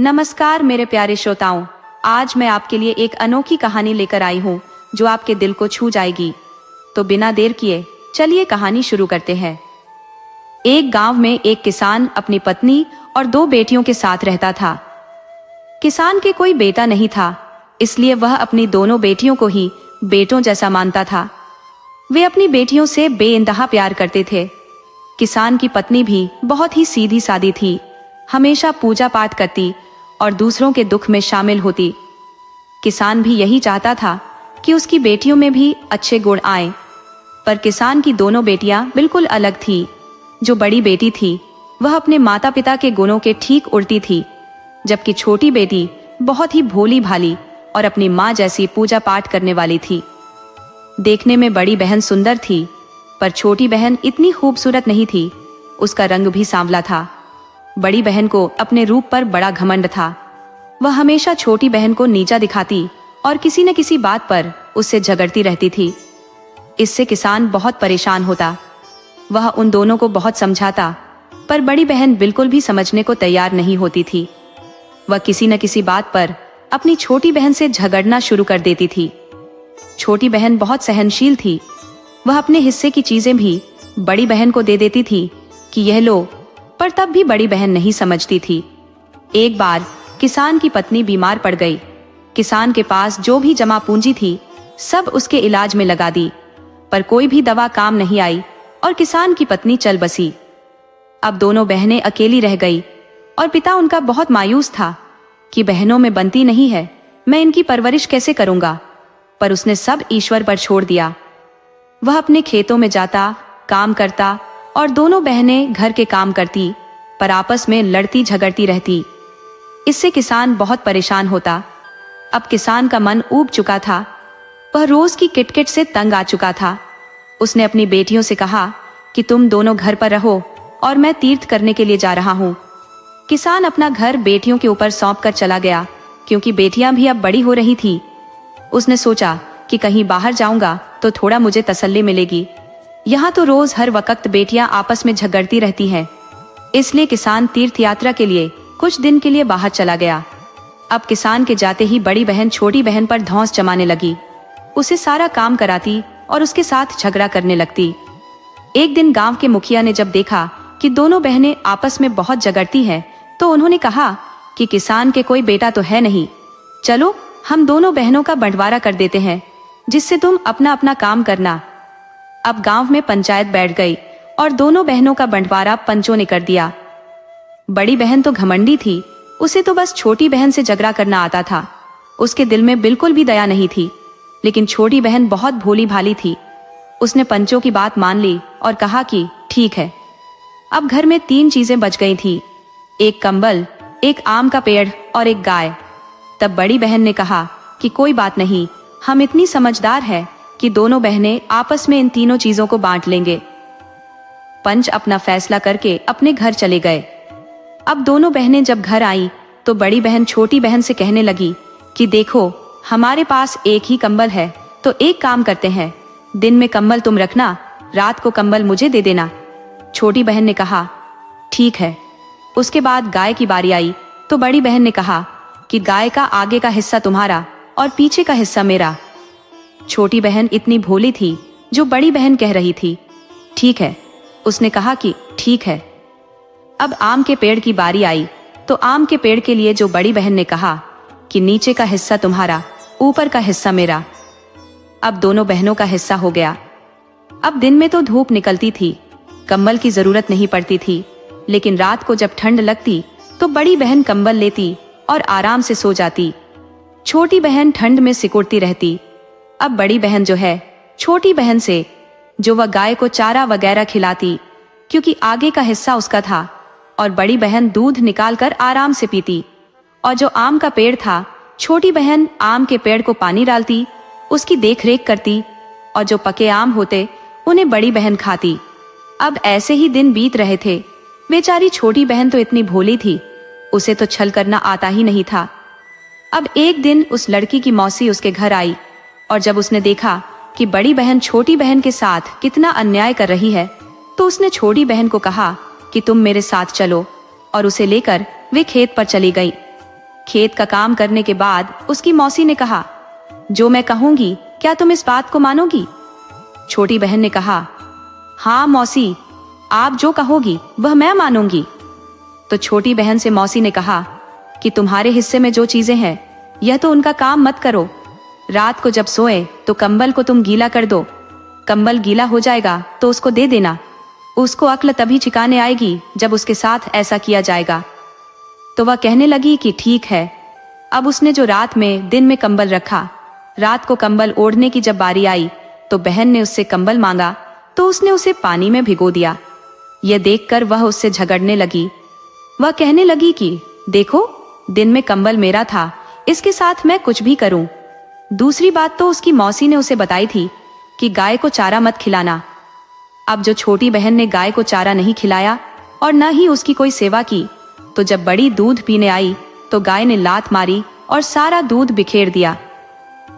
नमस्कार मेरे प्यारे श्रोताओं, आज मैं आपके लिए एक अनोखी कहानी लेकर आई हूँ जो आपके दिल को छू जाएगी। तो बिना देर किए चलिए कहानी शुरू करते हैं। एक गांव में एक किसान अपनी पत्नी और 2 बेटियों के साथ रहता था। किसान के कोई बेटा नहीं था, इसलिए वह अपनी दोनों बेटियों को ही बेटों जैसा मानता था। वे अपनी बेटियों से बेइंतहा प्यार करते थे। किसान की पत्नी भी बहुत ही सीधी सादी थी, हमेशा पूजा पाठ करती और दूसरों के दुख में शामिल होती। किसान भी यही चाहता था कि उसकी बेटियों में भी अच्छे गुण आए, पर किसान की दोनों बेटियां बिल्कुल अलग थी। जो बड़ी बेटी थी वह अपने माता पिता के गुणों के ठीक उल्टी थी, जबकि छोटी बेटी बहुत ही भोली भाली और अपनी माँ जैसी पूजा पाठ करने वाली थी। देखने में बड़ी बहन सुंदर थी, पर छोटी बहन इतनी खूबसूरत नहीं थी। उसका रंग भी सांवला था। बड़ी बहन को अपने रूप पर बड़ा घमंड था। वह हमेशा छोटी बहन को नीचा दिखाती और किसी न किसी बात पर उससे झगड़ती रहती थी। इससे किसान बहुत परेशान होता। वह उन दोनों को बहुत समझाता, पर बड़ी बहन बिल्कुल भी समझने को तैयार नहीं होती थी। वह किसी न किसी बात पर अपनी छोटी बहन से झगड़ना शुरू कर देती थी। छोटी बहन बहुत सहनशील थी। वह अपने हिस्से की चीजें भी बड़ी बहन को दे देती थी कि यह लो, पर तब भी बड़ी बहन नहीं समझती थी। एक बार किसान की पत्नी बीमार पड़ गई। किसान के पास जो भी जमा पूंजी थी सब उसके इलाज में लगा दी, पर कोई भी दवा काम नहीं आई और किसान की पत्नी चल बसी। अब दोनों बहनें अकेली रह गई और पिता उनका बहुत मायूस था कि बहनों में बनती नहीं है, मैं इनकी परवरिश कैसे करूंगा। पर उसने सब ईश्वर पर छोड़ दिया। वह अपने खेतों में जाता, काम करता और दोनों बहनें घर के काम करती, पर आपस में लड़ती झगड़ती रहती। इससे किसान बहुत परेशान होता। अब किसान का मन ऊब चुका था। वह रोज की किटकिट से तंग आ चुका था। उसने अपनी बेटियों से कहा कि तुम दोनों घर पर रहो और मैं तीर्थ करने के लिए जा रहा हूँ। किसान अपना घर बेटियों के ऊपर सौंप कर चला गया, क्योंकि बेटियां भी अब बड़ी हो रही थी। उसने सोचा कि कहीं बाहर जाऊंगा तो थोड़ा मुझे तसल्ली मिलेगी। यहाँ तो रोज हर वक्त बेटियां आपस में झगड़ती रहती हैं। इसलिए किसान तीर्थ यात्रा के लिए कुछ दिन के लिए बाहर चला गया। अब किसान के जाते ही बड़ी बहन छोटी बहन पर धौंस जमाने लगी। उसे सारा काम कराती और उसके साथ झगड़ा करने लगती। एक दिन गांव के मुखिया ने जब देखा कि दोनों बहनें आपस में बहुत झगड़ती हैं, तो उन्होंने कहा कि किसान के कोई बेटा तो है नहीं, चलो हम दोनों बहनों का बंटवारा कर देते हैं, जिससे तुम अपना अपना काम करना। अब गांव में पंचायत बैठ गई और दोनों बहनों का बंटवारा पंचों ने कर दिया। बड़ी बहन तो घमंडी थी, उसे तो बस छोटी बहन से झगड़ा करना आता था। उसके दिल में बिल्कुल भी दया नहीं थी। लेकिन छोटी बहन बहुत भोली भाली थी। उसने पंचों की बात मान ली और कहा कि ठीक है। अब घर में 3 चीजें बच गई थी, एक कंबल, एक आम का पेड़ और एक गाय। तब बड़ी बहन ने कहा कि कोई बात नहीं, हम इतनी समझदार हैं कि दोनों बहनें आपस में इन तीनों चीजों को बांट लेंगे। पंच अपना फैसला करके अपने घर चले गए। अब दोनों बहनें जब घर आई तो बड़ी बहन छोटी बहन से कहने लगी कि देखो, हमारे पास एक ही कंबल है, तो एक काम करते हैं, दिन में कंबल तुम रखना, रात को कंबल मुझे दे देना। छोटी बहन ने कहा ठीक है। उसके बाद गाय की बारी आई तो बड़ी बहन ने कहा कि गाय का आगे का हिस्सा तुम्हारा और पीछे का हिस्सा मेरा। छोटी बहन इतनी भोली थी, जो बड़ी बहन कह रही थी ठीक है, उसने कहा कि ठीक है। अब आम के पेड़ की बारी आई तो आम के पेड़ के लिए जो बड़ी बहन ने कहा कि नीचे का हिस्सा तुम्हारा, ऊपर का हिस्सा मेरा। अब दोनों बहनों का हिस्सा हो गया। अब दिन में तो धूप निकलती थी, कंबल की जरूरत नहीं पड़ती थी, लेकिन रात को जब ठंड लगती तो बड़ी बहन कंबल लेती और आराम से सो जाती। छोटी बहन ठंड में सिकुड़ती रहती। अब बड़ी बहन जो है छोटी बहन से जो वह गाय को चारा वगैरह खिलाती, क्योंकि आगे का हिस्सा उसका था, और बड़ी बहन दूध निकाल कर आराम से पीती। और जो आम का पेड़ था, छोटी बहन आम के पेड़ को पानी डालती, उसकी देखरेख करती, और जो पके आम होते उन्हें बड़ी बहन खाती। अब ऐसे ही दिन बीत रहे थे। बेचारी छोटी बहन तो इतनी भोली थी, उसे तो छल करना आता ही नहीं था। अब एक दिन उस लड़की की मौसी उसके घर आई, और जब उसने देखा कि बड़ी बहन छोटी बहन के साथ कितना अन्याय कर रही है, तो उसने छोटी बहन को कहा कि तुम मेरे साथ चलो, और उसे लेकर वे खेत पर चली गई। खेत का काम करने के बाद उसकी मौसी ने कहा, जो मैं कहूंगी क्या तुम इस बात को मानोगी? छोटी बहन ने कहा, हाँ मौसी, आप जो कहोगी वह मैं मानूंगी। तो छोटी बहन से मौसी ने कहा कि तुम्हारे हिस्से में जो चीजें हैं यह तो उनका काम मत करो। रात को जब सोए तो कंबल को तुम गीला कर दो। कंबल गीला हो जाएगा तो उसको दे देना। उसको अक्ल तभी ठिकाने आएगी जब उसके साथ ऐसा किया जाएगा। तो वह कहने लगी कि ठीक है। अब उसने जो रात में दिन में कंबल रखा, रात को कंबल ओढ़ने की जब बारी आई तो बहन ने उससे कंबल मांगा तो उसने उसे पानी में भिगो दिया। यह देखकर वह उससे झगड़ने लगी। वह कहने लगी कि देखो, दिन में कंबल मेरा था, इसके साथ मैं कुछ भी करूं। दूसरी बात तो उसकी मौसी ने उसे बताई थी कि गाय को चारा मत खिलाना। अब जो छोटी बहन ने गाय को चारा नहीं खिलाया और न ही उसकी कोई सेवा की, तो जब बड़ी दूध पीने आई तो गाय ने लात मारी और सारा दूध बिखेर दिया।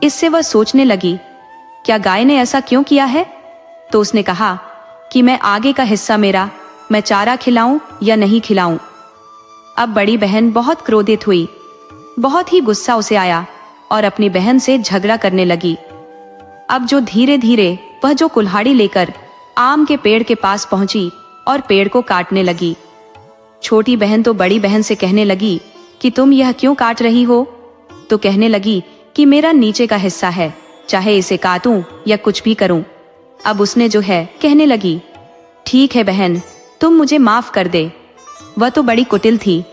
इससे वह सोचने लगी, क्या गाय ने ऐसा क्यों किया है? तो उसने कहा कि मैं आगे का हिस्सा मेरा, मैं चारा खिलाऊं या नहीं खिलाऊं। अब बड़ी बहन बहुत क्रोधित हुई, बहुत ही गुस्सा उसे आया और अपनी बहन से झगड़ा करने लगी। अब जो धीरे धीरे वह जो कुल्हाड़ी लेकर आम के पेड़ के पास पहुंची और पेड़ को काटने लगी। छोटी बहन तो बड़ी बहन से कहने लगी कि तुम यह क्यों काट रही हो? तो कहने लगी कि मेरा नीचे का हिस्सा है, चाहे इसे काटूं या कुछ भी करूं। अब उसने जो है कहने लगी, ठीक है बहन, तुम मुझे माफ कर दे। वह तो बड़ी कुटिल थी,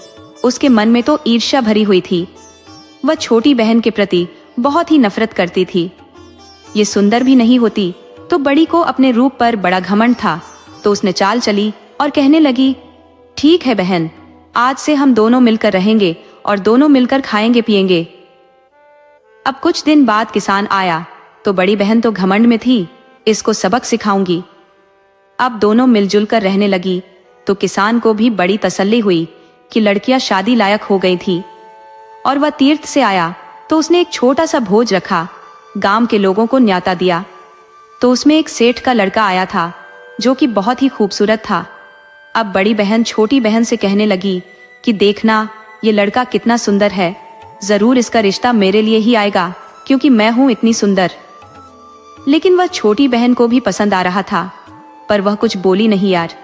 उसके मन में तो ईर्ष्या भरी हुई थी। वह छोटी बहन के प्रति बहुत ही नफरत करती थी। ये सुंदर भी नहीं होती तो बड़ी को अपने रूप पर बड़ा घमंड था। तो उसने चाल चली और कहने लगी, ठीक है बहन, आज से हम दोनों मिलकर रहेंगे और दोनों मिलकर खाएंगे पिएंगे। अब कुछ दिन बाद किसान आया तो बड़ी बहन तो घमंड में थी, इसको सबक सिखाऊंगी। अब दोनों मिलजुल कर रहने लगी तो किसान को भी बड़ी तसल्ली हुई कि लड़कियां शादी लायक हो गई थी। और वह तीर्थ से आया तो उसने एक छोटा सा भोज रखा, गांव के लोगों को न्योता दिया। तो उसमें एक सेठ का लड़का आया था जो कि बहुत ही खूबसूरत था। अब बड़ी बहन छोटी बहन से कहने लगी कि देखना, ये लड़का कितना सुंदर है, जरूर इसका रिश्ता मेरे लिए ही आएगा क्योंकि मैं हूं इतनी सुंदर। लेकिन वह छोटी बहन को भी पसंद आ रहा था, पर वह कुछ बोली नहीं यार।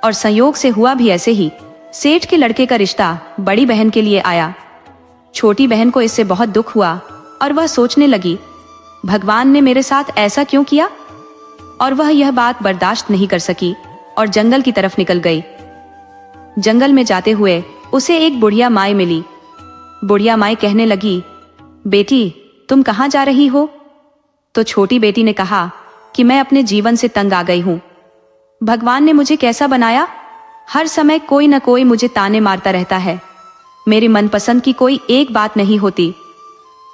और संयोग से हुआ भी ऐसे ही, सेठ के लड़के का रिश्ता बड़ी बहन के लिए आया। छोटी बहन को इससे बहुत दुख हुआ और वह सोचने लगी, भगवान ने मेरे साथ ऐसा क्यों किया? और वह यह बात बर्दाश्त नहीं कर सकी और जंगल की तरफ निकल गई। जंगल में जाते हुए उसे एक बुढ़िया माई मिली। बुढ़िया माई कहने लगी, बेटी तुम कहाँ जा रही हो? तो छोटी बेटी ने कहा कि मैं अपने जीवन से तंग आ गई हूँ। भगवान ने मुझे कैसा बनाया, हर समय कोई न कोई मुझे ताने मारता रहता है। मेरी मनपसंद की कोई एक बात नहीं होती।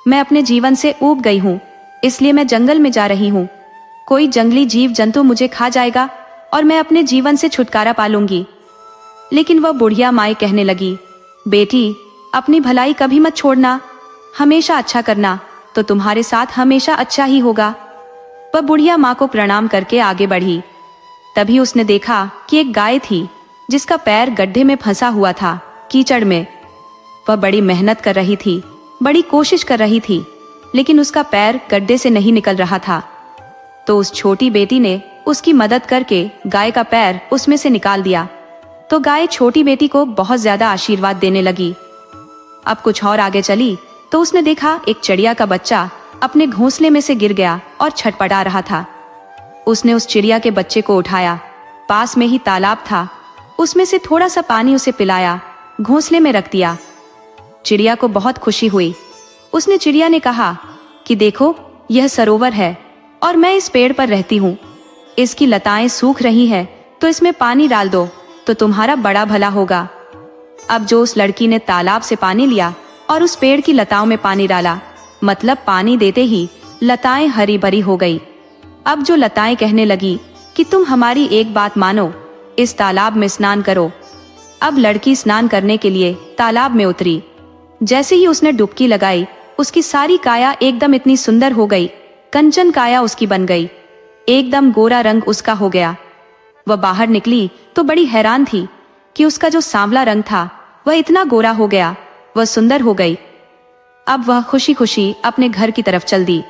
मैं अपने जीवन से ऊब गई हूँ, इसलिए मैं जंगल में जा रही हूँ। कोई जंगली जीव जंतु मुझे खा जाएगा और मैं अपने जीवन से छुटकारा पालूंगी। लेकिन वह बुढ़िया माई कहने लगी, बेटी अपनी भलाई कभी मत छोड़ना, हमेशा अच्छा करना, तो तुम्हारे साथ हमेशा अच्छा ही होगा। वह बुढ़िया माँ को प्रणाम करके आगे बढ़ी। तभी उसने देखा कि एक गाय थी जिसका पैर गड्ढे में फंसा हुआ था, कीचड़ में। वह बड़ी मेहनत कर रही थी, बड़ी कोशिश कर रही थी, लेकिन उसका पैर गड्ढे से नहीं निकल रहा था। तो उस छोटी बेटी ने उसकी मदद करके गाय का पैर उसमें से निकाल दिया। तो गाय छोटी बेटी को बहुत ज्यादा आशीर्वाद देने लगी। अब कुछ और आगे चली तो उसने देखा एक चिड़िया का बच्चा अपने घोंसले में से गिर गया और छटपटा रहा था। उसने उस चिड़िया के बच्चे को उठाया, पास में ही तालाब था, उसमें से थोड़ा सा पानी उसे पिलाया, घोंसले में रख दिया। चिड़िया को बहुत खुशी हुई। उसने चिड़िया ने कहा कि देखो, यह सरोवर है और मैं इस पेड़ पर रहती हूँ। इसकी लताएं सूख रही हैं, तो इसमें पानी डाल दो तो तुम्हारा बड़ा भला होगा। अब जो उस लड़की ने तालाब से पानी लिया और उस पेड़ की लताओं में पानी डाला, मतलब पानी देते ही लताएं हरी भरी हो गई। अब जो लताएं कहने लगी कि तुम हमारी एक बात मानो, इस तालाब में स्नान करो। अब लड़की स्नान करने के लिए तालाब में उतरी। जैसे ही उसने डुबकी लगाई, उसकी सारी काया एकदम इतनी सुंदर हो गई, कंचन काया उसकी बन गई, एकदम गोरा रंग उसका हो गया। वह बाहर निकली तो बड़ी हैरान थी कि उसका जो सांवला रंग था वह इतना गोरा हो गया वह सुंदर हो गई। अब वह खुशी खुशी अपने घर की तरफ चल दी।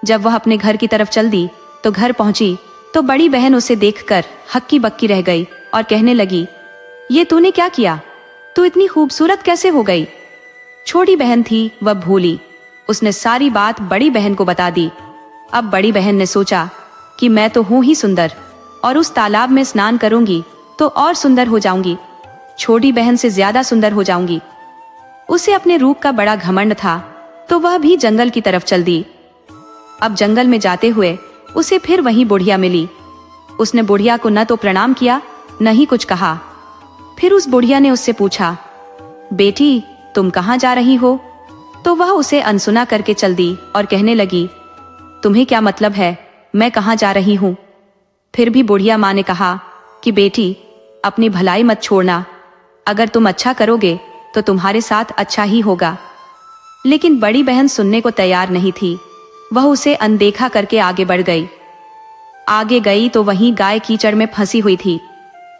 जब वह अपने घर की तरफ चल दी तो घर पहुंची तो बड़ी बहन उसे देखकर हक्की बक्की रह गई और कहने लगी, ये तूने क्या किया? तू इतनी खूबसूरत कैसे हो गई? छोटी बहन थी, वह भूली। उसने सारी बात बड़ी बहन को बता दी। अब बड़ी बहन ने सोचा कि मैं तो हूं ही सुंदर, और उस तालाब में स्नान करूंगी तो और सुंदर हो जाऊंगी, छोटी बहन से ज्यादा सुंदर हो जाऊंगी। उसे अपने रूप का बड़ा घमंड था, तो वह भी जंगल की तरफ चल दी। अब जंगल में जाते हुए उसे फिर वही बुढ़िया मिली। उसने बुढ़िया को न तो प्रणाम किया, न ही कुछ कहा। फिर उस बुढ़िया ने उससे पूछा, बेटी तुम कहाँ जा रही हो? तो वह उसे अनसुना करके चल दी और कहने लगी, तुम्हें क्या मतलब है मैं कहाँ जा रही हूँ? फिर भी बुढ़िया माँ ने कहा कि बेटी अपनी भलाई मत छोड़ना, अगर तुम अच्छा करोगे तो तुम्हारे साथ अच्छा ही होगा। लेकिन बड़ी बहन सुनने को तैयार नहीं थी। वह उसे अनदेखा करके आगे बढ़ गई। आगे गई तो वहीं गाय कीचड़ में फंसी हुई थी।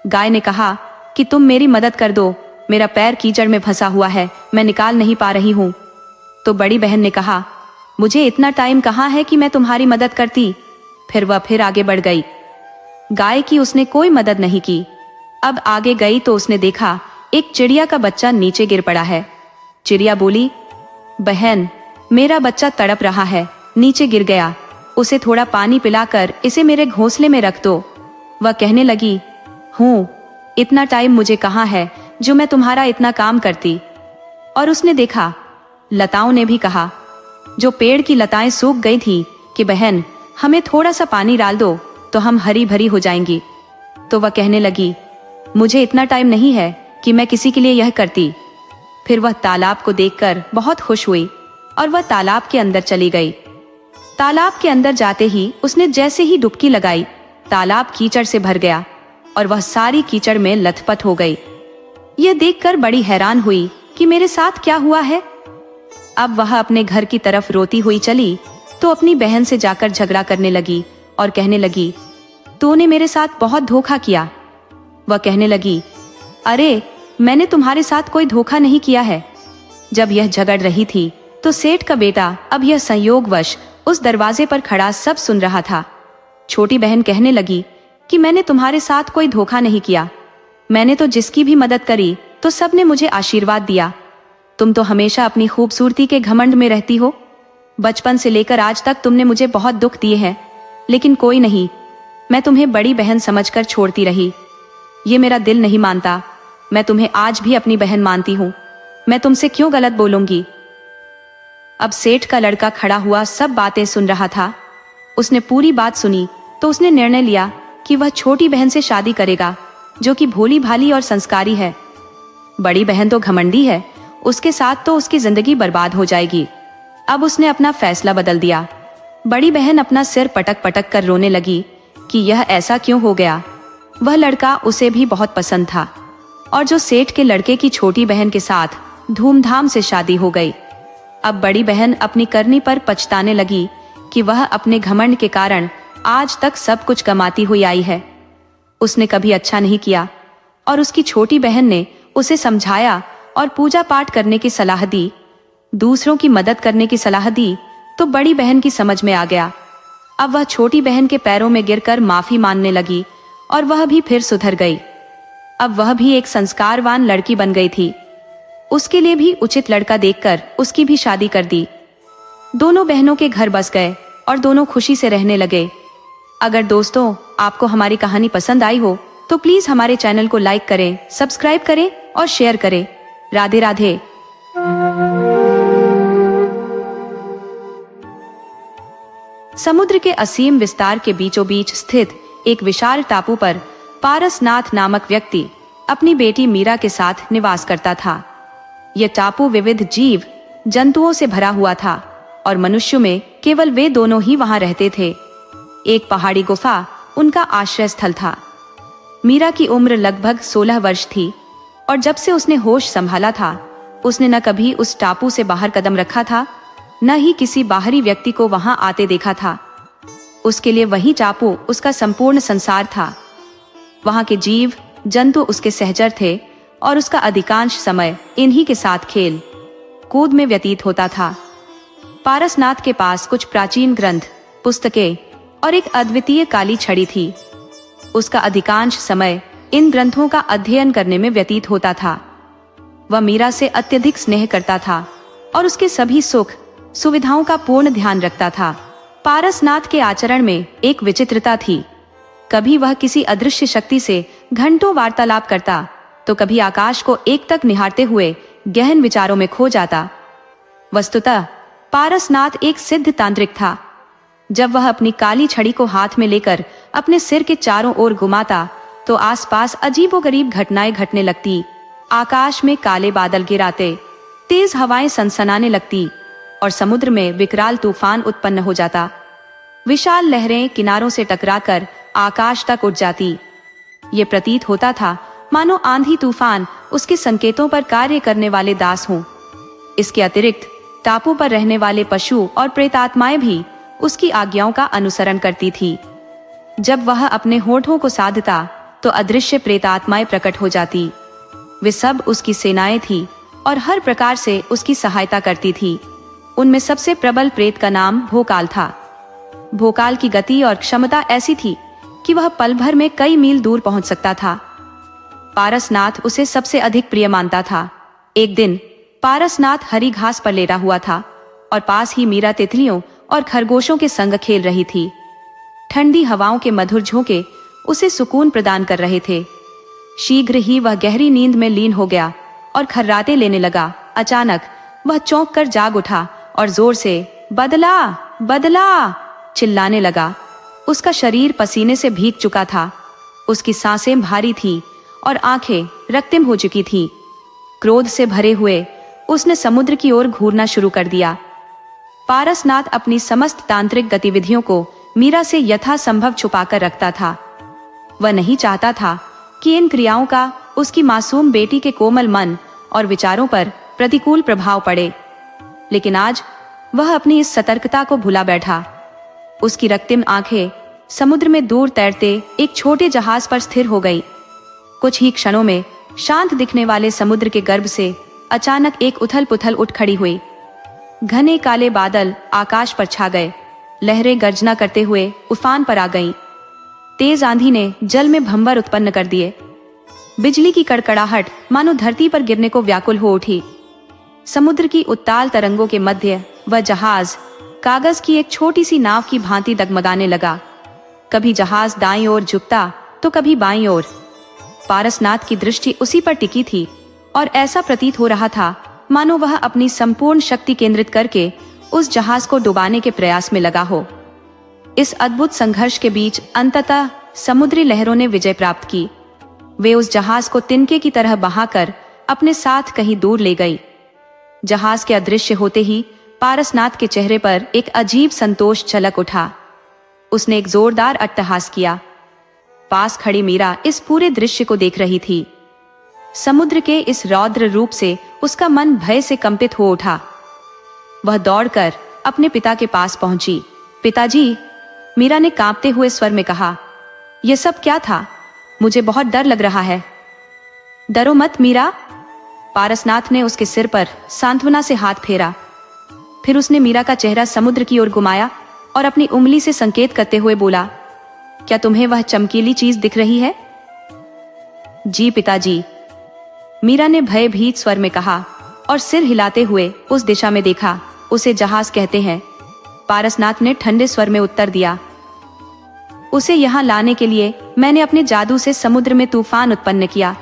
गाय ने कहा कि तुम मेरी मदद कर दो, मेरा पैर कीचड़ में फंसा हुआ है, मैं निकाल नहीं पा रही हूँ। तो बड़ी बहन ने कहा, मुझे इतना टाइम कहाँ है कि मैं तुम्हारी मदद करती। फिर वह फिर आगे बढ़ गई। गाय की उसने कोई मदद नहीं की। अब आगे गई तो उसने देखा एक चिड़िया का बच्चा नीचे गिर पड़ा है। चिड़िया बोली, बहन मेरा बच्चा तड़प रहा है, नीचे गिर गया, उसे थोड़ा पानी पिलाकर इसे मेरे घोंसले में रख दो। वह कहने लगी, हूँ इतना टाइम मुझे कहाँ है जो मैं तुम्हारा इतना काम करती। और उसने देखा लताओं ने भी कहा, जो पेड़ की लताएं सूख गई थी, कि बहन हमें थोड़ा सा पानी डाल दो तो हम हरी भरी हो जाएंगी। तो वह कहने लगी, मुझे इतना टाइम नहीं है कि मैं किसी के लिए यह करती। फिर वह तालाब को देखकर बहुत खुश हुई और वह तालाब के अंदर चली गई। तालाब के अंदर जाते ही उसने जैसे ही डुबकी लगाई, तालाब कीचड़ से भर गया और वह सारी कीचड़ में लथपथ हो गई। यह देखकर बड़ी हैरान हुई कि मेरे साथ क्या हुआ है। अब वह अपने घर की तरफ रोती हुई चली तो अपनी बहन से जाकर झगड़ा करने लगी और कहने लगी, तूने मेरे साथ बहुत धोखा किया। वह कहने लगी, अरे मैंने तुम्हारे साथ कोई धोखा नहीं किया है। जब यह झगड़ रही थी तो सेठ का बेटा अब यह संयोगवश उस दरवाजे पर खड़ा सब सुन रहा था। छोटी बहन कहने लगी कि मैंने तुम्हारे साथ कोई धोखा नहीं किया, मैंने तो जिसकी भी मदद करी तो सबने मुझे आशीर्वाद दिया। तुम तो हमेशा अपनी खूबसूरती के घमंड में रहती हो। बचपन से लेकर आज तक तुमने मुझे बहुत दुख दिए हैं, लेकिन कोई नहीं, मैं तुम्हें बड़ी बहन समझकर छोड़ती रही। ये मेरा दिल नहीं मानता, मैं तुम्हें आज भी अपनी बहन मानती हूँ, मैं तुमसे क्यों गलत बोलूंगी। अब सेठ का लड़का खड़ा हुआ सब बातें सुन रहा था। उसने पूरी बात सुनी तो उसने निर्णय लिया कि वह छोटी बहन से शादी करेगा, जो कि भोली भाली और संस्कारी है। बड़ी बहन तो घमंडी है, उसके साथ तो उसकी जिंदगी बर्बाद हो जाएगी। अब उसने अपना फैसला बदल दिया। बड़ी बहन अपना सिर पटक पटक कर रोने लगी कि यह ऐसा क्यों हो गया। वह लड़का उसे भी बहुत पसंद था और जो सेठ के लड़के की छोटी बहन के साथ धूमधाम से शादी हो गई। अब बड़ी बहन अपनी करनी पर पछताने लगी कि वह अपने घमंड के कारण आज तक सब कुछ कमाती हुई आई है। उसने कभी अच्छा नहीं किया और उसकी छोटी बहन ने उसे समझाया और पूजा पाठ करने की सलाह दी, दूसरों की मदद करने की सलाह दी, तो बड़ी बहन की समझ में आ गया। अब वह छोटी बहन के पैरों में गिरकर माफी मांगने लगी और वह भी फिर सुधर गई। अब वह भी एक संस्कारवान लड़की बन गई थी। उसके लिए भी उचित लड़का देखकर उसकी भी शादी कर दी। दोनों बहनों के घर बस गए और दोनों खुशी से रहने लगे। अगर दोस्तों आपको हमारी कहानी पसंद आई हो तो प्लीज हमारे चैनल को लाइक करें, सब्सक्राइब करें और शेयर करें। राधे राधे। समुद्र के असीम विस्तार के बीचों बीच स्थित एक विशाल टापू पर पारसनाथ नामक व्यक्ति अपनी बेटी मीरा के साथ निवास करता था। यह टापू विविध जीव जंतुओं से भरा हुआ था और मनुष्यों में केवल वे दोनों ही वहां रहते थे। एक पहाड़ी गुफा उनका आश्रय स्थल था। मीरा की उम्र लगभग 16 वर्ष थी और जब से उसने होश संभाला था उसने न कभी उस टापू से बाहर कदम रखा था, न ही किसी बाहरी व्यक्ति को वहां आते देखा था। उसके लिए वही टापू उसका संपूर्ण संसार था। वहां के जीव जंतु उसके सहचर थे और उसका अधिकांश समय इन्हीं के साथ खेल कूद में व्यतीत होता था। पारसनाथ के पास कुछ प्राचीन ग्रंथ, पुस्तकें और एक अद्वितीय काली छड़ी थी। उसका अधिकांश समय इन ग्रंथों का अध्ययन करने में व्यतीत होता था। वह मीरा से अत्यधिक स्नेह करता था और उसके सभी सुख सुविधाओं का पूर्ण ध्यान रखता था। पारसनाथ के आचरण में एक विचित्रता थी। कभी वह किसी अदृश्य शक्ति से घंटों वार्तालाप करता, तो कभी आकाश को एकटक निहारते हुए गहन विचारों में खो जाता। वस्तुतः पारसनाथ एक सिद्ध तांत्रिक था। जब वह अपनी काली छड़ी को हाथ में लेकर अपने सिर के चारों ओर घुमाता, तो आसपास अजीबोगरीब घटनाएं घटने लगती। आकाश में काले बादल गिराते, तेज हवाएं सनसनाने लगती और समुद्र में विकराल तूफान उत्पन्न हो जाता। विशाल लहरें किनारों से टकराकर आकाश तक उठ जाती। ये प्रतीत होता था मानो आंधी तूफान उसके संकेतों पर कार्य करने वाले दास हों। इसके अतिरिक्त टापू पर रहने वाले पशु और प्रेतात्माएं भी उसकी आज्ञाओं का अनुसरण करती थी। जब वह अपने होठों को साधता, तो अदृश्य प्रेतात्माएं प्रकट हो जाती। वे सब उसकी सेनाएं थी और हर प्रकार से उसकी सहायता करती थी। उनमें सबसे प्रबल प्रेत का नाम भोकाल था। भोकाल की गति और क्षमता ऐसी थी कि वह पल भर में कई मील दूर पहुंच सकता था। पारसनाथ उसे सबसे अधिक प्रिय मानता था। एक दिन पारसनाथ हरी घास पर लेटा हुआ था और पास ही मीरा तितलियों और खरगोशों के संग खेल रही थी। ठंडी हवाओं के मधुर झोंके उसे सुकून प्रदान कर रहे थे। शीघ्र ही वह गहरी नींद में लीन हो गया और खर्राटे लेने लगा। अचानक वह चौंक कर जाग उठा और जोर से बदला बदला चिल्लाने लगा। उसका शरीर पसीने से भीग चुका था। उसकी सांसें भारी थी और आंखें रक्तिम हो चुकी थी। क्रोध से भरे हुए उसने समुद्र की ओर घूरना शुरू कर दिया। पारसनाथ अपनी समस्त तांत्रिक गतिविधियों को मीरा से यथासंभव छुपाकर रखता था। वह नहीं चाहता था कि इन क्रियाओं का उसकी मासूम बेटी के कोमल मन और विचारों पर प्रतिकूल प्रभाव पड़े। लेकिन आज वह अपनी इस सतर्कता को भुला बैठा। उसकी रक्तिम आंखें समुद्र में दूर तैरते एक छोटे जहाज पर स्थिर हो गई। कुछ ही क्षणों में शांत दिखने वाले समुद्र के गर्भ से अचानक एक उथल पुथल उठ खड़ी हुई। घने काले बादल आकाश पर छा गए। लहरें गर्जना करते हुए उफान पर आ गईं। तेज आंधी ने जल में भंवर उत्पन्न कर दिए। बिजली की कड़कड़ाहट मानो धरती पर गिरने को व्याकुल हो उठी। समुद्र की उत्ताल तरंगों के मध्य वह जहाज कागज की एक छोटी सी नाव की भांति डगमगाने लगा। कभी जहाज दाईं ओर झुकता तो कभी बाईं ओर। पारसनाथ की दृष्टि उसी पर टिकी थी और ऐसा प्रतीत हो रहा था मानो वह अपनी संपूर्ण शक्ति केंद्रित करके उस जहाज को डुबाने के प्रयास में लगा हो। इस अद्भुत संघर्ष के बीच अंततः समुद्री लहरों ने विजय प्राप्त की। वे उस जहाज को तिनके की तरह बहाकर अपने साथ कहीं दूर ले गई। जहाज के अदृश्य होते ही पारसनाथ के चेहरे पर एक अजीब संतोष झलक उठा। उसने एक जोरदार अट्टहास किया। पास खड़ी मीरा इस पूरे दृश्य को देख रही थी। समुद्र के इस रौद्र रूप से उसका मन भय से कंपित हो उठा। वह दौड़कर अपने पिता के पास पहुंची। पिताजी, मीरा ने कांपते हुए स्वर में कहा, यह सब क्या था? मुझे बहुत डर लग रहा है। डरो मत मीरा। पारसनाथ ने उसके सिर पर सांत्वना से हाथ फेरा। फिर उसने मीरा का चेहरा समुद्र की ओर घुमाया और अपनी उंगली से संकेत करते हुए बोला, क्या तुम्हें वह चमकीली चीज दिख रही है? जी पिताजी, मीरा ने भयभीत स्वर में कहा और सिर हिलाते हुए उस दिशा में देखा। उसे जहाज कहते हैं। पारसनाथ ने ठंडे स्वर में उत्तर दिया। उसे यहाँ लाने के लिए मैंने अपने जादू से समुद्र में तूफान उत्पन्न किया।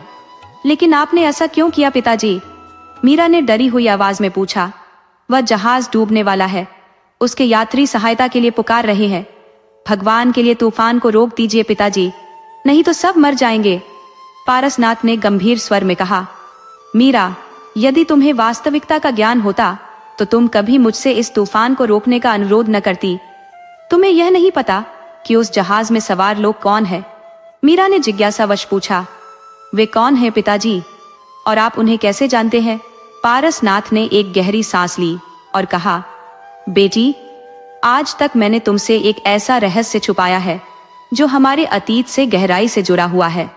लेकिन आपने ऐसा क्यों किया पिताजी? मीरा ने डरी हुई आवाज में पूछा। वह जहाज डूबने वाला है। उसके यात्री सहायता के लिए पुकार रहे हैं। भगवान के लिए तूफान को रोक दीजिए पिताजी, नहीं तो सब मर जाएंगे। पारसनाथ ने गंभीर स्वर में कहा। मीरा, यदि तुम्हें वास्तविकता का ज्ञान होता तो तुम कभी मुझसे इस तूफान को रोकने का अनुरोध न करती। तुम्हें यह नहीं पता कि उस जहाज में सवार लोग कौन है? मीरा ने जिज्ञासावश पूछा। वे कौन हैं पिताजी, और आप उन्हें कैसे जानते हैं? पारसनाथ ने एक गहरी सांस ली और कहा, बेटी, आज तक मैंने तुमसे एक ऐसा रहस्य छुपाया है जो हमारे अतीत से गहराई से जुड़ा हुआ है।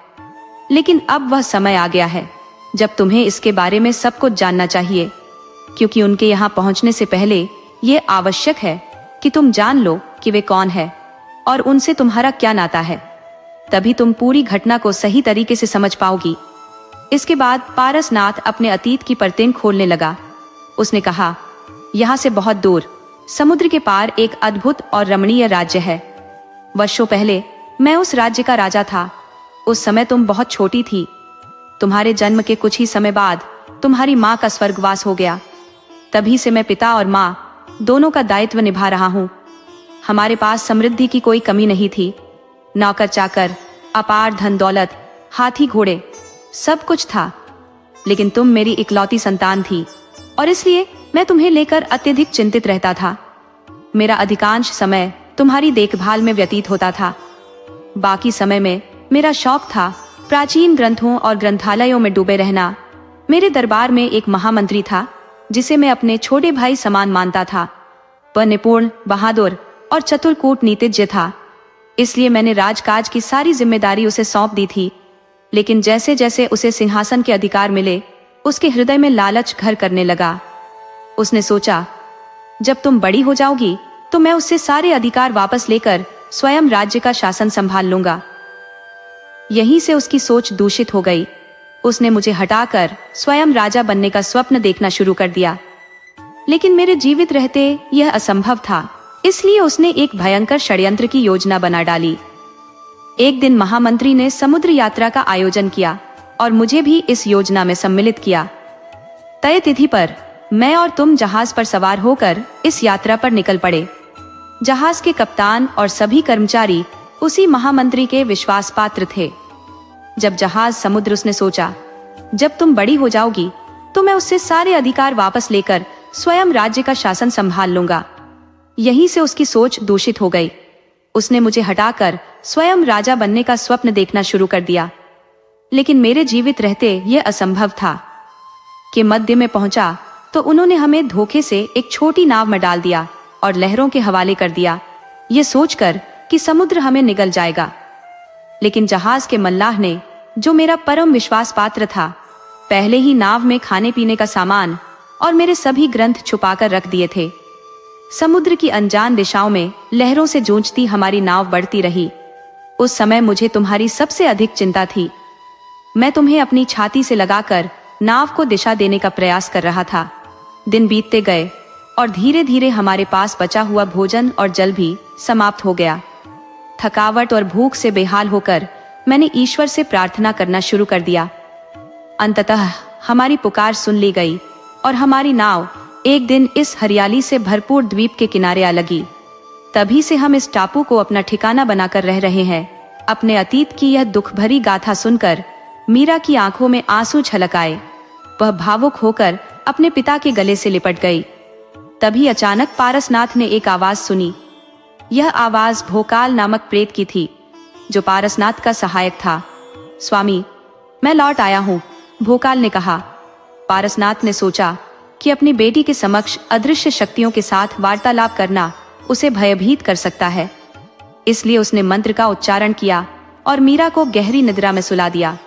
लेकिन अब वह समय आ गया है जब तुम्हें इसके बारे में सब कुछ जानना चाहिए, क्योंकि उनके यहाँ पहुंचने से पहले ये आवश्यक है कि तुम जान लो कि वे कौन है और उनसे तुम्हारा क्या नाता है। तभी तुम पूरी घटना को सही तरीके से समझ पाओगी। इसके बाद पारसनाथ अपने अतीत की परतें खोलने लगा। उसने कहा, यहाँ से बहुत दूर समुद्र के पार एक अद्भुत और रमणीय राज्य है। वर्षों पहले मैं उस राज्य का राजा था। उस समय तुम बहुत छोटी थी। तुम्हारे जन्म के कुछ ही समय बाद तुम्हारी माँ का स्वर्गवास हो गया। तभी से मैं पिता और माँ दोनों का दायित्व निभा रहा हूँ। हमारे पास समृद्धि की कोई कमी नहीं थी। नौकर चाकर, अपार धन दौलत, हाथी घोड़े, सब कुछ था। लेकिन तुम मेरी इकलौती संतान थी और इसलिए मैं तुम्हें लेकर अत्यधिक चिंतित रहता था। मेरा अधिकांश समय तुम्हारी देखभाल में व्यतीत होता था। बाकी समय में मेरा शौक था प्राचीन ग्रंथों और ग्रंथालयों में डूबे रहना। मेरे दरबार में एक महामंत्री था जिसे मैं अपने छोटे भाई समान मानता था। वह निपुण, बहादुर और चतुर कूटनीतिज्ञ था। इसलिए मैंने राजकाज की सारी जिम्मेदारी उसे सौंप दी थी। लेकिन जैसे जैसे उसे सिंहासन के अधिकार मिले, उसके हृदय में लालच घर करने लगा। उसने सोचा, जब तुम बड़ी हो जाओगी तो मैं उससे सारे अधिकार वापस लेकर स्वयं राज्य का शासन संभाल लूंगा। यहीं से उसकी सोच दूषित हो गई। उसने मुझे हटाकर स्वयं राजा बनने का स्वप्न देखना शुरू कर दिया। लेकिन मेरे जीवित रहते यह असंभव था। इसलिए उसने एक भयंकर षड्यंत्र की योजना बना डाली। एक दिन महामंत्री ने समुद्र यात्रा का आयोजन किया और मुझे भी इस योजना में सम्मिलित किया। तय तिथि पर मैं और तुम जहाज पर सवार होकर इस यात्रा पर निकल पड़े। जहाज के कप्तान और सभी कर्मचारी उसी महामंत्री के विश्वास पात्र थे। जब जहाज समुद्र, उसने सोचा, जब तुम बड़ी हो जाओगी तो मैं उससे सारे अधिकार वापस लेकर स्वयं राज्य का शासन संभाल लूंगा। यहीं से उसकी सोच दूषित हो गई। उसने मुझे हटाकर स्वयं राजा बनने का स्वप्न देखना शुरू कर दिया। लेकिन मेरे जीवित रहते यह असंभव था। कि मध्य में पहुंचा तो उन्होंने हमें धोखे से एक छोटी नाव में डाल दिया और लहरों के हवाले कर दिया, ये सोचकर कि समुद्र हमें निगल जाएगा। लेकिन जहाज के मल्लाह ने, जो मेरा परम विश्वास पात्र था, पहले ही नाव में खाने पीने का सामान और मेरे सभी ग्रंथ छुपाकर रख दिए थे। समुद्र की अनजान दिशाओं में लहरों से जूझती हमारी नाव बढ़ती रही। उस समय मुझे तुम्हारी सबसे अधिक चिंता थी। मैं तुम्हें अपनी छाती से लगाकर नाव को दिशा देने का प्रयास कर रहा था। दिन बीतते गए और धीरे धीरे हमारे पास बचा हुआ भोजन और जल भी समाप्त हो गया। थकावट और भूख से बेहाल होकर मैंने ईश्वर से प्रार्थना करना शुरू कर दिया। अंततः हमारी पुकार सुन ली गई और हमारी नाव एक दिन इस हरियाली से भरपूर द्वीप के किनारे आ लगी। तभी से हम इस टापू को अपना ठिकाना बनाकर रह रहे हैं। अपने अतीत की यह दुख भरी गाथा सुनकर मीरा की आंखों में आंसू छलक आए। वह भावुक होकर अपने पिता के गले से लिपट गई। तभी अचानक पारसनाथ ने एक आवाज सुनी। यह आवाज भोकाल नामक प्रेत की थी, जो पारसनाथ का सहायक था। स्वामी, मैं लौट आया हूँ, भोकाल ने कहा। पारसनाथ ने सोचा कि अपनी बेटी के समक्ष अदृश्य शक्तियों के साथ वार्तालाप करना उसे भयभीत कर सकता है। इसलिए उसने मंत्र का उच्चारण किया और मीरा को गहरी निद्रा में सुला दिया।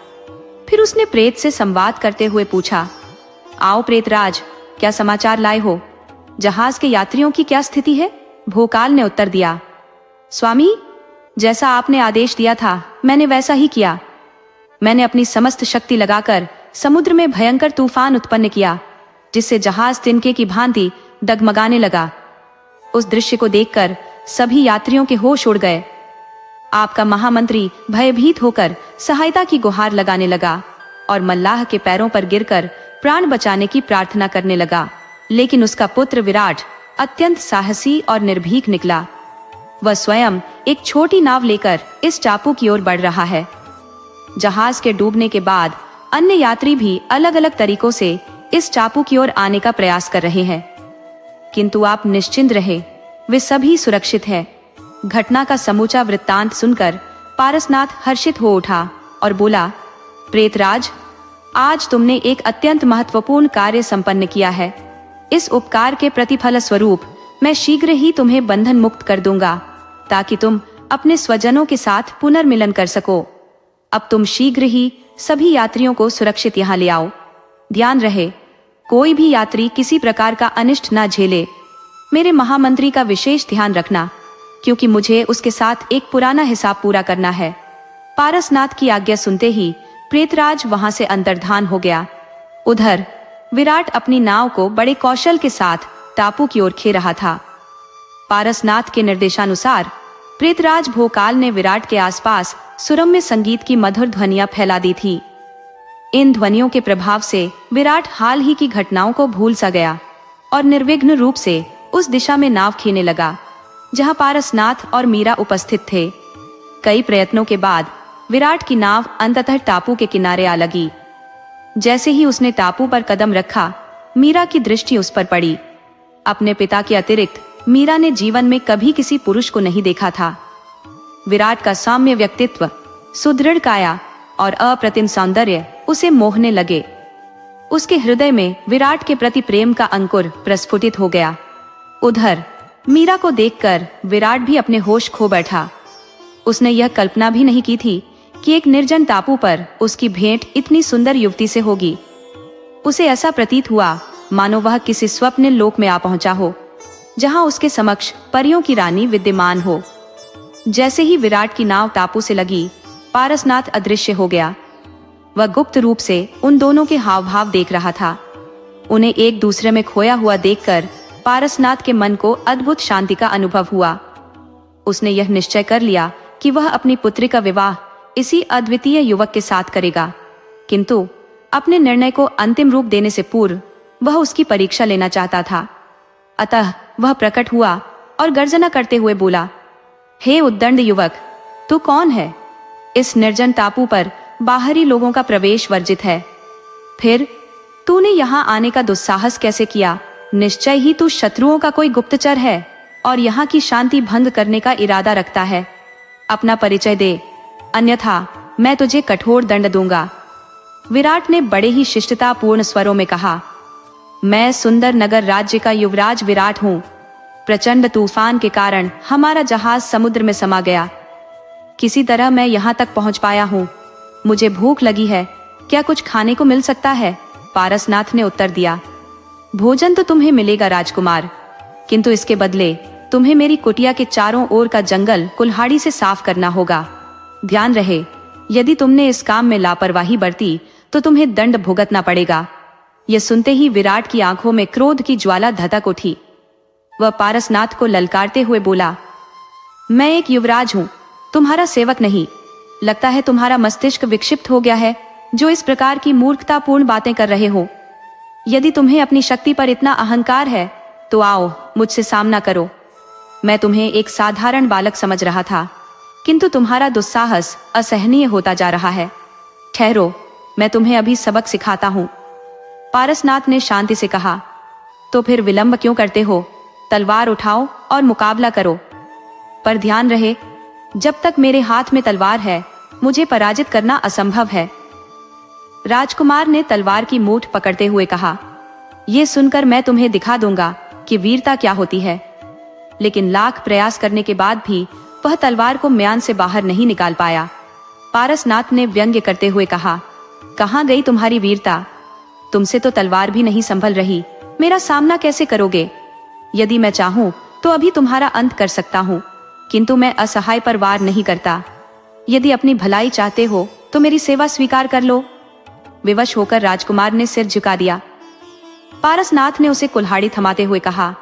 फिर उसने प्रेत से संवाद करते हुए पूछा, आओ प्रेतराज, क्या समाचार लाए हो? जहाज के यात्रियों की क्या स्थिति है? भोकाल ने उत्तर दिया, स्वामी, जैसा आपने आदेश दिया था मैंने वैसा ही किया। मैंने अपनी समस्त शक्ति लगाकर समुद्र में भयंकर तूफान उत्पन्न किया, जिससे जहाज तिनके की भांति डगमगाने लगा। उस दृश्य को देखकर सभी यात्रियों के होश उड़ गए। आपका महामंत्री भयभीत होकर सहायता की गुहार लगाने लगा और मल्लाह के पैरों पर गिरकर प्राण बचाने की प्रार्थना करने लगा। लेकिन उसका पुत्र विराट अत्यंत साहसी और निर्भीक निकला। वह स्वयं एक छोटी नाव लेकर इस टापू की ओर बढ़ रहा है। जहाज के डूबने के बाद अन्य यात्री भी अलग अलग तरीकों से इस टापू की ओर आने का प्रयास कर रहे हैं, किंतु आप निश्चिंत रहे, वे सभी सुरक्षित हैं। घटना का समूचा वृत्तांत सुनकर पारसनाथ हर्षित हो उठा और बोला, प्रेतराज, आज तुमने एक अत्यंत महत्वपूर्ण कार्य संपन्न किया है। इस उपकार के प्रतिफल स्वरूप मैं शीघ्र ही तुम्हें बंधन मुक्त कर दूंगा, ताकि तुम अपने स्वजनों के साथ पुनर्मिलन कर सको। अब तुम शीघ्र ही सभी यात्रियों को सुरक्षित यहाँ ले आओ। ध्यान रहे, कोई भी यात्री किसी प्रकार का अनिष्ट न झेले। मेरे महामंत्री का विशेष ध्यान रखना, क्योंकि मुझे उसके साथ एक पुराना हिसाब पूरा करना है। पारसनाथ की आज्ञा सुनते ही प्रेतराज वहां से अंतर्धान हो गया। उधर विराट अपनी नाव को बड़े कौशल के साथ टापू की ओर खे रहा था। पारसनाथ के निर्देशानुसार प्रेतराज भोकाल ने विराट के आसपास सुरम्य संगीत की मधुर ध्वनियां फैला दी थी। इन ध्वनियों के प्रभाव से विराट हाल ही की घटनाओं को भूल सा गया और निर्विघ्न रूप से उस दिशा में नाव खींचने लगा जहां पारसनाथ और मीरा उपस्थित थे। कई प्रयत्नों के बाद विराट की नाव अंततः टापू के किनारे आ लगी। जैसे ही उसने टापू पर कदम रखा, मीरा की दृष्टि उस पर पड़ी। अपने पिता के अतिरिक्त मीरा ने जीवन में कभी किसी पुरुष को नहीं देखा था। विराट का सौम्य व्यक्तित्व, सुदृढ़ काया और अप्रतिम सौंदर्य उसे मोहने लगे। उसके हृदय में विराट के प्रति प्रेम का अंकुर प्रस्फुटित हो गया। उधर मीरा को देखकर विराट भी अपने होश खो बैठा। उसने यह कल्पना भी नहीं की थी कि एक निर्जन टापू पर उसकी भेंट इतनी सुंदर युवती से होगी। उसे ऐसा प्रतीत हुआ मानो वह किसी स्वप्न लोक में आ पहुंचा हो, जहां उसके समक्ष परियों की रानी विद्यमान हो। जैसे ही विराट की नाव टापू से लगी, पारसनाथ अदृश्य हो गया। वह गुप्त रूप से उन दोनों के हाव भाव देख रहा था। उन्हें एक दूसरे में खोया हुआ देखकर पारसनाथ के मन को अद्भुत शांति का अनुभव हुआ। उसने यह निश्चय कर लिया कि वह अपनी पुत्री का विवाह इसी अद्वितीय युवक के साथ करेगा, किंतु अपने निर्णय को अंतिम रूप देने से पूर्व वह उसकी परीक्षा लेना चाहता था। अतः वह प्रकट हुआ और गर्जना करते हुए बोला, हे उद्दंड युवक, तू कौन है? इस निर्जन टापू पर बाहरी लोगों का प्रवेश वर्जित है, फिर तूने यहाँ आने का दुस्साहस कैसे किया? निश्चय ही तू शत्रुओं का कोई गुप्तचर है और यहाँ की शांति भंग करने का इरादा रखता है। अपना परिचय दे, अन्यथा मैं तुझे कठोर दंड दूंगा। विराट ने बड़े ही शिष्टतापूर्ण स्वरों में कहा, मैं सुंदर नगर राज्य का युवराज विराट हूँ। प्रचंड तूफान के कारण हमारा जहाज समुद्र में समा गया। किसी तरह मैं यहाँ तक पहुँच पाया हूँ। मुझे भूख लगी है, क्या कुछ खाने को मिल सकता है? पारसनाथ ने उत्तर दिया, भोजन तो तुम्हें मिलेगा राजकुमार, किंतु इसके बदले तुम्हें मेरी कुटिया के चारों ओर का जंगल कुल्हाड़ी से साफ करना होगा। ध्यान रहे, यदि तुमने इस काम में लापरवाही बरती तो तुम्हें दंड भुगतना पड़ेगा। यह सुनते ही विराट की आंखों में क्रोध की ज्वाला धधक उठी। वह पारसनाथ को ललकारते हुए बोला, मैं एक युवराज हूँ, तुम्हारा सेवक नहीं। लगता है तुम्हारा मस्तिष्क विक्षिप्त हो गया है, जो इस प्रकार की मूर्खतापूर्ण बातें कर रहे हो। यदि तुम्हें अपनी शक्ति पर इतना अहंकार है तो आओ मुझसे सामना करो। मैं तुम्हें एक साधारण बालक समझ रहा था, किंतु तुम्हारा दुस्साहस असहनीय होता जा रहा है। ठहरो, मैं तुम्हें अभी सबक सिखाता हूँ। पारसनाथ ने शांति से कहा, तो फिर विलंब क्यों करते हो? तलवार उठाओ और मुकाबला करो। पर ध्यान रहे, जब तक मेरे हाथ में तलवार है मुझे पराजित करना असंभव है। राजकुमार ने तलवार की मूठ पकड़ते हुए कहा, यह सुनकर मैं तुम्हें दिखा दूंगा कि वीरता क्या होती है। लेकिन लाख प्रयास करने के बाद भी वह तलवार को म्यान से बाहर नहीं निकाल पाया। पारसनाथ ने व्यंग्य करते हुए कहा, कहाँ गई तुम्हारी वीरता? तुमसे तो तलवार भी नहीं संभल रही, मेरा सामना कैसे करोगे? यदि मैं चाहूं तो अभी तुम्हारा अंत कर सकता हूं, किंतु मैं असहाय पर वार नहीं करता। यदि अपनी भलाई चाहते हो तो मेरी सेवा स्वीकार कर लो। विवश होकर राजकुमार ने सिर झुका दिया। पारसनाथ ने उसे कुल्हाड़ी थमाते हुए कहा,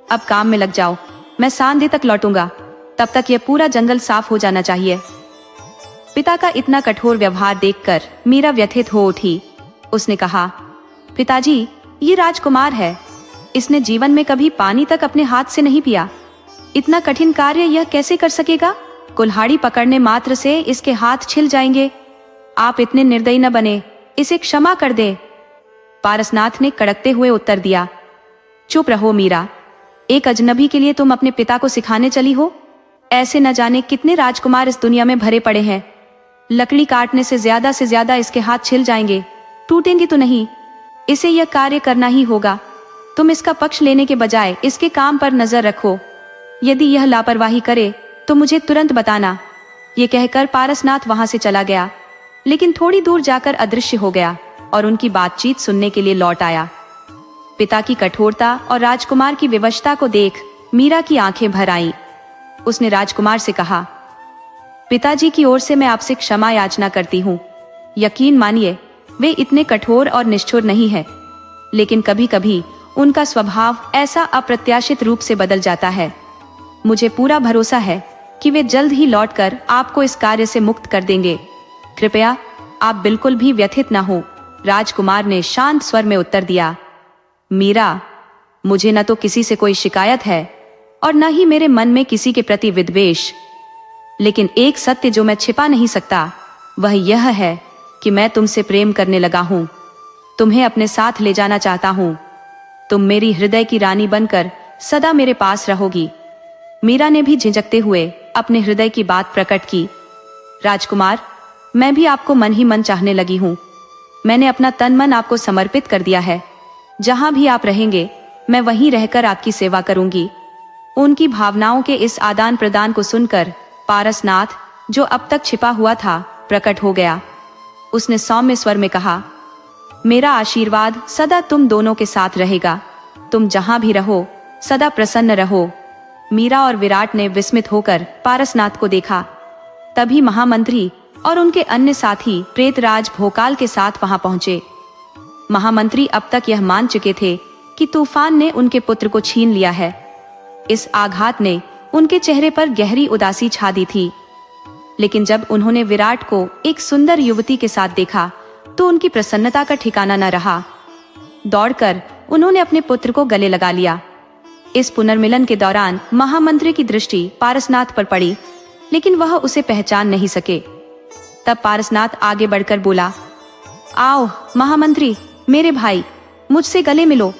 अब काम में लग जाओ, मैं सांध्य तक लौटूंगा, तब तक यह पूरा जंगल साफ हो जाना चाहिए। पिता का इतना कठोर व्यवहार देखकर मीरा व्यथित हो उठी। उसने कहा, पिताजी, ये राजकुमार है, इसने जीवन में कभी पानी तक अपने हाथ से नहीं पिया। इतना कठिन कार्य यह कैसे कर सकेगा? कुल्हाड़ी पकड़ने मात्र से इसके हाथ छिल जाएंगे। आप इतने निर्दयी न बने, इसे क्षमा कर दे। पारसनाथ ने कड़कते हुए उत्तर दिया, चुप रहो मीरा, एक अजनबी के लिए तुम अपने पिता को सिखाने चली हो? ऐसे न जाने कितने राजकुमार इस दुनिया में भरे पड़े हैं। लकड़ी काटने से ज्यादा इसके हाथ छिल जाएंगे, टूटेंगे तो नहीं। इसे यह कार्य करना ही होगा। तुम इसका पक्ष लेने के बजाय इसके काम पर नजर रखो। यदि यह लापरवाही करे तो मुझे तुरंत बताना। ये कहकर पारसनाथ वहां से चला गया, लेकिन थोड़ी दूर जाकर अदृश्य हो गया और उनकी बातचीत सुनने के लिए लौट आया। पिता की कठोरता और राजकुमार की विवशता को देख मीरा की आंखें भर आईं। उसने राजकुमार से कहा, पिताजी की ओर से मैं आपसे क्षमा याचना करती हूँ। यकीन मानिए, वे इतने कठोर और निष्ठुर नहीं है, लेकिन कभी कभी उनका स्वभाव ऐसा अप्रत्याशित रूप से बदल जाता है। मुझे पूरा भरोसा है कि वे जल्द ही लौटकर आपको इस कार्य से मुक्त कर देंगे। कृपया आप बिल्कुल भी व्यथित न हो, राजकुमार ने शांत स्वर में उत्तर दिया। मीरा, मुझे न तो किसी से कोई शिकायत है और न ही मेरे मन में किसी के प्रति विद्वेष, लेकिन एक सत्य जो मैं छिपा नहीं सकता वह यह है कि मैं तुमसे प्रेम करने लगा हूं। तुम्हें अपने साथ ले जाना चाहता हूं। तुम मेरी हृदय की रानी बनकर सदा मेरे पास रहोगी। मीरा ने भी झिझकते हुए अपने हृदय की बात प्रकट की। राजकुमार, मैं भी आपको मन ही मन चाहने लगी हूं। मैंने अपना तन मन आपको समर्पित कर दिया है। जहां भी आप रहेंगे मैं वहीं रहकर आपकी सेवा करूंगी। उनकी भावनाओं के इस आदान प्रदान को सुनकर पारसनाथ, जो अब तक छिपा हुआ था, प्रकट हो गया। उसने सौम्य स्वर में कहा, मेरा आशीर्वाद सदा तुम दोनों के साथ रहेगा। तुम जहां भी रहो सदा प्रसन्न रहो। मीरा और विराट ने विस्मित होकर पारसनाथ को देखा। तभी महामंत्री और उनके अन्य साथी प्रेतराज भोकाल के साथ वहां पहुंचे। महामंत्री अब तक यह मान चुके थे कि तूफान ने उनके पुत्र को छीन लिया है। इस आघात ने उनके चेहरे पर गहरी उदासी छा दी थी, लेकिन जब उन्होंने विराट को एक सुंदर युवती के साथ देखा तो उनकी प्रसन्नता का ठिकाना न रहा। दौड़कर उन्होंने अपने पुत्र को गले लगा लिया। इस पुनर्मिलन के दौरान महामंत्री की दृष्टि पारसनाथ पर पड़ी, लेकिन वह उसे पहचान नहीं सके। तब पारसनाथ आगे बढ़कर बोला, आओ महामंत्री, मेरे भाई, मुझसे गले मिलो।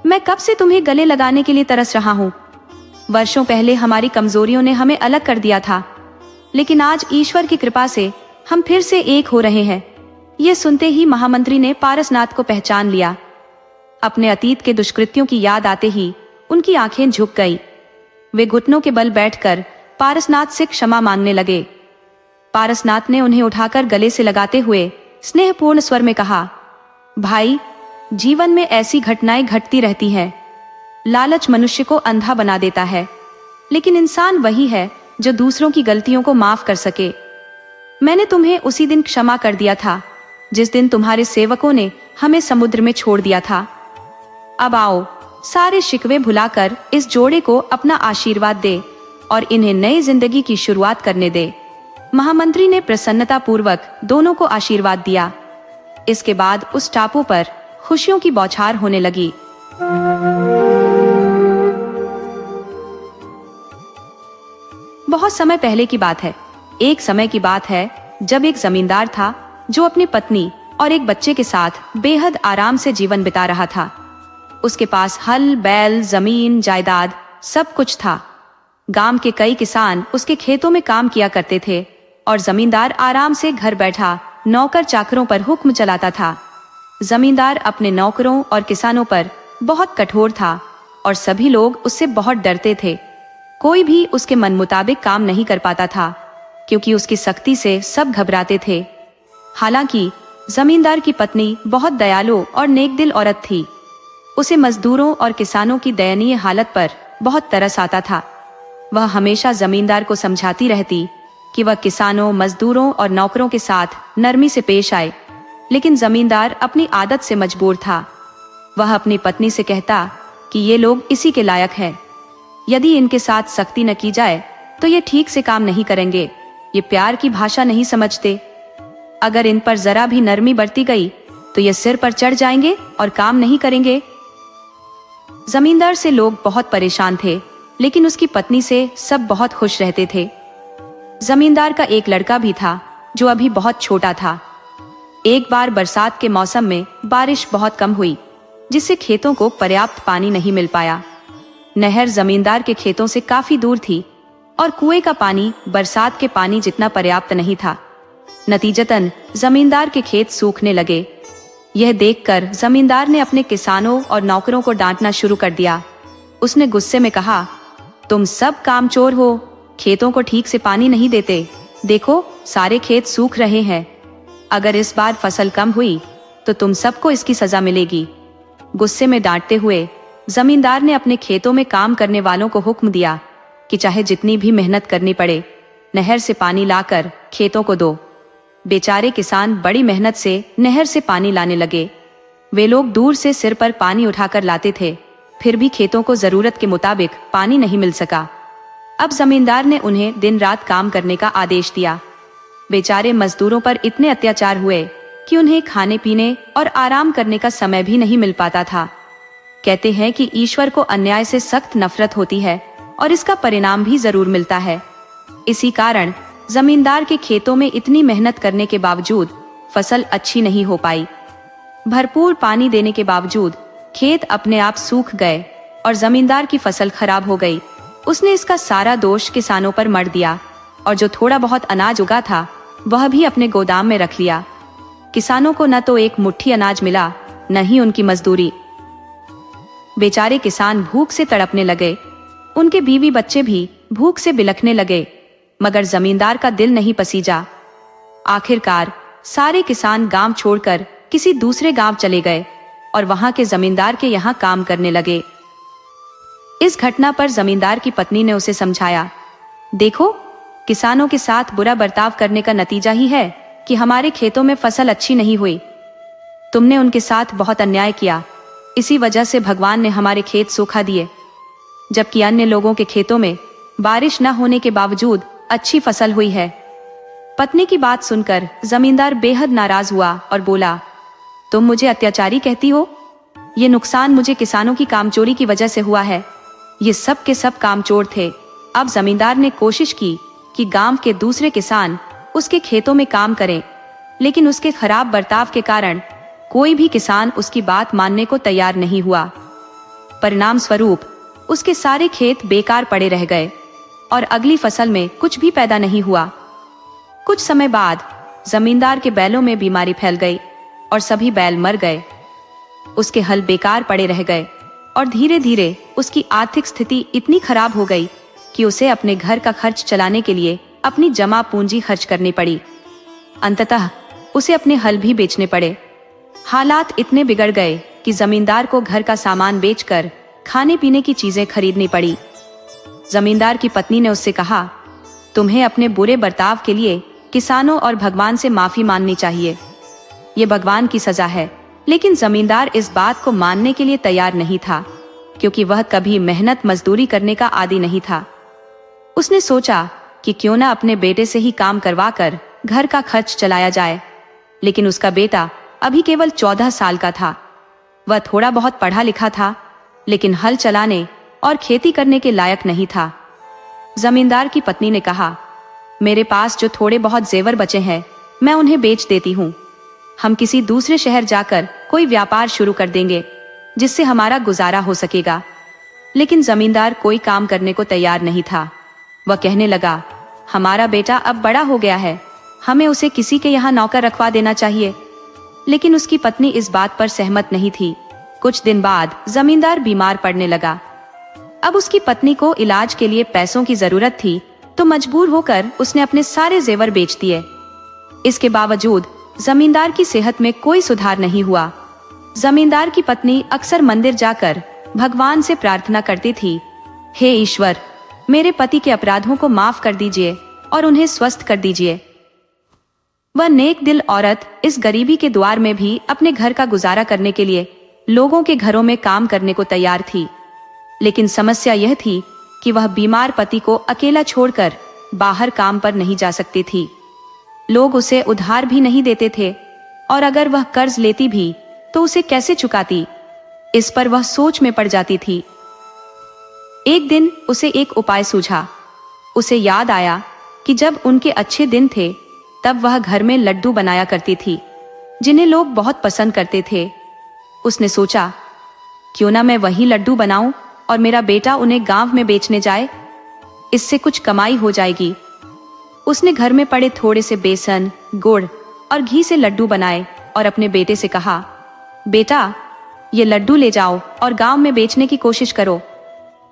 मैं कब से तुम्हें गले लगाने के लिए तरस रहा हूँ। वर्षों पहले हमारी कमजोरियों ने हमें अलग कर दिया था, लेकिन आज ईश्वर की कृपा से हम फिर से एक हो रहे हैं। ये सुनते ही महामंत्री ने पारसनाथ को पहचान लिया। अपने अतीत के दुष्कृत्यों की याद आते ही उनकी आंखें झुक गईं। वे घुटनों के बल बैठकर पारसनाथ से क्षमा मांगने लगे। पारसनाथ ने उन्हें उठाकर गले से लगाते हुए स्नेहपूर्ण स्वर में कहा, भाई, जीवन में ऐसी घटनाएं घटती रहती हैं। लालच मनुष्य को अंधा बना देता है, लेकिन इंसान वही है जो दूसरों की गलतियों को माफ कर सके। मैंने तुम्हें उसी दिन क्षमा कर दिया था जिस दिन तुम्हारे सेवकों ने हमें समुद्र में छोड़ दिया था। अब आओ, सारे शिकवे भुलाकर इस जोड़े को अपना आशीर्वाद दे और इन्हें नई जिंदगी की शुरुआत करने दे। महामंत्री ने प्रसन्नता पूर्वक दोनों को आशीर्वाद दिया। इसके बाद उस टापू पर खुशियों की बौछार होने लगी। बहुत समय पहले की बात है। एक समय की बात है जब एक जमींदार था जो अपनी पत्नी और एक बच्चे के साथ बेहद आराम से जीवन बिता रहा था। उसके पास हल, बैल, जमीन, जायदाद सब कुछ था। गांव के कई किसान उसके खेतों में काम किया करते थे और जमींदार आराम से घर बैठा नौकर चाकरों पर हुक्म चलाता था। जमींदार अपने नौकरों और किसानों पर बहुत कठोर था और सभी लोग उससे बहुत डरते थे। कोई भी उसके मन मुताबिक काम नहीं कर पाता था, क्योंकि उसकी सख्ती से सब घबराते थे। हालांकि जमींदार की पत्नी बहुत दयालु और नेकदिल औरत थी। उसे मजदूरों और किसानों की दयनीय हालत पर बहुत तरस आता था। वह हमेशा जमींदार को समझाती रहती कि वह किसानों, मजदूरों और नौकरों के साथ नरमी से पेश आए, लेकिन जमींदार अपनी आदत से मजबूर था। वह अपनी पत्नी से कहता कि ये लोग इसी के लायक हैं। यदि इनके साथ सख्ती न की जाए तो ये ठीक से काम नहीं करेंगे। ये प्यार की भाषा नहीं समझते। अगर इन पर जरा भी नरमी बरती गई तो ये सिर पर चढ़ जाएंगे और काम नहीं करेंगे। जमींदार से लोग बहुत परेशान थे, लेकिन उसकी पत्नी से सब बहुत खुश रहते थे। जमींदार का एक लड़का भी था जो अभी बहुत छोटा था। एक बार बरसात के मौसम में बारिश बहुत कम हुई, जिससे खेतों को पर्याप्त पानी नहीं मिल पाया। नहर जमींदार के खेतों से काफी दूर थी और कुएं का पानी बरसात के पानी जितना पर्याप्त नहीं था। नतीजतन जमींदार के खेत सूखने लगे। यह देखकर जमींदार ने अपने किसानों और नौकरों को डांटना शुरू कर दिया। उसने गुस्से में कहा, तुम सब कामचोर हो, खेतों को ठीक से पानी नहीं देते। देखो, सारे खेत सूख रहे हैं। अगर इस बार फसल कम हुई तो तुम सबको इसकी सजा मिलेगी। गुस्से में डांटते हुए जमींदार ने अपने खेतों में काम करने वालों को हुक्म दिया कि चाहे जितनी भी मेहनत करनी पड़े, नहर से पानी लाकर खेतों को दो। बेचारे किसान बड़ी मेहनत से नहर से पानी लाने लगे। वे लोग दूर से सिर पर पानी उठाकर लाते थे, फिर भी खेतों को जरूरत के मुताबिक पानी नहीं मिल सका। अब जमींदार ने उन्हें दिन रात काम करने का आदेश दिया। बेचारे मजदूरों पर इतने अत्याचार हुए कि उन्हें खाने पीने और आराम करने का समय भी नहीं मिल पाता था। कहते हैं कि ईश्वर को अन्याय से सख्त नफरत होती है और इसका परिणाम भी जरूर मिलता है। इसी कारण जमींदार के खेतों में इतनी मेहनत करने के बावजूद फसल अच्छी नहीं हो पाई। भरपूर पानी देने के बावजूद खेत अपने आप सूख गए और जमींदार की फसल खराब हो गई। उसने इसका सारा दोष किसानों पर मढ़ दिया और जो थोड़ा बहुत अनाज उगा था वह भी अपने गोदाम में रख लिया। किसानों को न तो एक मुट्ठी अनाज मिला, न ही उनकी मजदूरी। बेचारे किसान भूख से तड़पने लगे। उनके बीवी बच्चे भी भूख से बिलखने लगे, मगर जमींदार का दिल नहीं पसीजा। आखिरकार सारे किसान गांव छोड़कर किसी दूसरे गांव चले गए और वहां के जमींदार के यहाँ काम करने लगे। इस घटना पर जमींदार की पत्नी ने उसे समझाया, देखो, किसानों के साथ बुरा बर्ताव करने का नतीजा ही है कि हमारे खेतों में फसल अच्छी नहीं हुई। तुमने उनके साथ बहुत अन्याय किया, इसी वजह से भगवान ने हमारे खेत सूखा दिए, जबकि अन्य लोगों के खेतों में बारिश न होने के बावजूद अच्छी फसल हुई है। पत्नी की बात सुनकर जमींदार बेहद नाराज हुआ और बोला, तुम मुझे अत्याचारी कहती हो? ये नुकसान मुझे किसानों की कामचोरी की वजह से हुआ है। ये सब के सब कामचोर थे। अब जमींदार ने कोशिश की कि गांव के दूसरे किसान उसके खेतों में काम करें, लेकिन उसके खराब बर्ताव के कारण कोई भी किसान उसकी बात मानने को तैयार नहीं हुआ। परिणाम स्वरूप उसके सारे खेत बेकार पड़े रह गए और अगली फसल में कुछ भी पैदा नहीं हुआ। कुछ समय बाद जमींदार के बैलों में बीमारी फैल गई और सभी बैल मर गए। उसके हल बेकार पड़े रह गए और धीरे धीरे उसकी आर्थिक स्थिति इतनी खराब हो गई कि उसे अपने घर का खर्च चलाने के लिए अपनी जमा पूंजी खर्च करनी पड़ी। अंततः उसे अपने हल भी बेचने पड़े। हालात इतने बिगड़ गए कि जमींदार को घर का सामान बेचकर खाने पीने की चीजें खरीदनी पड़ी। जमींदार की पत्नी ने उससे कहा, तुम्हें अपने बुरे बर्ताव के लिए किसानों और भगवान से माफी मांगनी चाहिए। ये भगवान की सजा है। लेकिन जमींदार इस बात को मानने के लिए तैयार नहीं था, क्योंकि वह कभी मेहनत मजदूरी करने का आदी नहीं था। उसने सोचा कि क्यों न अपने बेटे से ही काम करवाकर घर का खर्च चलाया जाए। लेकिन उसका बेटा अभी केवल 14 साल का था। वह थोड़ा बहुत पढ़ा लिखा था, लेकिन हल चलाने और खेती करने के लायक नहीं था। जमींदार की पत्नी ने कहा, मेरे पास जो थोड़े बहुत जेवर बचे हैं, मैं उन्हें बेच देती हूँ। हम किसी दूसरे शहर जाकर कोई व्यापार शुरू कर देंगे, जिससे हमारा गुजारा हो सकेगा। लेकिन जमींदार कोई काम करने को तैयार नहीं था। वह कहने लगा, हमारा बेटा अब बड़ा हो गया है, हमें उसे किसी के यहाँ नौकर रखवा देना चाहिए। लेकिन उसकी पत्नी इस बात पर सहमत नहीं थी। कुछ दिन बाद जमींदार बीमार पड़ने लगा। अब उसकी पत्नी को इलाज के लिए पैसों की जरूरत थी, तो मजबूर होकर उसने अपने सारे जेवर बेच दिए। इसके बावजूद जमींदार की सेहत में कोई सुधार नहीं हुआ। जमींदार की पत्नी अक्सर मंदिर जाकर भगवान से प्रार्थना करती थी, हे ईश्वर, मेरे पति के अपराधों को माफ कर दीजिए और उन्हें स्वस्थ कर दीजिए। वह नेक दिल औरत इस गरीबी के द्वार में भी अपने घर का गुजारा करने के लिए लोगों के घरों में काम करने को तैयार थी। लेकिन समस्या यह थी कि वह बीमार पति को अकेला छोड़कर बाहर काम पर नहीं जा सकती थी। लोग उसे उधार भी नहीं देते थे, और अगर वह कर्ज लेती भी तो उसे कैसे चुकाती, इस पर वह सोच में पड़ जाती थी। एक दिन उसे एक उपाय सूझा। उसे याद आया कि जब उनके अच्छे दिन थे, तब वह घर में लड्डू बनाया करती थी, जिन्हें लोग बहुत पसंद करते थे। उसने सोचा, क्यों ना मैं वही लड्डू बनाऊं और मेरा बेटा उन्हें गांव में बेचने जाए, इससे कुछ कमाई हो जाएगी। उसने घर में पड़े थोड़े से बेसन, गुड़ और घी से लड्डू बनाए और अपने बेटे से कहा, बेटा, ये लड्डू ले जाओ और गांव में बेचने की कोशिश करो।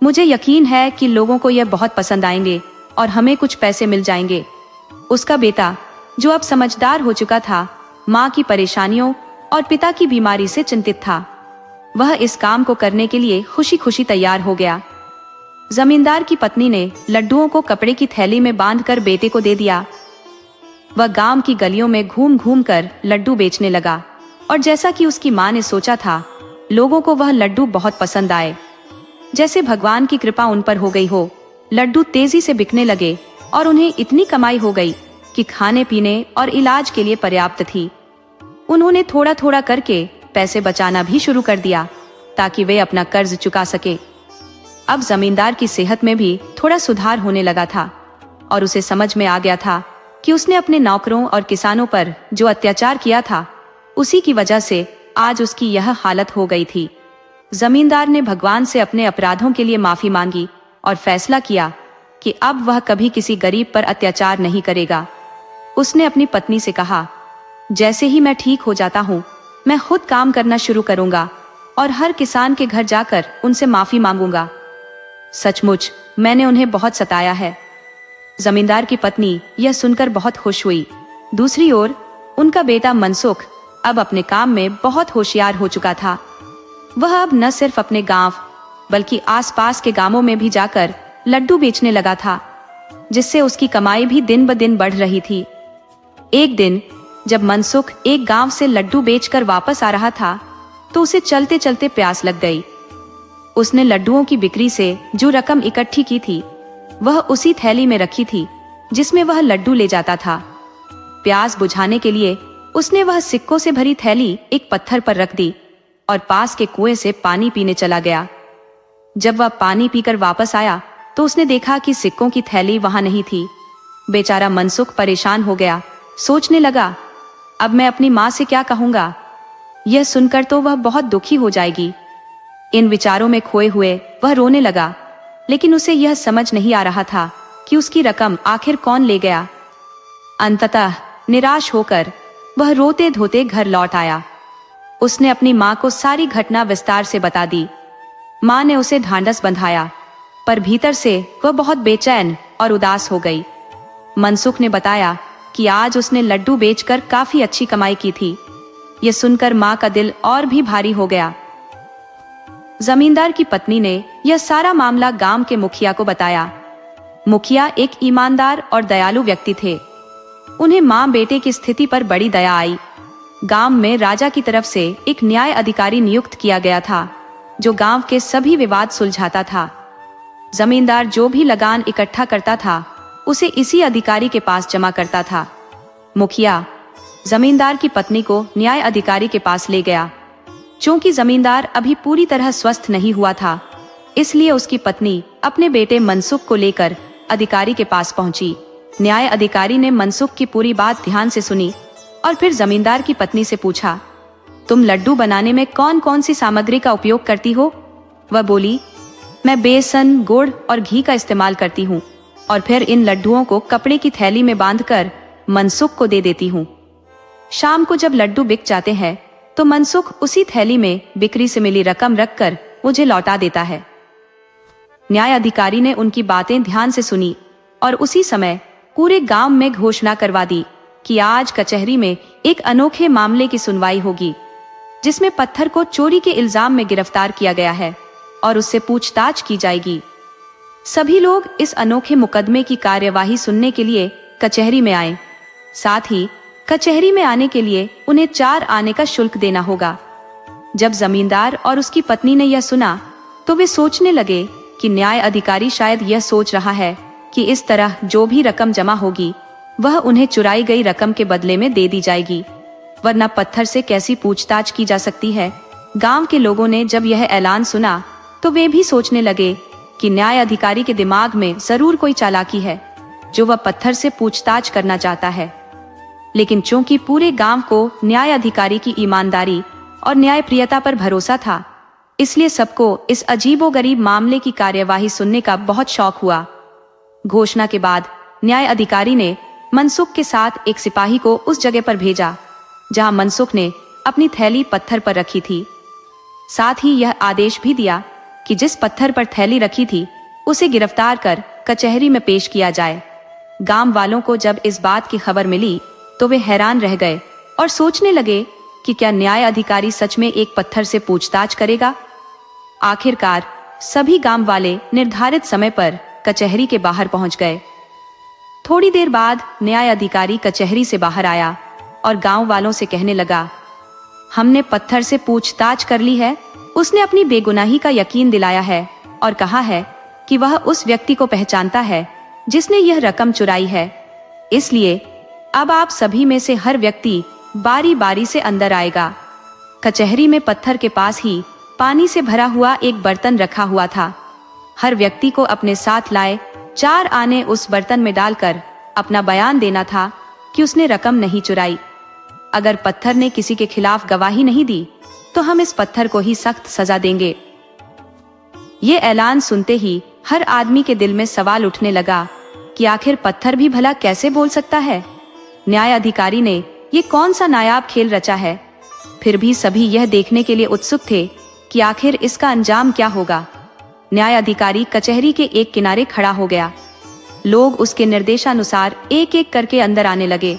मुझे यकीन है कि लोगों को यह बहुत पसंद आएंगे और हमें कुछ पैसे मिल जाएंगे। उसका बेटा, जो अब समझदार हो चुका था, माँ की परेशानियों और पिता की बीमारी से चिंतित था। वह इस काम को करने के लिए खुशी खुशी तैयार हो गया। जमींदार की पत्नी ने लड्डुओं को कपड़े की थैली में बांधकर बेटे को दे दिया। वह गांव की गलियों में घूम घूम कर लड्डू बेचने लगा और जैसा कि उसकी मां ने सोचा था, लोगों को वह लड्डू बहुत पसंद आए। जैसे भगवान की कृपा उन पर हो गई हो, लड्डू तेजी से बिकने लगे और उन्हें इतनी कमाई हो गई कि खाने पीने और इलाज के लिए पर्याप्त थी। उन्होंने थोड़ा थोड़ा करके पैसे बचाना भी शुरू कर दिया ताकि वे अपना कर्ज चुका सके। अब जमींदार की सेहत में भी थोड़ा सुधार होने लगा था और उसे समझ में आ गया था कि उसने अपने नौकरों और किसानों पर जो अत्याचार किया था, उसी की वजह से आज उसकी यह हालत हो गई थी। जमींदार ने भगवान से अपने अपराधों के लिए माफी मांगी और फैसला किया कि अब वह कभी किसी गरीब पर अत्याचार नहीं करेगा। उसने अपनी पत्नी से कहा, जैसे ही मैं ठीक हो जाता हूँ, मैं खुद काम करना शुरू करूंगा और हर किसान के घर जाकर उनसे माफी मांगूंगा। सचमुच मैंने उन्हें बहुत सताया है। जमींदार की पत्नी यह सुनकर बहुत खुश हुई। दूसरी ओर उनका बेटा मनसुख अब अपने काम में बहुत होशियार हो चुका था। वह अब न सिर्फ अपने गांव बल्कि आसपास के गांवों में भी जाकर लड्डू बेचने लगा था, जिससे उसकी कमाई भी दिन ब दिन बढ़ रही थी। एक दिन जब मनसुख एक गांव से लड्डू बेचकर वापस आ रहा था, तो उसे चलते चलते प्यास लग गई। उसने लड्डुओं की बिक्री से जो रकम इकट्ठी की थी, वह उसी थैली में रखी थी जिसमें वह लड्डू ले जाता था। प्यास बुझाने के लिए उसने वह सिक्कों से भरी थैली एक पत्थर पर रख दी और पास के कुएं से पानी पीने चला गया। जब वह पानी पीकर वापस आया तो उसने देखा कि सिक्कों की थैली वहां नहीं थी। बेचारा मनसुख परेशान हो गया। सोचने लगा, अब मैं अपनी मां से क्या कहूंगा? यह सुनकर तो वह बहुत दुखी हो जाएगी। इन विचारों में खोए हुए वह रोने लगा, लेकिन उसे यह समझ नहीं आ रहा था कि उसकी रकम आखिर कौन ले गया। अंततः निराश होकर वह रोते धोते घर लौट आया। उसने अपनी मां को सारी घटना विस्तार से बता दी। मां ने उसे ढांढस बंधाया, पर भीतर से वह बहुत बेचैन और उदास हो गई। मनसुख ने बताया कि आज उसने लड्डू बेचकर काफी अच्छी कमाई की थी। यह सुनकर मां का दिल और भी भारी हो गया। जमींदार की पत्नी ने यह सारा मामला गांव के मुखिया को बताया। मुखिया एक ईमानदार और दयालु व्यक्ति थे। उन्हें मां बेटे की स्थिति पर बड़ी दया आई। गांव में राजा की तरफ से एक न्याय अधिकारी नियुक्त किया गया था, जो गांव के सभी विवाद सुलझाता था। जमींदार जो भी लगान इकट्ठा करता था, उसे इसी अधिकारी के पास जमा करता था। मुखिया जमींदार की पत्नी को न्याय अधिकारी के पास ले गया। चूंकि जमींदार अभी पूरी तरह स्वस्थ नहीं हुआ था, इसलिए उसकी पत्नी अपने बेटे मनसुख को लेकर अधिकारी के पास पहुंची। न्याय अधिकारी ने मनसुख की पूरी बात ध्यान से सुनी और फिर जमींदार की पत्नी से पूछा, तुम लड्डू बनाने में कौन कौन सी सामग्री का उपयोग करती हो? वह बोली, मैं बेसन, गुड़ और घी का इस्तेमाल करती हूँ और फिर इन लड्डुओं को कपड़े की थैली में बांधकर मनसुख को दे देती हूँ। शाम को जब लड्डू बिक जाते हैं तो मनसुख उसी थैली में बिक्री से मिली रकम रखकर मुझे लौटा देता है। न्याय अधिकारी ने उनकी बातें ध्यान से सुनी और उसी समय पूरे गांव में घोषणा करवा दी कि आज कचहरी में एक अनोखे मामले की सुनवाई होगी, जिसमें पत्थर को चोरी के इल्जाम में गिरफ्तार किया गया है और उससे पूछताछ की जाएगी। सभी लोग इस अनोखे मुकदमे की कार्यवाही सुनने के लिए कचहरी में आए। साथ ही कचहरी में आने के लिए उन्हें 4 आने का शुल्क देना होगा। जब जमींदार और उसकी पत्नी ने यह सुना तो वे सोचने लगे कि न्याय अधिकारी शायद यह सोच रहा है कि इस तरह जो भी रकम जमा होगी वह उन्हें चुराई गई रकम के बदले में दे दी जाएगी, वरना पत्थर से कैसी पूछताछ की जा सकती है। गांव के लोगों ने जब यह ऐलान सुना तो वे भी सोचने लगे कि न्याय अधिकारी के दिमाग में जरूर कोई चालाकी है, जो वह पत्थर से पूछताछ करना चाहता है। लेकिन चूंकि पूरे गांव को न्याय अधिकारी की ईमानदारी और न्यायप्रियता पर भरोसा था, इसलिए सबको इस अजीबोगरीब मामले की कार्यवाही सुनने का बहुत शौक हुआ। घोषणा के बाद न्याय अधिकारी ने मनसुख के साथ एक सिपाही को उस जगह पर भेजा जहां मनसुख ने अपनी थैली पत्थर पर रखी थी। साथ ही यह आदेश भी दिया कि जिस पत्थर पर थैली रखी थी उसे गिरफ्तार कर कचहरी में पेश किया जाए। गांव वालों को जब इस बात की खबर मिली तो वे हैरान रह गए और सोचने लगे कि कि क्या न्याय अधिकारी सच में एक पत्थर से पूछताछ करेगा। आखिरकार सभी गांव वाले निर्धारित समय पर कचहरी के बाहर पहुंच गए। थोड़ी देर बाद न्याय अधिकारी कचहरी से बाहर आया और गांव वालों से कहने लगा, हमने पत्थर से पूछताछ कर ली है। उसने अपनी बेगुनाही का यकीन दिलाया है और कहा है कि वह उस व्यक्ति को पहचानता है जिसने यह रकम चुराई है। इसलिए अब आप सभी में से हर व्यक्ति बारी बारी से अंदर आएगा। कचहरी में पत्थर के पास ही पानी से भरा हुआ एक बर्तन रखा हुआ था। हर व्यक्ति को अपने साथ लाए 4 आने उस बर्तन में डालकर अपना बयान देना था कि उसने रकम नहीं चुराई। अगर पत्थर ने किसी के खिलाफ गवाही नहीं दी तो हम इस पत्थर को ही सख्त सजा देंगे। ये ऐलान सुनते ही हर आदमी के दिल में सवाल उठने लगा कि आखिर पत्थर भी भला कैसे बोल सकता है। न्याय अधिकारी ने ये कौन सा नायाब खेल रचा है। फिर भी सभी यह देखने के लिए उत्सुक थे कि आखिर इसका अंजाम क्या होगा। न्याय अधिकारी कचहरी के एक किनारे खड़ा हो गया। लोग उसके निर्देशानुसार एक एक करके अंदर आने लगे।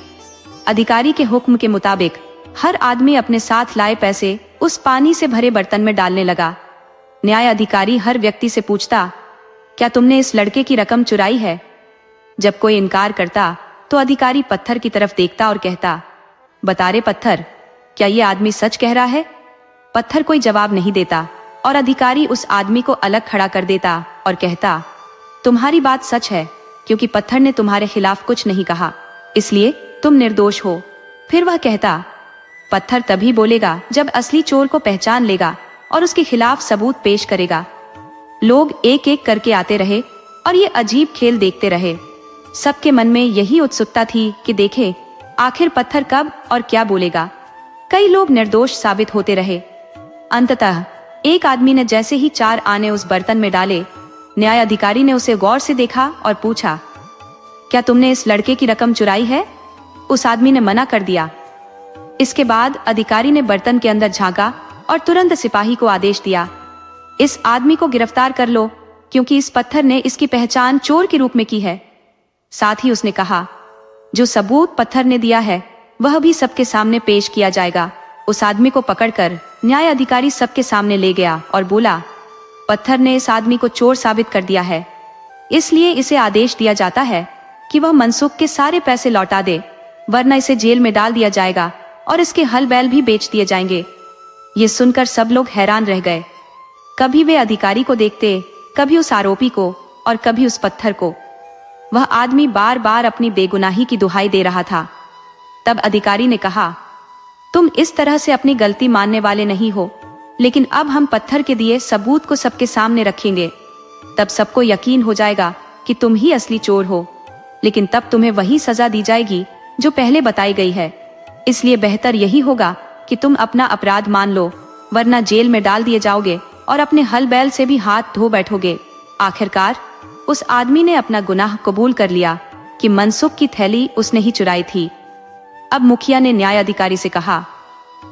अधिकारी के हुक्म के मुताबिक हर आदमी अपने साथ लाए पैसे उस पानी से भरे बर्तन में डालने लगा। न्याय अधिकारी हर व्यक्ति से पूछता, क्या तुमने इस लड़के की रकम चुराई है। जब कोई इनकार करता तो अधिकारी पत्थर की तरफ देखता और कहता, बता रे पत्थर, क्या ये आदमी सच कह रहा है। पत्थर कोई जवाब नहीं देता और अधिकारी उस आदमी को अलग खड़ा कर देता और कहता, तुम्हारी बात सच है क्योंकि पत्थर ने तुम्हारे खिलाफ कुछ नहीं कहा, इसलिए तुम निर्दोष हो। फिर वह कहता, पत्थर तभी बोलेगा जब असली चोर को पहचान लेगा और उसके खिलाफ सबूत पेश करेगा। लोग एक एक करके आते रहे और ये अजीब खेल देखते रहे। सबके मन में यही उत्सुकता थी कि देखें आखिर पत्थर कब और क्या बोलेगा। कई लोग निर्दोष साबित होते रहे। अंततः एक आदमी ने जैसे ही 4 आने उस बर्तन में डाले, न्याय अधिकारी ने उसे गौर से देखा और पूछा, क्या तुमने इस लड़के की रकम चुराई है। उस आदमी ने मना कर दिया। इसके बाद अधिकारी ने बर्तन के अंदर झांका और तुरंत सिपाही को आदेश दिया, इस आदमी को गिरफ्तार कर लो क्योंकि इस पत्थर ने इसकी पहचान चोर के रूप में की है। साथ ही उसने कहा, जो सबूत पत्थर ने दिया है वह भी सबके सामने पेश किया जाएगा। उस आदमी को पकड़कर न्याय अधिकारी सबके सामने ले गया और बोला, पत्थर ने इस आदमी को चोर साबित कर दिया है, इसलिए इसे आदेश दिया जाता है कि वह मनसुख के सारे पैसे लौटा दे, वरना इसे जेल में डाल दिया जाएगा और इसके हल बैल भी बेच दिए जाएंगे। ये सुनकर सब लोग हैरान रह गए। कभी वे अधिकारी को देखते, कभी उस आरोपी को और कभी उस पत्थर को। वह आदमी बार बार अपनी बेगुनाही की दुहाई दे रहा था। तब अधिकारी ने कहा, तुम इस तरह से अपनी गलती मानने वाले नहीं हो, लेकिन अब हम पत्थर के दिए सबूत को सबके सामने रखेंगे। तब सबको यकीन हो जाएगा कि तुम ही असली चोर हो, लेकिन तब तुम्हें वही सजा दी जाएगी जो पहले बताई गई है। इसलिए बेहतर यही होगा कि तुम अपना अपराध मान लो, वरना जेल में डाल दिए जाओगे और अपने हल बैल से भी हाथ धो बैठोगे। आखिरकार उस आदमी ने अपना गुनाह कबूल कर लिया कि मनसुख की थैली उसने ही चुराई थी। अब मुखिया ने न्याय अधिकारी से कहा,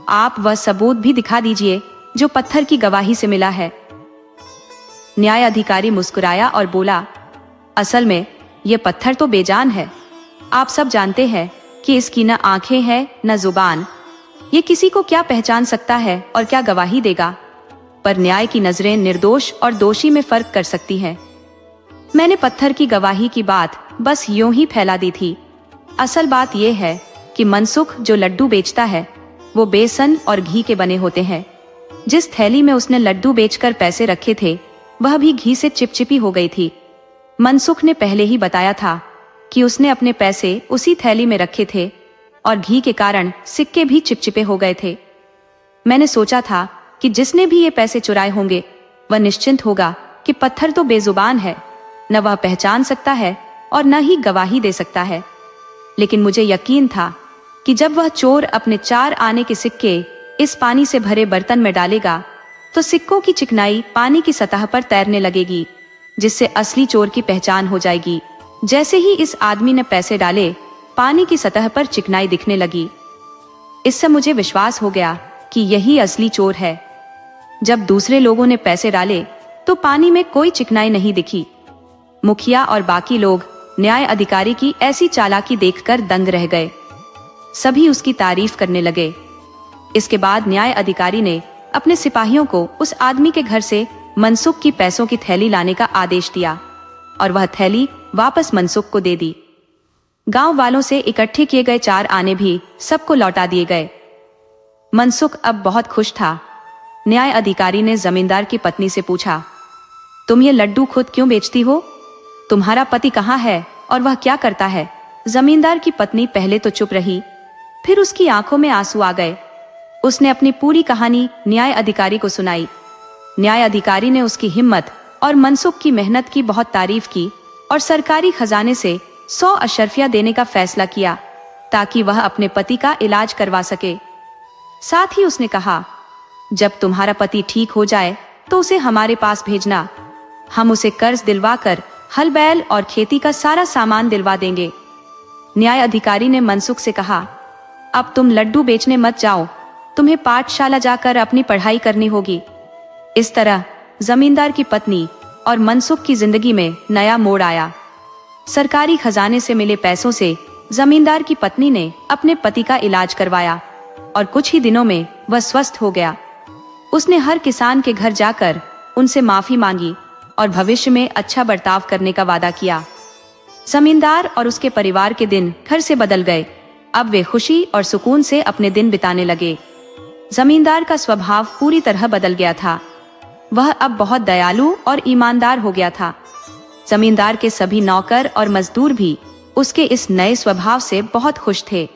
आप वह सबूत भी दिखा दीजिए जो पत्थर की गवाही से मिला है। न्याय अधिकारी मुस्कुराया और बोला, असल में यह पत्थर तो बेजान है। आप सब जानते हैं कि इसकी न आंखें हैं न जुबान। ये किसी को क्या पहचान सकता है और क्या गवाही देगा। पर न्याय की नजरें निर्दोष और दोषी में फर्क कर सकती हैं। मैंने पत्थर की गवाही की बात बस यूं ही फैला दी थी। असल बात यह है कि मनसुख जो लड्डू बेचता है वो बेसन और घी के बने होते हैं। जिस थैली में उसने लड्डू बेचकर पैसे रखे थे वह भी घी से चिपचिपी हो गई थी। मनसुख ने पहले ही बताया था कि उसने अपने पैसे उसी थैली में रखे थे और घी के कारण सिक्के भी चिपचिपे हो गए थे। मैंने सोचा था कि जिसने भी ये पैसे चुराए होंगे वह निश्चिंत होगा कि पत्थर तो बेजुबान है, न वह पहचान सकता है और न ही गवाही दे सकता है। लेकिन मुझे यकीन था कि जब वह चोर अपने 4 आने के सिक्के इस पानी से भरे बर्तन में डालेगा तो सिक्कों की चिकनाई पानी की सतह पर तैरने लगेगी, जिससे असली चोर की पहचान हो जाएगी। जैसे ही इस आदमी ने पैसे डाले, पानी की सतह पर चिकनाई दिखने लगी। इससे मुझे विश्वास हो गया कि यही असली चोर है। जब दूसरे लोगों ने पैसे डाले तो पानी में कोई चिकनाई नहीं दिखी। मुखिया और बाकी लोग न्याय अधिकारी की ऐसी चालाकी देखकर दंग रह गए। सभी उसकी तारीफ करने लगे। इसके बाद न्याय अधिकारी ने अपने सिपाहियों को उस आदमी के घर से मनसुख की पैसों की थैली लाने का आदेश दिया और वह थैली वापस मनसुख को दे दी। गांव वालों से इकट्ठे किए गए 4 आने भी सबको लौटा दिए गए। मनसुख अब बहुत खुश था। न्याय अधिकारी ने जमींदार की पत्नी से पूछा, तुम ये लड्डू खुद क्यों बेचती हो? तुम्हारा पति कहाँ है और वह क्या करता है? जमींदार की पत्नी पहले तो चुप रही, फिर उसकी आंखों में आंसू आ गए। उसने अपनी पूरी कहानी न्याय अधिकारी को सुनाई। न्याय अधिकारी ने उसकी हिम्मत और मनसुख की मेहनत की बहुत तारीफ की और सरकारी खजाने से 100 अशर्फिया देने का फैसला किया ताकि वह अपने पति का इलाज करवा सके। साथ ही उसने कहा, जब तुम्हारा पति ठीक हो जाए तो उसे हमारे पास भेजना। हम उसे कर्ज दिलवाकर हल बैल और खेती का सारा सामान दिलवा देंगे। न्याय अधिकारी ने मनसुख से कहा, अब तुम लड्डू बेचने मत जाओ, तुम्हें पाठशाला जाकर अपनी पढ़ाई करनी होगी। इस तरह जमींदार की पत्नी और मनसुख की जिंदगी में नया मोड़ आया। सरकारी खजाने से मिले पैसों से जमींदार की पत्नी ने अपने पति का इलाज करवाया और कुछ ही दिनों में वह स्वस्थ हो गया। उसने हर किसान के घर जाकर उनसे माफी मांगी और भविष्य में अच्छा बर्ताव करने का वादा किया। जमींदार और उसके परिवार के दिन घर से बदल गए। अब वे खुशी और सुकून से अपने दिन बिताने लगे। जमींदार का स्वभाव पूरी तरह बदल गया था। वह अब बहुत दयालु और ईमानदार हो गया था। जमींदार के सभी नौकर और मजदूर भी उसके इस नए स्वभाव से बहुत खुश थे।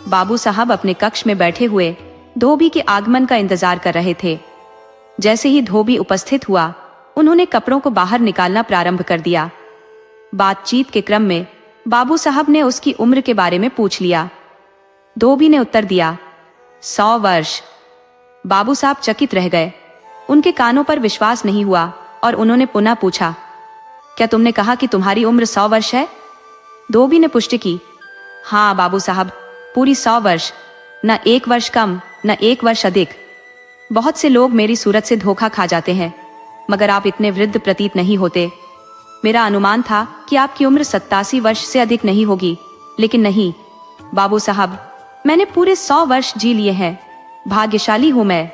बाबू साहब अपने कक्ष में बैठे हुए धोबी के आगमन का इंतजार कर रहे थे। जैसे ही धोबी उपस्थित हुआ, उन्होंने कपड़ों को बाहर निकालना प्रारंभ कर दिया। बातचीत के क्रम में बाबू साहब ने उसकी उम्र के बारे में पूछ लिया। धोबी ने उत्तर दिया, 100 वर्ष। बाबू साहब चकित रह गए। उनके कानों पर विश्वास नहीं हुआ और उन्होंने पुनः पूछा, क्या तुमने कहा कि तुम्हारी उम्र 100 वर्ष है? धोबी ने पुष्टि की, हाँ बाबू साहब, पूरी 100 वर्ष, न 1 वर्ष कम न 1 वर्ष अधिक। बहुत से लोग मेरी सूरत से धोखा खा जाते हैं, मगर आप इतने वृद्ध प्रतीत नहीं होते। मेरा अनुमान था कि आपकी उम्र 87 वर्ष से अधिक नहीं होगी, लेकिन नहीं बाबू साहब, मैंने पूरे 100 वर्ष जी लिए हैं। भाग्यशाली हूं मैं।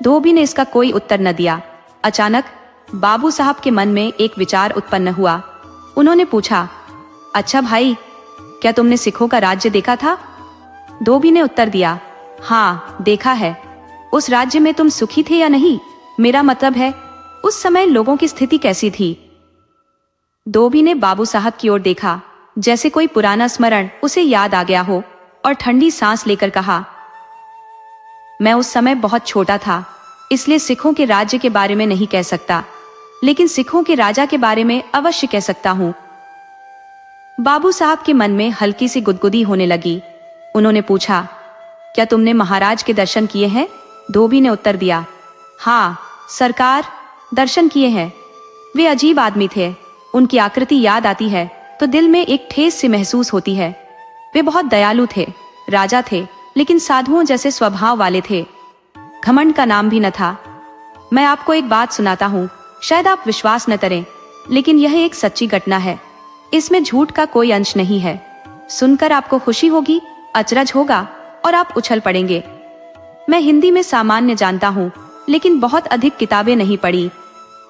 धोबी ने इसका कोई उत्तर न दिया। अचानक बाबू साहब के मन में एक विचार उत्पन्न हुआ। उन्होंने पूछा, अच्छा भाई, क्या तुमने सिखों का राज्य देखा था? धोबी ने उत्तर दिया, हाँ देखा है। उस राज्य में तुम सुखी थे या नहीं? मेरा मतलब है, उस समय लोगों की स्थिति कैसी थी? धोबी ने बाबू साहब की ओर देखा, जैसे कोई पुराना स्मरण उसे याद आ गया हो, और ठंडी सांस लेकर कहा, मैं उस समय बहुत छोटा था, इसलिए सिखों के राज्य के बारे में नहीं कह सकता, लेकिन सिखों के राजा के बारे में अवश्य कह सकता हूँ। बाबू साहब के मन में हल्की सी गुदगुदी होने लगी। उन्होंने पूछा, क्या तुमने महाराज के दर्शन किए हैं? धोबी ने उत्तर दिया, हाँ सरकार, दर्शन किए हैं। वे अजीब आदमी थे। उनकी आकृति याद आती है तो दिल में एक ठेस सी महसूस होती है। वे बहुत दयालु थे, राजा थे, लेकिन साधुओं जैसे स्वभाव वाले थे। घमंड का नाम भी न था। मैं आपको एक बात सुनाता हूँ, शायद आप विश्वास न करें, लेकिन यह एक सच्ची घटना है। इसमें झूठ का कोई अंश नहीं है। सुनकर आपको खुशी होगी, अचरज होगा और आप उछल पड़ेंगे। मैं हिंदी में सामान्य जानता हूँ, लेकिन बहुत अधिक किताबें नहीं पढ़ी।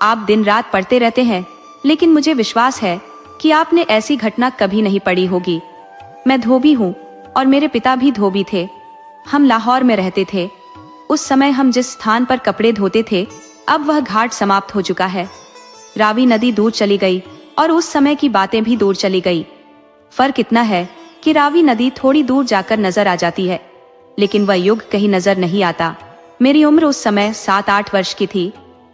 आप दिन रात पढ़ते रहते हैं, लेकिन मुझे विश्वास है कि आपने ऐसी घटना कभी नहीं पढ़ी होगी। मैं धोबी हूँ और मेरे पिता भी धोबी थे। हम लाहौर में रहते थे। उस समय हम जिस स्थान पर कपड़े धोते थे, अब वह घाट समाप्त हो चुका है। रावी नदी दूर चली गई और उस समय की बातें भी दूर चली गई। फर्क इतना है कि रावी नदी थोड़ी दूर जाकर नजर आ जाती है, लेकिन वह युग कहीं नजर नहीं आता। मेरी उम्र उस समय 7-8 वर्ष की थी,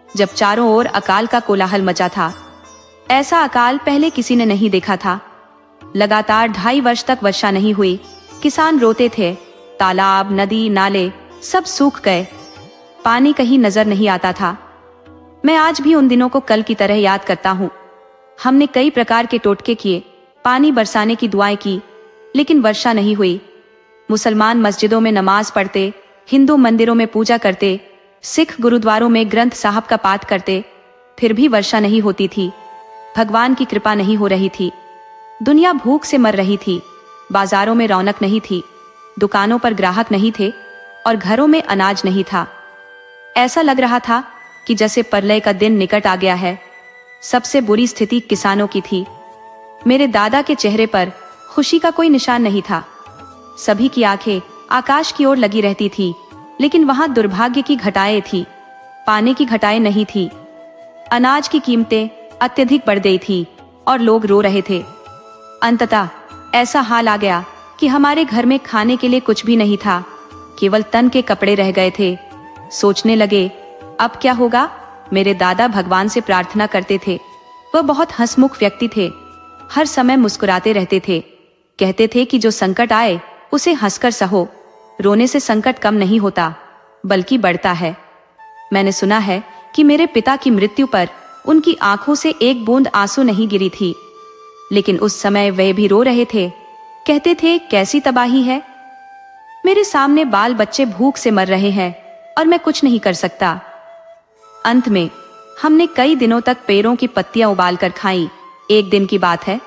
जब चारों ओर अकाल का कोलाहल मचा था। ऐसा अकाल पहले किसी ने नहीं देखा था। लगातार 2.5 वर्ष तक वर्षा नहीं हुई। किसान रोते थे। तालाब, नदी, नाले सब सूख गए। पानी कहीं नजर नहीं आता था। मैं आज भी उन दिनों को कल की तरह याद करता हूँ। हमने कई प्रकार के टोटके किए, पानी बरसाने की दुआएं की, लेकिन वर्षा नहीं हुई। मुसलमान मस्जिदों में नमाज पढ़ते, हिंदू मंदिरों में पूजा करते, सिख गुरुद्वारों में ग्रंथ साहब का पाठ करते, फिर भी वर्षा नहीं होती थी। भगवान की कृपा नहीं हो रही थी। दुनिया भूख से मर रही थी। बाजारों में रौनक नहीं थी, दुकानों पर ग्राहक नहीं थे और घरों में अनाज नहीं था। ऐसा लग रहा था कि जैसे प्रलय का दिन निकट आ गया है। सबसे बुरी स्थिति किसानों की थी। मेरे दादा के चेहरे पर खुशी का कोई निशान नहीं था। सभी की आंखें आकाश की ओर लगी रहती थी, लेकिन वहां दुर्भाग्य की घटाएं थी, पानी की घटाएं नहीं थी। अनाज की कीमतें अत्यधिक बढ़ गई थी और लोग रो रहे थे। अंततः ऐसा हाल आ गया कि हमारे घर में खाने के लिए कुछ भी नहीं था, केवल तन के कपड़े रह गए थे। सोचने लगे, अब क्या होगा। मेरे दादा भगवान से प्रार्थना करते थे। वह बहुत हंसमुख व्यक्ति थे, हर समय मुस्कुराते रहते थे। कहते थे कि जो संकट आए उसे हंसकर सहो, रोने से संकट कम नहीं होता बल्कि बढ़ता है। मैंने सुना है कि मेरे पिता की मृत्यु पर उनकी आंखों से एक बूंद आंसू नहीं गिरी थी, लेकिन उस समय वे भी रो रहे थे। कहते थे, कैसी तबाही है। मेरे सामने बाल बच्चे भूख से मर रहे हैं और मैं कुछ नहीं कर सकता। अंत में हमने कई दिनों तक पेड़ों की पत्तियां उबाल कर खाई। एक दिन की बात है,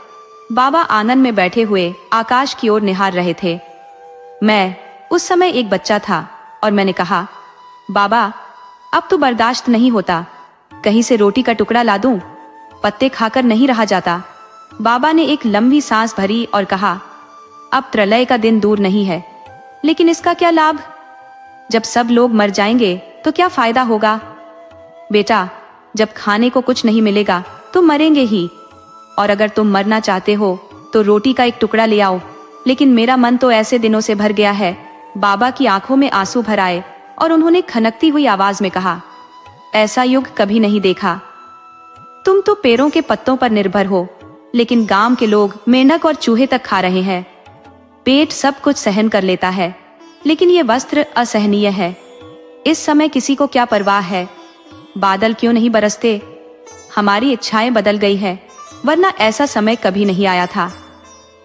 बाबा आंगन में बैठे हुए आकाश की ओर निहार रहे थे। मैं उस समय एक बच्चा था और मैंने कहा, बाबा अब तो बर्दाश्त नहीं होता, कहीं से रोटी का टुकड़ा ला दूं, पत्ते खाकर नहीं रहा जाता। बाबा ने एक लंबी सांस भरी और कहा, अब प्रलय का दिन दूर नहीं है, लेकिन इसका क्या लाभ। जब सब लोग मर जाएंगे तो क्या फायदा होगा। बेटा, जब खाने को कुछ नहीं मिलेगा तो मरेंगे ही, और अगर तुम मरना चाहते हो तो रोटी का एक टुकड़ा ले आओ। लेकिन मेरा मन तो ऐसे दिनों से भर गया है। बाबा की आंखों में आंसू भर आए और उन्होंने खनकती हुई आवाज में कहा, ऐसा युग कभी नहीं देखा। तुम तो पेड़ों के पत्तों पर निर्भर हो, लेकिन गांव के लोग मेंढक और चूहे तक खा रहे हैं। पेट सब कुछ सहन कर लेता है, लेकिन ये वस्त्र असहनीय है। इस समय किसी को क्या परवाह है। बादल क्यों नहीं बरसते। हमारी इच्छाएं बदल गई है, वरना ऐसा समय कभी नहीं आया था।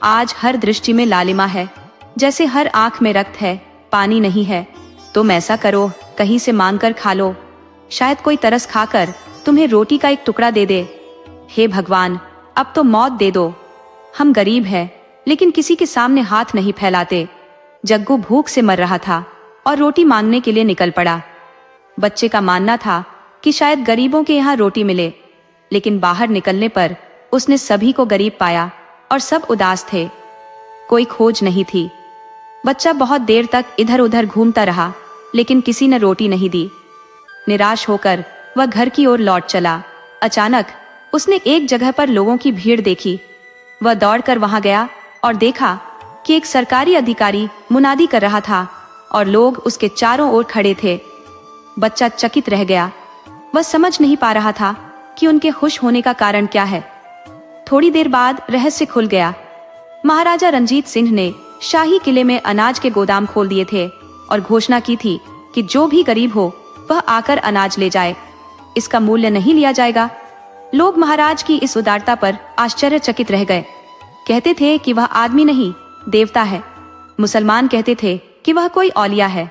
आज हर दृष्टि में लालिमा है, जैसे हर आंख में रक्त है, पानी नहीं है। तुम ऐसा करो, कहीं से मांग कर खा लो, शायद कोई तरस खाकर तुम्हें रोटी का एक टुकड़ा दे दे। हे भगवान, अब तो मौत दे दो। हम गरीब हैं, लेकिन किसी के सामने हाथ नहीं फैलाते। जग्गू भूख से मर रहा था और रोटी मांगने के लिए निकल पड़ा। बच्चे का मानना था कि शायद गरीबों के यहाँ रोटी मिले, लेकिन बाहर निकलने पर उसने सभी को गरीब पाया और सब उदास थे। कोई खोज नहीं थी। बच्चा बहुत देर तक इधर उधर घूमता रहा, लेकिन किसी ने रोटी नहीं दी। निराश होकर वह घर की ओर लौट चला। अचानक उसने एक जगह पर लोगों की भीड़ देखी। वह दौड़कर वहां गया और देखा कि एक सरकारी अधिकारी मुनादी कर रहा था और लोग उसके चारों ओर खड़े थे। बच्चा चकित रह गया। वह समझ नहीं पा रहा था कि उनके खुश होने का कारण क्या है। थोड़ी देर बाद रहस्य खुल गया। महाराजा रंजीत सिंह ने शाही किले में अनाज के गोदाम खोल दिए थे और घोषणा की थी कि जो भी गरीब हो वह आकर अनाज ले जाए, इसका मूल्य नहीं लिया जाएगा। लोग महाराज की इस उदारता पर आश्चर्यचकित रह गए। कहते थे कि वह आदमी नहीं, देवता है। मुसलमान कहते थे कि वह कोई औलिया है।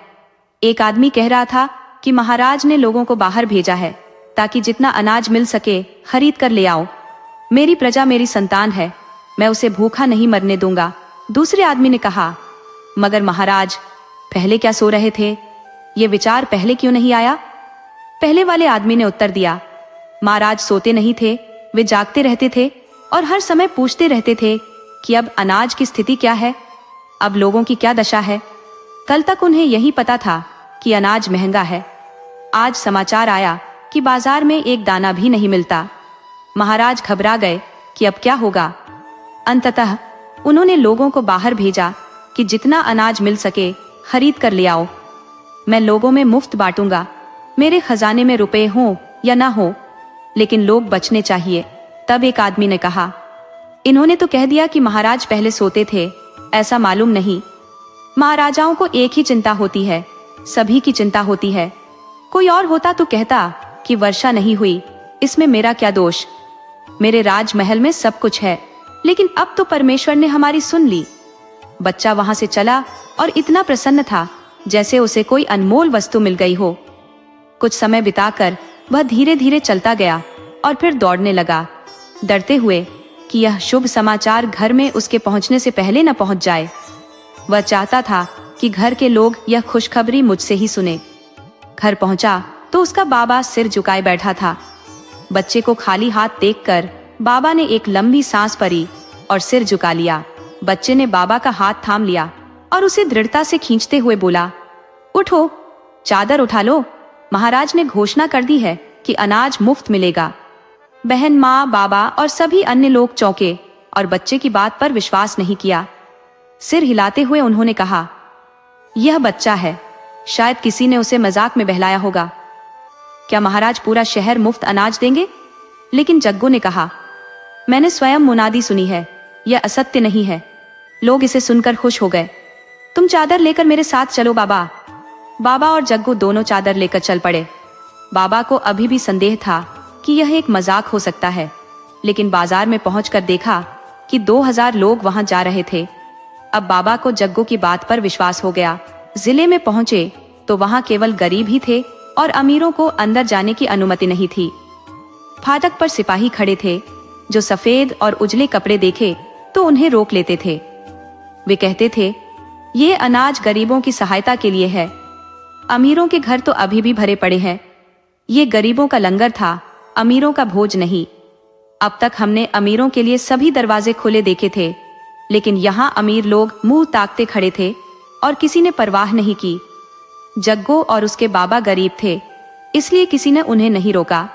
एक आदमी कह रहा था कि महाराज ने लोगों को बाहर भेजा है ताकि जितना अनाज मिल सके खरीद कर ले आओ। मेरी प्रजा मेरी संतान है, मैं उसे भूखा नहीं मरने दूंगा। दूसरे आदमी ने कहा, मगर महाराज पहले क्या सो रहे थे, ये विचार पहले क्यों नहीं आया। पहले वाले आदमी ने उत्तर दिया, महाराज सोते नहीं थे, वे जागते रहते थे और हर समय पूछते रहते थे कि अब अनाज की स्थिति क्या है, अब लोगों की क्या दशा है। कल तक उन्हें यही पता था कि अनाज महंगा है। आज समाचार आया कि बाजार में एक दाना भी नहीं मिलता। महाराज घबरा गए कि अब क्या होगा। अंततः उन्होंने लोगों को बाहर भेजा कि जितना अनाज मिल सके खरीद कर ले आओ। मैं लोगों में मुफ्त बांटूंगा, मेरे खजाने में रुपए हों या ना हो, लेकिन लोग बचने चाहिए। तब एक आदमी ने कहा, इन्होंने तो कह दिया कि महाराज पहले सोते थे, ऐसा मालूम नहीं। महाराजाओं को एक ही चिंता होती है, सभी की चिंता होती है। कोई और होता तो कहता कि वर्षा नहीं हुई, इसमें मेरा क्या दोष। मेरे राजमहल में सब कुछ है, लेकिन अब तो परमेश्वर ने हमारी सुन ली। बच्चा वहां से चला और इतना प्रसन्न था जैसे उसे कोई अनमोल वस्तु मिल गई हो। कुछ समय बिताकर वह धीरे धीरे चलता गया और फिर दौड़ने लगा, डरते हुए कि यह शुभ समाचार घर में उसके पहुंचने से पहले न पहुंच जाए। वह चाहता था कि घर के लोग यह खुशखबरी मुझसे ही सुने। घर पहुंचा तो उसका बाबा सिर झुकाए बैठा था। बच्चे को खाली हाथ देखकर बाबा ने एक लंबी सांस भरी और सिर झुका लिया। बच्चे ने बाबा का हाथ थाम लिया और उसे दृढ़ता से खींचते हुए बोला, उठो, चादर उठा लो, महाराज ने घोषणा कर दी है कि अनाज मुफ्त मिलेगा। बहन, माँ, बाबा और सभी अन्य लोग चौंके और बच्चे की बात पर विश्वास नहीं किया। सिर हिलाते हुए उन्होंने कहा, यह बच्चा है, शायद किसी ने उसे मजाक में बहलाया होगा। क्या महाराज पूरा शहर मुफ्त अनाज देंगे? लेकिन जग्गू ने कहा, मैंने स्वयं मुनादी सुनी है, यह असत्य नहीं है। लोग इसे सुनकर खुश हो गए। तुम चादर लेकर मेरे साथ चलो बाबा। बाबा और जग्गू दोनों चादर लेकर चल पड़े। बाबा को अभी भी संदेह था कि यह एक मजाक हो सकता है, लेकिन बाजार में पहुंचकर देखा कि 2000 लोग वहां जा रहे थे। अब बाबा को जग्गू की बात पर विश्वास हो गया। जिले में पहुंचे तो वहां केवल गरीब ही थे और अमीरों को अंदर जाने की अनुमति नहीं थी। फाटक पर सिपाही खड़े थे जो सफेद और उजले कपड़े देखे तो उन्हें रोक लेते थे। वे कहते थे, ये अनाज गरीबों की सहायता के लिए है, अमीरों के घर तो अभी भी भरे पड़े हैं। ये गरीबों का लंगर था, अमीरों का भोज नहीं। अब तक हमने अमीरों के लिए सभी दरवाजे खुले देखे थे, लेकिन यहाँ अमीर लोग मुंह ताकते खड़े थे और किसी ने परवाह नहीं की। जग्गू और उसके बाबा गरीब थे, इसलिए किसी ने उन्हें नहीं रोका।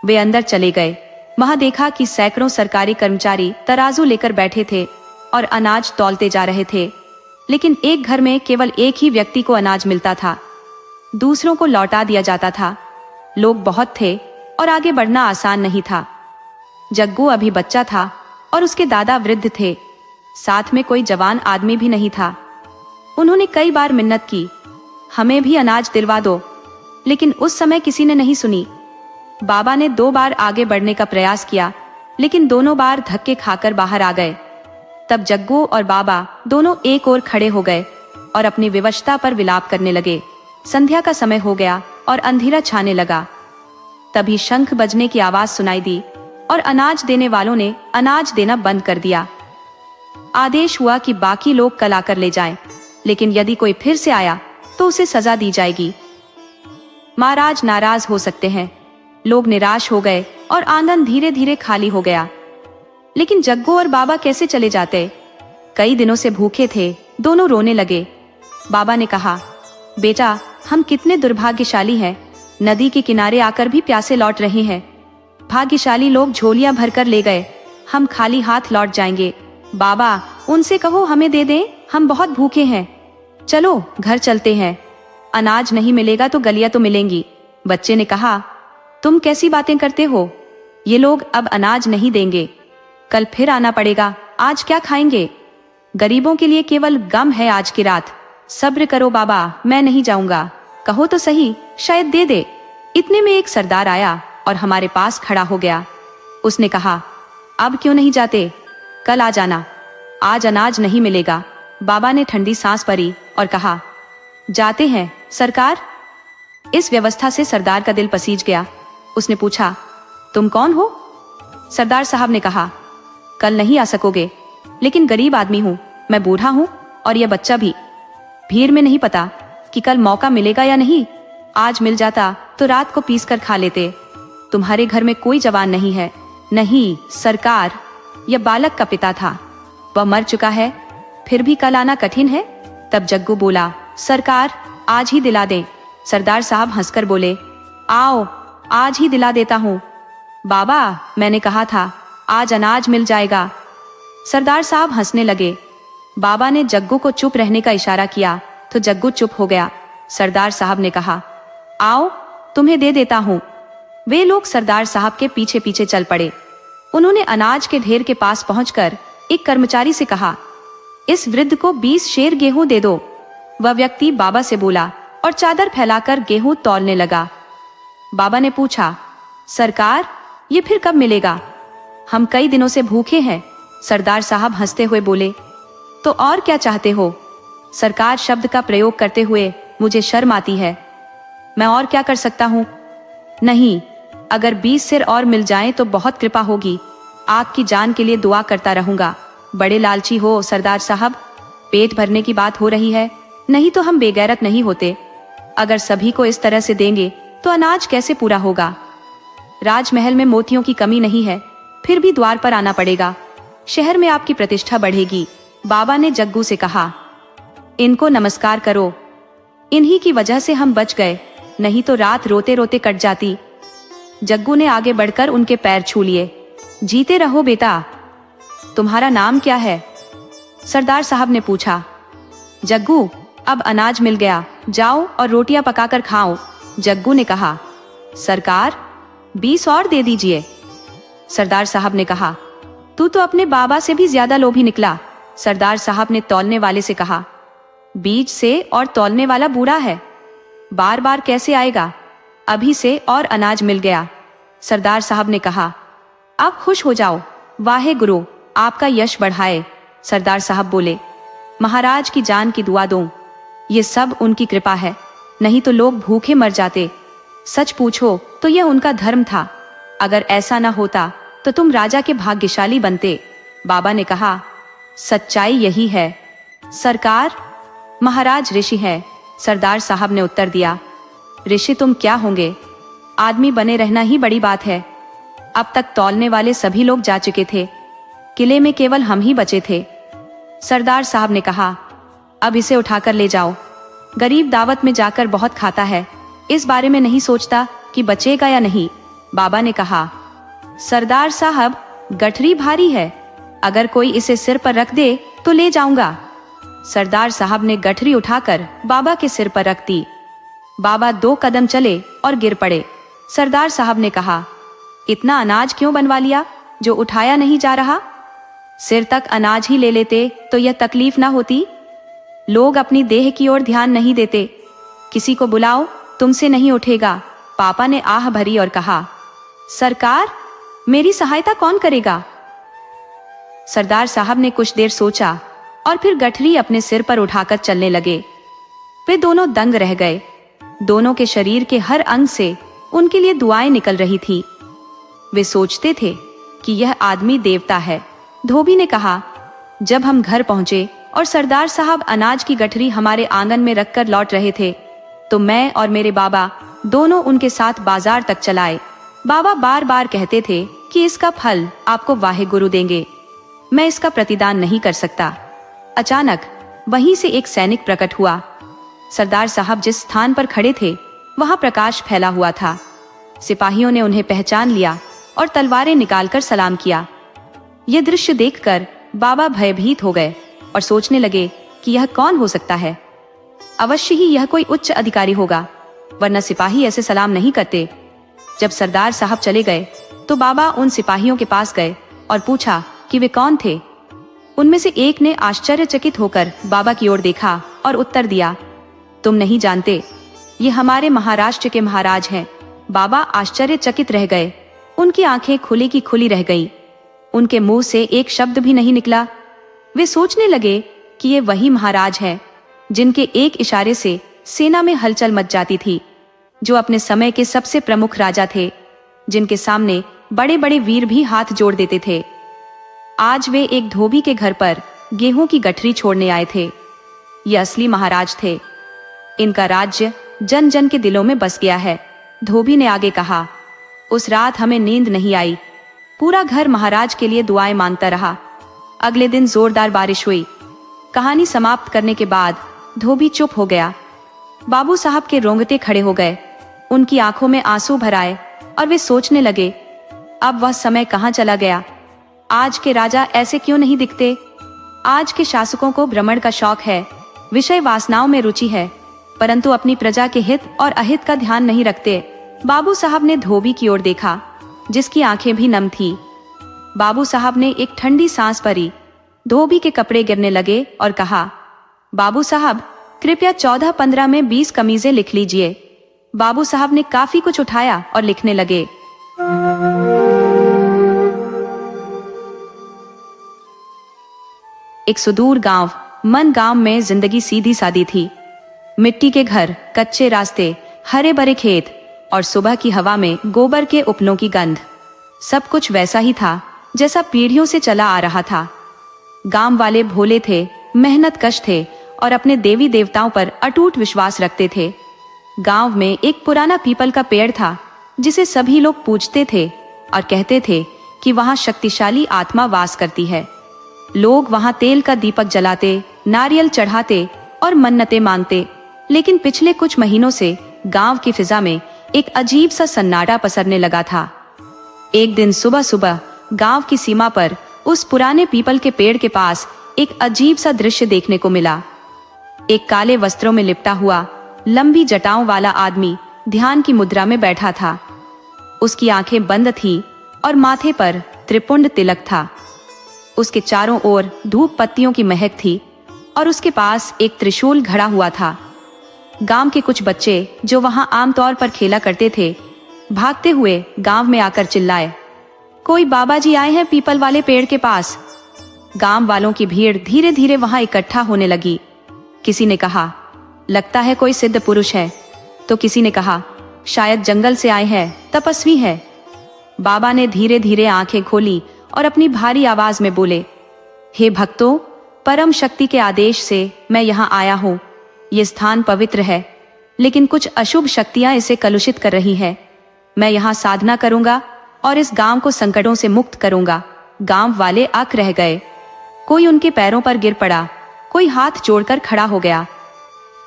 वे अंदर चले गए। वहां देखा कि सैकड़ों सरकारी कर्मचारी तराजू लेकर बैठे थे और अनाज तौलते जा रहे थे, लेकिन एक घर में केवल एक ही व्यक्ति को अनाज मिलता था, दूसरों को लौटा दिया जाता था। लोग बहुत थे और आगे बढ़ना आसान नहीं था। जग्गू अभी बच्चा था और उसके दादा वृद्ध थे, साथ में कोई जवान आदमी भी नहीं था। उन्होंने कई बार मिन्नत की, हमें भी अनाज दिलवा दो, लेकिन उस समय किसी ने नहीं सुनी। बाबा ने 2 बार आगे बढ़ने का प्रयास किया, लेकिन दोनों बार धक्के खाकर बाहर आ गए। तब जग्गू और बाबा दोनों एक ओर खड़े हो गए और अपनी विवशता पर विलाप करने लगे। संध्या का समय हो गया और अंधेरा छाने लगा। तभी शंख बजने की आवाज सुनाई दी और अनाज देने वालों ने अनाज देना बंद कर दिया। आदेश हुआ कि बाकी लोग कल आकर ले जाएं, लेकिन यदि कोई फिर से आया तो उसे सजा दी जाएगी। महाराज नाराज हो सकते हैं। लोग निराश हो गए और आंगन धीरे धीरे खाली हो गया। लेकिन जग्गू और बाबा कैसे चले जाते? कई दिनों से भूखे थे। दोनों रोने लगे। बाबा ने कहा, बेटा, हम कितने दुर्भाग्यशाली हैं, नदी के किनारे आकर भी प्यासे लौट रहे हैं। भाग्यशाली लोग झोलियां भरकर ले गए, हम खाली हाथ लौट जाएंगे। बाबा, उनसे कहो हमें दे दें, हम बहुत भूखे हैं। चलो घर चलते हैं, अनाज नहीं मिलेगा तो गलियां तो मिलेंगी। बच्चे ने कहा, तुम कैसी बातें करते हो? ये लोग अब अनाज नहीं देंगे, कल फिर आना पड़ेगा। आज क्या खाएंगे? गरीबों के लिए केवल गम है आज की रात। सब्र करो बाबा, मैं नहीं जाऊंगा। कहो तो सही, शायद दे दे। इतने में एक सरदार आया और हमारे पास खड़ा हो गया। उसने कहा, अब क्यों नहीं जाते? कल आ जाना, आज अनाज नहीं मिलेगा। बाबा ने ठंडी सांस भरी और कहा, जाते हैं सरकार। इस व्यवस्था से सरदार का दिल पसीज गया। उसने पूछा, तुम कौन हो? सरदार साहब ने कहा, कल नहीं आ सकोगे, लेकिन गरीब आदमी हूं, मैं बूढ़ा हूं और यह बच्चा भी। भीड़ में नहीं पता कि कल मौका मिलेगा या नहीं। आज मिल जाता तो रात को पीस कर खा लेते। तुम्हारे घर में कोई जवान नहीं है? नहीं सरकार, यह बालक का पिता था, वह मर चुका है, फिर भी कल आना कठिन है। तब जग्गू बोला, सरकार आज ही दिला दें। सरदार साहब हंसकर बोले, आओ आज ही दिला देता हूँ। बाबा, मैंने कहा था आज अनाज मिल जाएगा। सरदार साहब हंसने लगे। बाबा ने जग्गू को चुप रहने का इशारा किया तो जग्गू चुप हो गया। सरदार साहब ने कहा, आओ तुम्हें दे देता हूँ। वे लोग सरदार साहब के पीछे पीछे चल पड़े। उन्होंने अनाज के ढेर के पास पहुंचकर एक कर्मचारी से कहा, इस वृद्ध को 20 शेर गेहूं दे दो। वह व्यक्ति बाबा से बोला और चादर फैलाकर गेहूं तौलने लगा। बाबा ने पूछा, सरकार ये फिर कब मिलेगा? हम कई दिनों से भूखे हैं। सरदार साहब हंसते हुए बोले, तो और क्या चाहते हो? सरकार शब्द का प्रयोग करते हुए मुझे शर्म आती है, मैं और क्या कर सकता हूँ? नहीं, अगर 20 सिर और मिल जाएं तो बहुत कृपा होगी। आपकी जान के लिए दुआ करता रहूंगा। बड़े लालची हो सरदार साहब, पेट भरने की बात हो रही है, नहीं तो हम बेगैरत नहीं होते। अगर सभी को इस तरह से देंगे तो अनाज कैसे पूरा होगा? राजमहल में मोतियों की कमी नहीं है, फिर भी द्वार पर आना पड़ेगा। शहर में आपकी प्रतिष्ठा बढ़ेगी। बाबा ने जग्गू से कहा, इनको नमस्कार करो, इन्हीं की वजह से हम बच गए, नहीं तो रात रोते रोते कट जाती। जग्गू ने आगे बढ़कर उनके पैर छू लिए। जीते रहो बेटा। तुम्हारा नाम क्या है? सरदार साहब ने पूछा। जग्गू, अब अनाज मिल गया, जाओ और रोटियां पकाकर खाओ। जग्गू ने कहा। सरकार, 20 और दे दीजिए। सरदार साहब ने कहा। तू तो अपने बाबा से भी ज्यादा लोभी निकला। सरदार साहब ने तौलने वाले से कहा। बीज से और तौलने वाला बूढ़ा है, बार बार कैसे आएगा? अभी से और अनाज मिल गया। सरदार साहब ने कहा। अब खुश हो जाओ, वाहे गुरु आपका यश बढ़ाए। सरदार साहब बोले, महाराज की जान की दुआ दूं, ये सब उनकी कृपा है, नहीं तो लोग भूखे मर जाते। सच पूछो तो यह उनका धर्म था, अगर ऐसा न होता तो तुम राजा के भाग्यशाली बनते। बाबा ने कहा। सच्चाई यही है सरकार, महाराज ऋषि है। सरदार साहब ने उत्तर दिया। ऋषि तुम क्या होंगे, आदमी बने रहना ही बड़ी बात है। अब तक तौलने वाले सभी लोग जा चुके थे, किले में केवल हम ही बचे थे। सरदार साहब ने कहा। अब इसे उठाकर ले जाओ, गरीब दावत में जाकर बहुत खाता है, इस बारे में नहीं सोचता कि बचेगा या नहीं। बाबा ने कहा। सरदार साहब, गठरी भारी है, अगर कोई इसे सिर पर रख दे तो ले जाऊंगा। सरदार साहब ने गठरी उठाकर बाबा के सिर पर रख दी। बाबा 2 कदम चले और गिर पड़े। सरदार साहब ने कहा, इतना अनाज क्यों बनवा लिया जो उठाया नहीं जा रहा? सिर तक अनाज ही ले लेते तो यह तकलीफ ना होती। लोग अपनी देह की ओर ध्यान नहीं देते। किसी को बुलाओ, तुमसे नहीं उठेगा। पापा ने आह भरी और कहा। सरकार, मेरी सहायता कौन करेगा? सरदार साहब ने कुछ देर सोचा और फिर गठरी अपने सिर पर उठाकर चलने लगे। वे दोनों दंग रह गए। दोनों के शरीर के हर अंग से उनके लिए दुआएं निकल रही थी। वे सोचते थे कि यह आदमी देवता है। धोबी ने कहा। जब हम घर पहुंचे और सरदार साहब अनाज की गठरी हमारे आंगन में रखकर लौट रहे थे, तो मैं और मेरे बाबा दोनों उनके साथ बाजार तक चलाए। बाबा बार बार कहते थे कि इसका फल आपको वाहे गुरु देंगे, मैं इसका प्रतिदान नहीं कर सकता। अचानक वहीं से एक सैनिक प्रकट हुआ। सरदार साहब जिस स्थान पर खड़े थे वहां प्रकाश फैला हुआ था। सिपाहियों ने उन्हें पहचान लिया और तलवारें निकालकर सलाम किया। यह दृश्य देखकर बाबा भयभीत हो गए और सोचने लगे कि यह कौन हो सकता है। अवश्य ही यह कोई उच्च अधिकारी होगा, वरना सिपाही ऐसे सलाम नहीं करते। जब सरदार साहब चले गए तो बाबा उन सिपाहियों के पास गए और पूछा कि वे कौन थे। उनमें से एक ने आश्चर्यचकित होकर बाबा की ओर देखा और उत्तर दिया, तुम नहीं जानते, ये हमारे महाराष्ट्र के महाराज हैं। बाबा आश्चर्यचकित रह गए। उनकी आंखें खुली की खुली रह गईं। उनके मुंह से एक शब्द भी नहीं निकला। वे सोचने लगे कि ये वही महाराज हैं जिनके एक इशारे से सेना में हलचल मच जाती थी, जो अपने समय के सबसे प्रमुख राजा थे, जिनके सामने बड़े बड़े वीर भी हाथ जोड़ देते थे। आज वे एक धोबी के घर पर गेहूं की गठरी छोड़ने आए थे। ये असली महाराज थे। इनका राज्य जन जन के दिलों में बस गया है। धोबी ने आगे कहा। उस रात हमें नींद नहीं आई। पूरा घर महाराज के लिए दुआएं मांगता रहा। अगले दिन जोरदार बारिश हुई। कहानी समाप्त करने के बाद धोबी चुप हो गया। बाबू साहब के रोंगटे खड़े हो गए। उनकी आंखों में आंसू भर आए और वे सोचने लगे, अब वह समय कहां चला गया। आज के राजा ऐसे क्यों नहीं दिखते। आज के शासकों को भ्रमण का शौक है, विषय वासनाओं में रुचि है, परंतु अपनी प्रजा के हित और अहित का ध्यान नहीं रखते। बाबू साहब ने धोबी की ओर देखा, जिसकी आंखें भी नम थी। बाबू साहब ने एक ठंडी सांस भरी। धोबी के कपड़े गिरने लगे और कहा, बाबू साहब, कृपया 14-15 में 20 कमीजें लिख लीजिए। बाबू साहब ने काफी कुछ उठाया और लिखने लगे। एक सुदूर गांव, मन गांव में जिंदगी सीधी सादी थी। मिट्टी के घर, कच्चे रास्ते, हरे भरे खेत और सुबह की हवा में गोबर के उपलों की गंध। सब कुछ वैसा ही था जैसा पीढ़ियों से चला आ रहा था। गांव वाले भोले थे, मेहनतकश थे और अपने देवी देवताओं पर अटूट विश्वास रखते थे। गांव में एक पुराना पीपल का पेड़ था जिसे सभी लोग पूजते थे और कहते थे कि वहां शक्तिशाली आत्मा वास करती है। लोग वहां तेल का दीपक जलाते, नारियल चढ़ाते और मन्नतें मांगते। लेकिन पिछले कुछ महीनों से गांव की फिजा में एक अजीब सा सन्नाटा पसरने लगा था। एक दिन सुबह सुबह गांव की सीमा पर उस पुराने पीपल के पेड़ के पास एक अजीब सा दृश्य देखने को मिला। एक काले वस्त्रों में लिपटा हुआ, लंबी जटाओं वाला आदमी ध्यान की मुद्रा में बैठा था। उसकी आंखें बंद थीं और माथे पर त्रिपुंड तिलक था। उसके चारों ओर धूप पत्तियों की महक थी और उसके पास एक त्रिशूल घड़ा हुआ था। गांव के कुछ बच्चे जो वहां आमतौर पर खेला करते थे, भागते हुए गांव में आकर चिल्लाए, कोई बाबा जी आए हैं पीपल वाले पेड़ के पास। गांव वालों की भीड़ धीरे धीरे वहां इकट्ठा होने लगी। किसी ने कहा, लगता है कोई सिद्ध पुरुष है, तो किसी ने कहा, शायद जंगल से आए हैं, तपस्वी है। बाबा ने धीरे धीरे आंखें खोली और अपनी भारी आवाज में बोले, हे भक्तों, परम शक्ति के आदेश से मैं यहाँ आया हूँ। ये स्थान पवित्र है, लेकिन कुछ अशुभ शक्तियां इसे कलुषित कर रही है। मैं यहाँ साधना करूंगा और इस गांव को संकटों से मुक्त करूंगा। गांव वाले अक रह गए। कोई उनके पैरों पर गिर पड़ा, कोई हाथ जोड़कर खड़ा हो गया।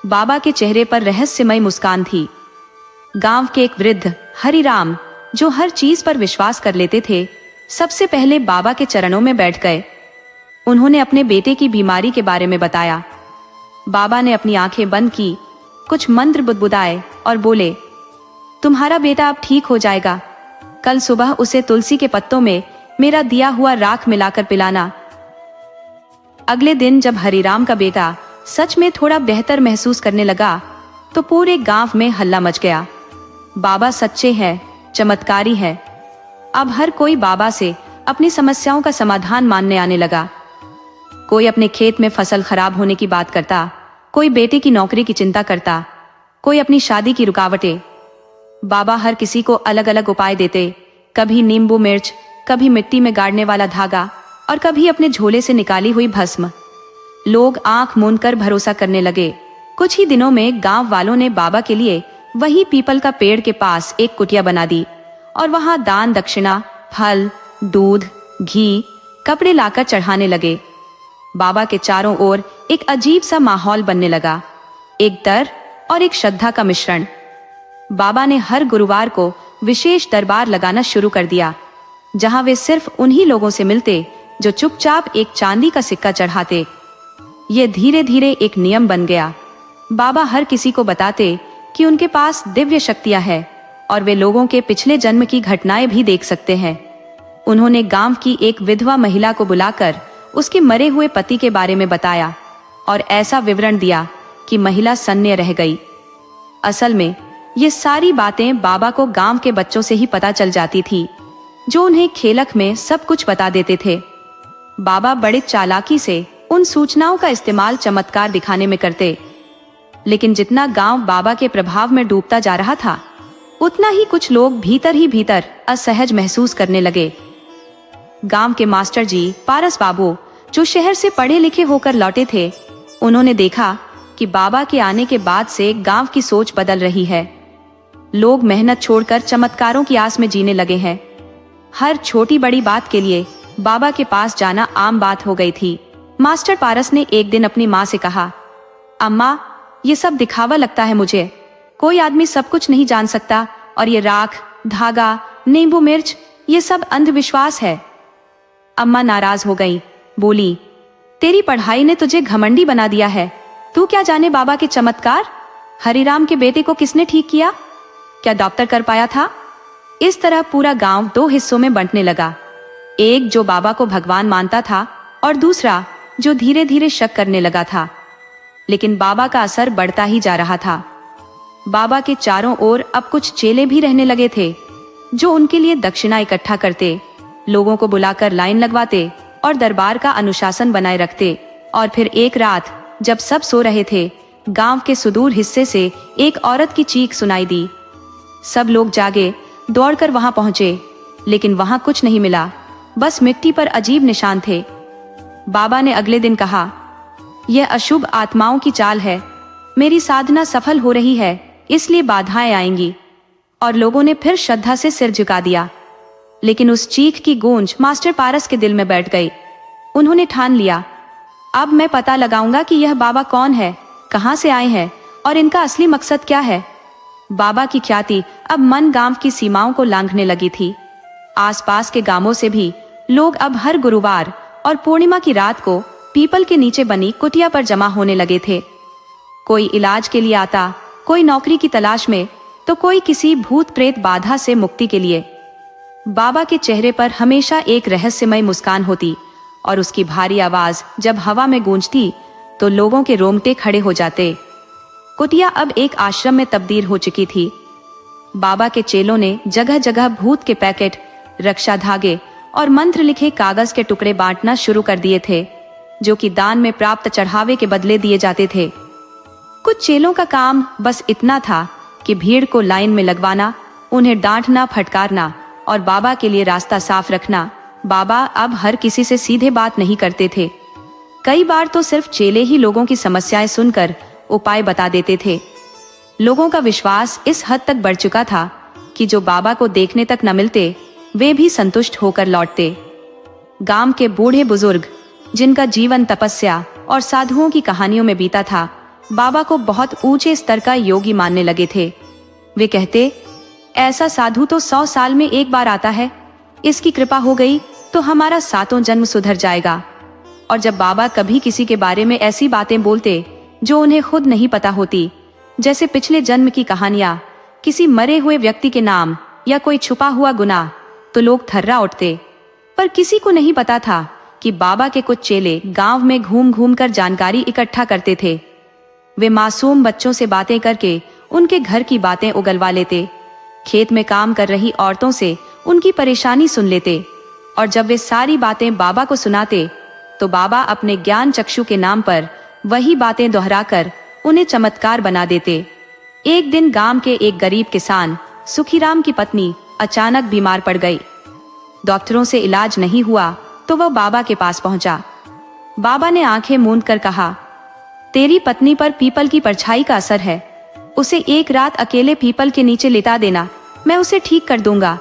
बाबा के चेहरे पर रहस्यमय मुस्कान थी। गांव के एक वृद्ध हरिराम, जो हर चीज पर विश्वास कर लेते थे, सबसे पहले बाबा के चरणों में बैठ गए। उन्होंने अपने बेटे की बीमारी के बारे में बताया। बाबा ने अपनी आंखें बंद की, कुछ मंत्र बुदबुदाए और बोले, तुम्हारा बेटा अब ठीक हो जाएगा। कल सुबह उसे तुलसी के पत्तों में मेरा दिया हुआ राख मिलाकर पिलाना। अगले दिन जब हरिराम का बेटा सच में थोड़ा बेहतर महसूस करने लगा, तो पूरे गांव में हल्ला मच गया। बाबा सच्चे हैं, चमत्कारी है। अब हर कोई बाबा से अपनी समस्याओं का समाधान मानने आने लगा। कोई अपने खेत में फसल खराब होने की बात करता, कोई बेटे की नौकरी की चिंता करता, कोई अपनी शादी की रुकावटें। बाबा हर किसी को अलग अलग उपाय देते, कभी नींबू मिर्च, कभी मिट्टी में गाड़ने वाला धागा और कभी अपने झोले से निकाली हुई भस्म। लोग आंख मूंदकर भरोसा करने लगे। कुछ ही दिनों में गांव वालों ने बाबा के लिए वही पीपल का पेड़ के पास एक कुटिया बना दी और वहां दान दक्षिणा, फल, दूध, घी, कपड़े लाकर चढ़ाने लगे। बाबा के चारों ओर एक अजीब सा माहौल बनने लगा, एक डर और एक श्रद्धा का मिश्रण। बाबा ने हर गुरुवार को विशेष दरबार लगाना शुरू कर दिया, जहां वे सिर्फ उन्हीं लोगों से मिलते जो चुपचाप एक चांदी का सिक्का चढ़ाते। ये धीरे धीरे एक नियम बन गया। बाबा हर किसी को बताते कि उनके पास दिव्य शक्तियां हैं और वे लोगों के पिछले जन्म की घटनाएं भी देख सकते हैं। उन्होंने गांव की एक विधवा महिला को बुलाकर उसके मरे हुए पति के बारे में बताया और ऐसा विवरण दिया कि महिला सन्य रह गई। असल में ये सारी बातें बाबा को गांव के बच्चों से ही पता चल जाती थी, जो उन्हें खेलक में सब कुछ बता देते थे। बाबा बड़े चालाकी से उन सूचनाओं का इस्तेमाल चमत्कार दिखाने में करते, लेकिन जितना गांव बाबा के प्रभाव में डूबता जा रहा था, उतना ही कुछ लोग भीतर ही भीतर असहज महसूस करने लगे। गांव के मास्टर जी पारस बाबू, जो शहर से पढ़े लिखे होकर लौटे थे, उन्होंने देखा कि बाबा के आने के बाद से गांव की सोच बदल रही है। लोग मेहनत छोड़कर चमत्कारों की आस में जीने लगे हैं। हर छोटी बड़ी बात के लिए बाबा के पास जाना आम बात हो गई थी। मास्टर पारस ने एक दिन अपनी माँ से कहा, अम्मा, ये सब दिखावा लगता है मुझे। कोई आदमी सब कुछ नहीं जान सकता और ये राख, धागा, नींबू मिर्च, ये सब अंधविश्वास है। अम्मा नाराज हो गई, बोली, तेरी पढ़ाई ने तुझे घमंडी बना दिया है। तू क्या जाने बाबा के चमत्कार? हरिराम के बेटे को किसने ठीक किया? क्या डॉक्टर कर पाया था? इस तरह पूरा गांव दो हिस्सों में बंटने लगा। एक जो बाबा को भगवान मानता था और दूसरा जो धीरे धीरे शक करने लगा था। लेकिन बाबा का असर बढ़ता ही जा रहा था। बाबा के चारों ओर अब कुछ चेले भी रहने लगे थे, जो उनके लिए दक्षिणा इकट्ठा करते, लोगों को बुलाकर लाइन लगवाते और दरबार का अनुशासन बनाए रखते। और फिर एक रात जब सब सो रहे थे, गांव के सुदूर हिस्से से एक औरत की चीख सुनाई दी। सब लोग जागे, दौड़कर वहां पहुंचे, लेकिन वहां कुछ नहीं मिला। बस मिट्टी पर अजीब निशान थे। बाबा ने अगले दिन कहा, यह अशुभ आत्माओं की चाल है। मेरी साधना सफल हो रही है, इसलिए बाधाएं आएंगी। और लोगों ने फिर श्रद्धा से सिर झुका दिया। लेकिन उस चीख की गूंज मास्टर पारस के दिल में बैठ गई। उन्होंने ठान लिया, अब मैं पता लगाऊंगा कि यह बाबा कौन है, कहां से आए हैं और इनका असली मकसद क्या है। बाबा की ख्याति अब मन गांव की सीमाओं को लांघने लगी थी। आसपास के गांवों से भी लोग अब हर गुरुवार और पूर्णिमा की रात को पीपल के नीचे बनी कुटिया पर जमा होने लगे थे। कोई इलाज के लिए आता, कोई नौकरी की तलाश में, तो कोई किसी भूत प्रेत बाधा से मुक्ति के लिए। बाबा के चेहरे पर हमेशा एक रहस्यमय मुस्कान होती और उसकी भारी आवाज जब हवा में गूंजती तो लोगों के रोंगटे खड़े हो जाते। कुटिया अब एक आश्रम में तब्दील हो चुकी थी। बाबा के चेलों ने जगह जगह भूत के पैकेट, रक्षा धागे और मंत्र लिखे कागज के टुकड़े बांटना शुरू कर दिए थे, जो कि दान में प्राप्त चढ़ावे के बदले दिए जाते थे। कुछ चेलों का काम बस इतना था कि भीड़ को लाइन में लगवाना, उन्हें डांटना, फटकारना और बाबा के लिए रास्ता साफ रखना। बाबा अब हर किसी से सीधे बात नहीं करते थे। कई बार तो सिर्फ चेले ही लोगों की समस्याएं सुनकर उपाय बता देते थे। लोगों का विश्वास इस हद तक बढ़ चुका था कि जो बाबा को देखने तक न मिलते, वे भी संतुष्ट होकर लौटते। गांव के बूढ़े बुजुर्ग, जिनका जीवन तपस्या और साधुओं की कहानियों में बीता था, बाबा को बहुत ऊंचे स्तर का योगी मानने लगे थे। वे कहते, ऐसा साधु तो 100 साल में एक बार आता है, इसकी कृपा हो गई तो हमारा 7 जन्म सुधर जाएगा। और जब बाबा कभी किसी के बारे में ऐसी बातें बोलते जो उन्हें खुद नहीं पता होती, जैसे पिछले जन्म की कहानियां, किसी मरे हुए व्यक्ति के नाम या कोई छुपा हुआ गुनाह, तो लोग थर्रा उठते। पर किसी को नहीं पता था कि बाबा के कुछ चेले गांव में घूम घूम कर जानकारी इकट्ठा करते थे। वे मासूम बच्चों से बातें करके उनके घर की बातें उगलवा लेते, खेत में काम कर रही औरतों से उनकी परेशानी सुन लेते, और जब वे सारी बातें बाबा को सुनाते तो बाबा अपने ज्ञान चक्षु के नाम पर वही बातें दोहराकर उन्हें चमत्कार बना देते। एक दिन गांव के एक गरीब किसान सुखीराम की पत्नी अचानक बीमार पड़ गई। डॉक्टरों से इलाज नहीं हुआ तो वह बाबा के पास पहुंचा। बाबा ने आंखें मूंद कर कहा, तेरी पत्नी पर पीपल की परछाई का असर है, उसे एक रात अकेले पीपल के नीचे लिटा देना, मैं उसे ठीक कर दूंगा।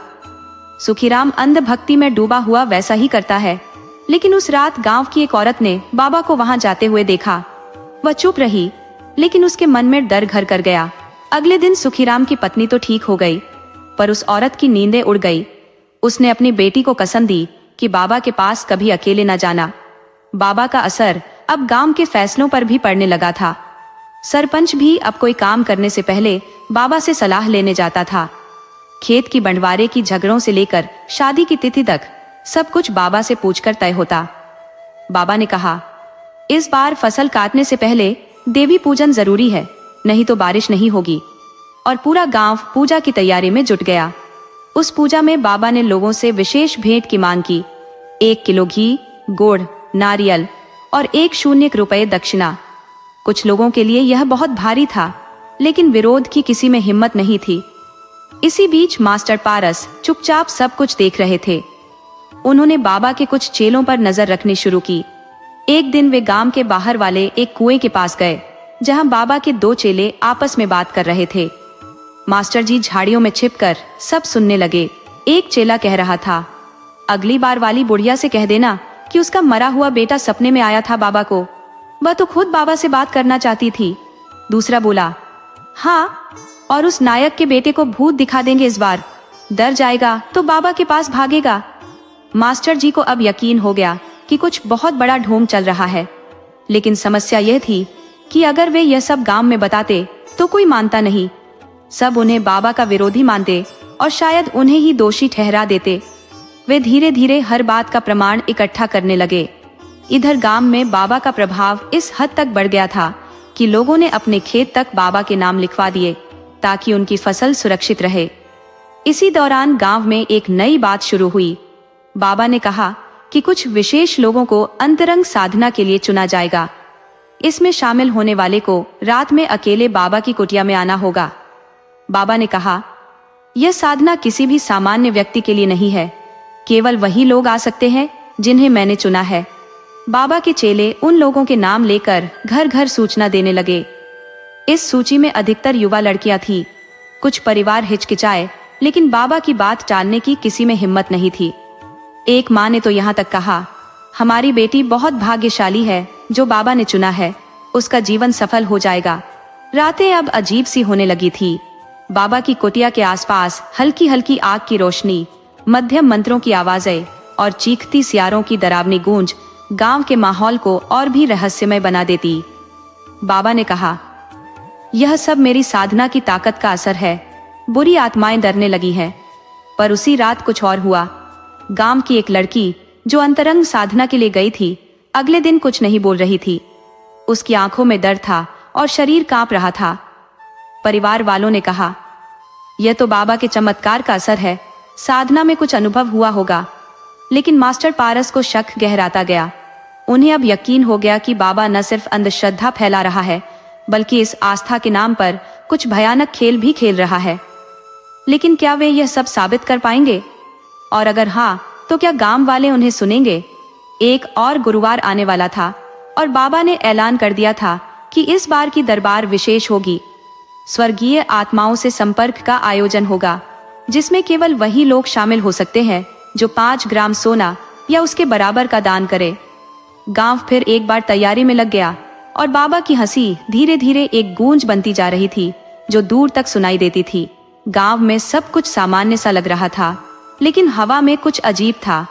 सुखीराम अंध भक्ति में डूबा हुआ वैसा ही करता है, लेकिन उस रात गांव की एक औरत ने बाबा को वहां जाते हुए देखा। वह चुप रही, लेकिन उसके मन में डर घर कर गया। अगले दिन सुखीराम की पत्नी तो ठीक हो गई, पर उस औरत की नींदें उड़ गई। उसने अपनी बेटी को कसम दी कि बाबा के पास कभी अकेले न जाना। बाबा का असर अब गांव के फैसलों पर भी पड़ने लगा था। सरपंच भी अब कोई काम करने से पहले बाबा से सलाह लेने जाता था। खेत की बंटवारे की झगड़ों से लेकर शादी की तिथि तक सब कुछ बाबा से पूछकर तय होता। बाबा ने कहा, इस बार फसल काटने से पहले देवी पूजन जरूरी है, नहीं तो बारिश नहीं होगी। और पूरा गांव पूजा की तैयारी में जुट गया। उस पूजा में बाबा ने लोगों से विशेष भेंट की मांग की। 1 किलो घी, गुड़, नारियल और 1 रुपए दक्षिणा। कुछ लोगों के लिए यह बहुत भारी था, लेकिन विरोध की किसी में हिम्मत नहीं थी। इसी बीच मास्टर पारस चुपचाप सब कुछ देख रहे थे। उन्होंने बाबा के कुछ चेलों पर नजर रखनी शुरू की। एक दिन वे गांव के बाहर वाले एक कुएं के पास गए, जहां बाबा के 2 चेले आपस में बात कर रहे थे। मास्टर जी झाड़ियों में छिपकर सब सुनने लगे। एक चेला कह रहा था, अगली बार वाली बुढ़िया से कह देना कि उसका मरा हुआ बेटा सपने में आया था बाबा को, वह तो खुद बाबा से बात करना चाहती थी। दूसरा बोला, हाँ, और उस नायक के बेटे को भूत दिखा देंगे इस बार, डर जाएगा तो बाबा के पास भागेगा। मास्टर जी को अब यकीन हो गया कि कुछ बहुत बड़ा ढोंग चल रहा है, लेकिन समस्या यह थी कि अगर वे यह सब गांव में बताते तो कोई मानता नहीं। सब उन्हें बाबा का विरोधी मानते और शायद उन्हें ही दोषी ठहरा देते। वे धीरे धीरे हर बात का प्रमाण इकट्ठा करने लगे। इधर गांव में बाबा का प्रभाव इस हद तक बढ़ गया था कि लोगों ने अपने खेत तक बाबा के नाम लिखवा दिए ताकि उनकी फसल सुरक्षित रहे। इसी दौरान गांव में एक नई बात शुरू हुई। बाबा ने कहा कि कुछ विशेष लोगों को अंतरंग साधना के लिए चुना जाएगा। इसमें शामिल होने वाले को रात में अकेले बाबा की कुटिया में आना होगा। बाबा ने कहा, यह साधना किसी भी सामान्य व्यक्ति के लिए नहीं है, केवल वही लोग आ सकते हैं जिन्हें मैंने चुना है। बाबा के चेले उन लोगों के नाम लेकर घर घर सूचना देने लगे। इस सूची में अधिकतर युवा लड़कियां थी। कुछ परिवार हिचकिचाए, लेकिन बाबा की बात टालने की किसी में हिम्मत नहीं थी। एक माँ ने तो यहाँ तक कहा, हमारी बेटी बहुत भाग्यशाली है, जो बाबा ने चुना है, उसका जीवन सफल हो जाएगा। रातें अब अजीब सी होने लगी थी। बाबा की कुटिया के आसपास हल्की हल्की आग की रोशनी, मध्यम मंत्रों की आवाजें और चीखती सियारों की डरावनी गूंज गांव के माहौल को और भी रहस्यमय बना देती। बाबा ने कहा, यह सब मेरी साधना की ताकत का असर है। बुरी आत्माएं डरने लगी हैं। पर उसी रात कुछ और हुआ। गांव की एक लड़की जो अंतरंग साधना के लिए गई थी, अगले दिन कुछ नहीं बोल रही थी। उसकी आंखों में डर था और शरीर कांप रहा था। परिवार वालों ने कहा, यह तो बाबा के चमत्कार का असर है, साधना में कुछ अनुभव हुआ होगा। लेकिन मास्टर पारस को शक गहराता गया। उन्हें अब यकीन हो गया कि बाबा न सिर्फ अंधश्रद्धा फैला रहा है, बल्कि इस आस्था के नाम पर कुछ भयानक खेल भी खेल रहा है। लेकिन क्या वे यह सब साबित कर पाएंगे? और अगर हाँ, तो क्या गांव वाले उन्हें सुनेंगे? एक और गुरुवार आने वाला था और बाबा ने ऐलान कर दिया था कि इस बार की दरबार विशेष होगी। स्वर्गीय आत्माओं से संपर्क का आयोजन होगा, जिसमें केवल वही लोग शामिल हो सकते हैं जो 5 ग्राम सोना या उसके बराबर का दान करे। गांव फिर एक बार तैयारी में लग गया और बाबा की हंसी धीरे धीरे एक गूंज बनती जा रही थी, जो दूर तक सुनाई देती थी। गांव में सब कुछ सामान्य सा लग रहा था, लेकिन हवा में कुछ अजीब था।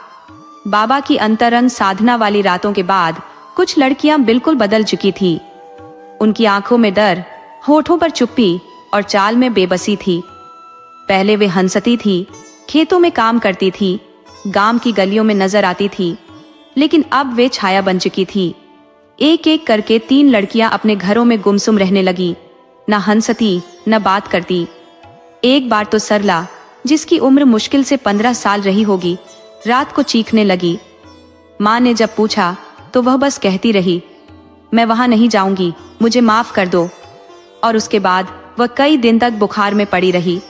बाबा की अंतरंग साधना वाली रातों के बाद कुछ लड़कियां बिल्कुल बदल चुकी थी। उनकी आंखों में डर, होठों पर चुप्पी और चाल में बेबसी थी। पहले वे हंसती थी, खेतों में काम करती थी, गांव की गलियों में नजर आती थी, लेकिन अब वे छाया बन चुकी थी। एक एक करके 3 लड़कियां अपने घरों में गुमसुम रहने लगी, न हंसती न बात करती। एक बार तो सरला, जिसकी उम्र मुश्किल से 15 साल रही होगी, रात को चीखने लगी। माँ ने जब पूछा तो वह बस कहती रही, मैं वहां नहीं जाऊंगी, मुझे माफ कर दो। और उसके बाद वह कई दिन तक बुखार में पड़ी रही।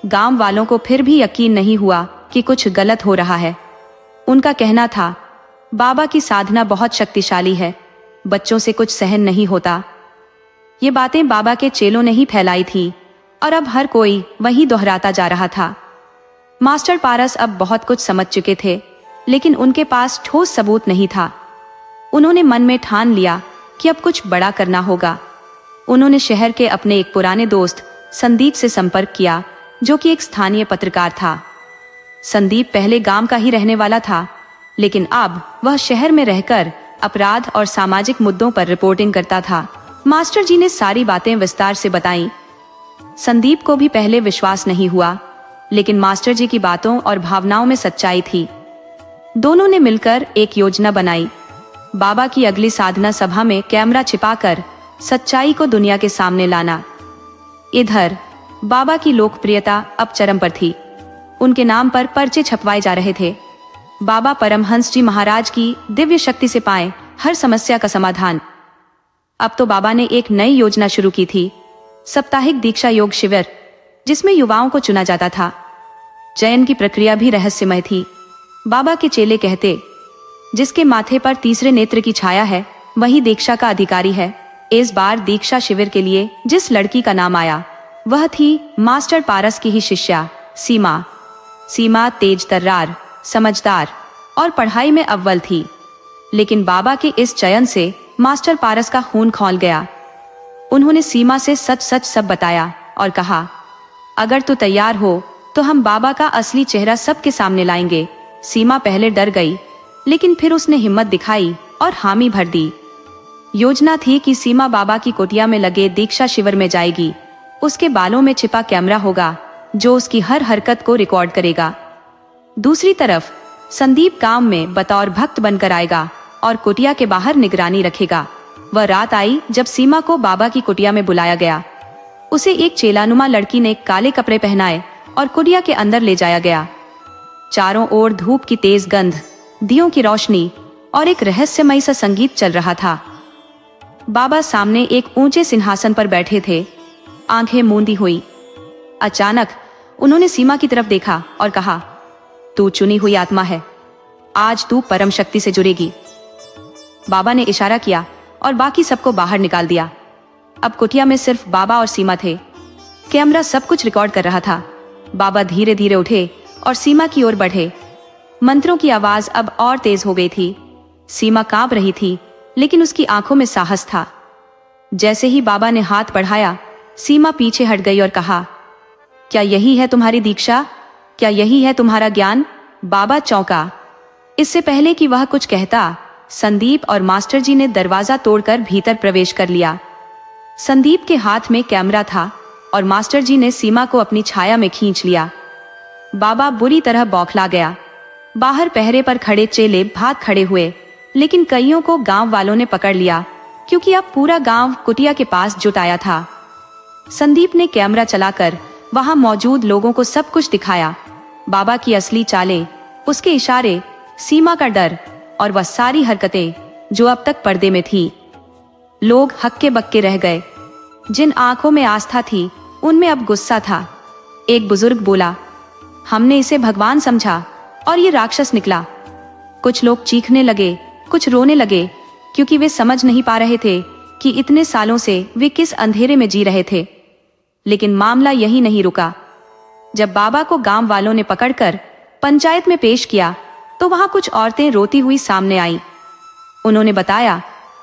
गांव वालों को फिर भी यकीन नहीं हुआ कि कुछ गलत हो रहा है। उनका कहना था, बाबा की साधना बहुत शक्तिशाली है, बच्चों से कुछ सहन नहीं होता। ये बातें बाबा के चेलों ने ही फैलाई थी और अब हर कोई वही दोहराता जा रहा था। मास्टर पारस अब बहुत कुछ समझ चुके थे, लेकिन उनके पास ठोस सबूत नहीं था। उन्होंने मन में ठान लिया कि अब कुछ बड़ा करना होगा। उन्होंने शहर के अपने एक पुराने दोस्त संदीप से संपर्क किया, जो कि एक स्थानीय पत्रकार था। संदीप पहले गांव का ही रहने वाला था, लेकिन अब वह शहर में रहकर अपराध और सामाजिक मुद्दों पर रिपोर्टिंग करता था। मास्टर जी ने सारी बातें विस्तार से बताईं। संदीप को भी पहले विश्वास नहीं हुआ, लेकिन मास्टर जी की बातों और भावनाओं में सच्चाई थी। दोनों ने मिलकर एक योजना बनाई। बाबा की अगली साधना सभा में कैमरा छिपाकर सच्चाई को दुनिया के सामने लाना। इधर बाबा की लोकप्रियता अब चरम पर थी। उनके नाम पर पर्चे छपवाए जा रहे थे। बाबा परमहंस जी महाराज की दिव्य शक्ति से पाए हर समस्या का समाधान। अब तो बाबा ने एक नई योजना शुरू की थी, साप्ताहिक दीक्षा योग शिविर, जिसमें युवाओं को चुना जाता था। चयन की प्रक्रिया भी रहस्यमय थी। बाबा के चेले कहते, जिसके माथे पर तीसरे नेत्र की छाया है, वही दीक्षा का अधिकारी है। इस बार दीक्षा शिविर के लिए जिस लड़की का नाम आया, वह थी मास्टर पारस की ही शिष्या सीमा। सीमा तेज तर्रार, समझदार और पढ़ाई में अव्वल थी, लेकिन बाबा के इस चयन से मास्टर पारस का खून खौल गया। उन्होंने सीमा से सच सच सब बताया और कहा, अगर तू तैयार हो तो हम बाबा का असली चेहरा सबके सामने लाएंगे। सीमा पहले डर गई, लेकिन फिर उसने हिम्मत दिखाई और हामी भर दी। योजना थी कि सीमा बाबा की कुटिया में लगे दीक्षा शिविर में जाएगी। उसके बालों में छिपा कैमरा होगा, जो उसकी हर हरकत को रिकॉर्ड करेगा। दूसरी तरफ संदीप गांव में बतौर भक्त बनकर आएगा और कुटिया के बाहर निगरानी रखेगा। वह रात आई जब सीमा को बाबा की कुटिया में बुलाया गया। उसे एक चेलानुमा लड़की ने काले कपड़े पहनाए और कुटिया के अंदर ले जाया गया। चारों ओर धूप की तेज गंध, दियों की रोशनी और एक रहस्यमय सा संगीत चल रहा था। बाबा सामने एक ऊंचे सिंहासन पर बैठे थे, आंखें मूंदी हुई। अचानक उन्होंने सीमा की तरफ देखा और कहा, तू चुनी हुई आत्मा है, आज तू परम शक्ति से जुड़ेगी। बाबा ने इशारा किया और बाकी सबको बाहर निकाल दिया। अब कुटिया में सिर्फ बाबा और सीमा थे। कैमरा सब कुछ रिकॉर्ड कर रहा था। बाबा धीरे धीरे उठे और सीमा की ओर बढ़े। मंत्रों की आवाज अब और तेज हो गई थी। सीमा कांप रही थी, लेकिन उसकी आंखों में साहस था। जैसे ही बाबा ने हाथ बढ़ाया, सीमा पीछे हट गई और कहा, क्या यही है तुम्हारी दीक्षा? क्या यही है तुम्हारा ज्ञान? बाबा चौंका। इससे पहले कि वह कुछ कहता, संदीप और मास्टर जी ने दरवाजा तोड़कर भीतर प्रवेश कर लिया। संदीप के हाथ में कैमरा था और मास्टर जी ने सीमा को अपनी छाया में खींच लिया। बाबा बुरी तरह बौखला गया। बाहर पहरे पर खड़े चेले भाग खड़े हुए, लेकिन कईयों को गांव वालों ने पकड़ लिया, क्योंकि अब पूरा गांव कुटिया के पास जुट आया था। संदीप ने कैमरा चलाकर वहां मौजूद लोगों को सब कुछ दिखाया। बाबा की असली चालें, उसके इशारे, सीमा का डर और वह सारी हरकतें जो अब तक पर्दे में थी। लोग हक्के बक्के रह गए। जिन आंखों में आस्था थी, उनमें अब गुस्सा था। एक बुजुर्ग बोला, हमने इसे भगवान समझा और ये राक्षस निकला। कुछ लोग चीखने लगे, कुछ रोने लगे, क्योंकि वे समझ नहीं पा रहे थे कि इतने सालों से वे किस अंधेरे में जी रहे थे। लेकिन मामला यही नहीं रुका। जब बाबा को गांव वालों ने पकड़कर पंचायत में पेश किया, तो वहां कुछ औरतें रोती हुई सामने आईं। उन्होंने बताया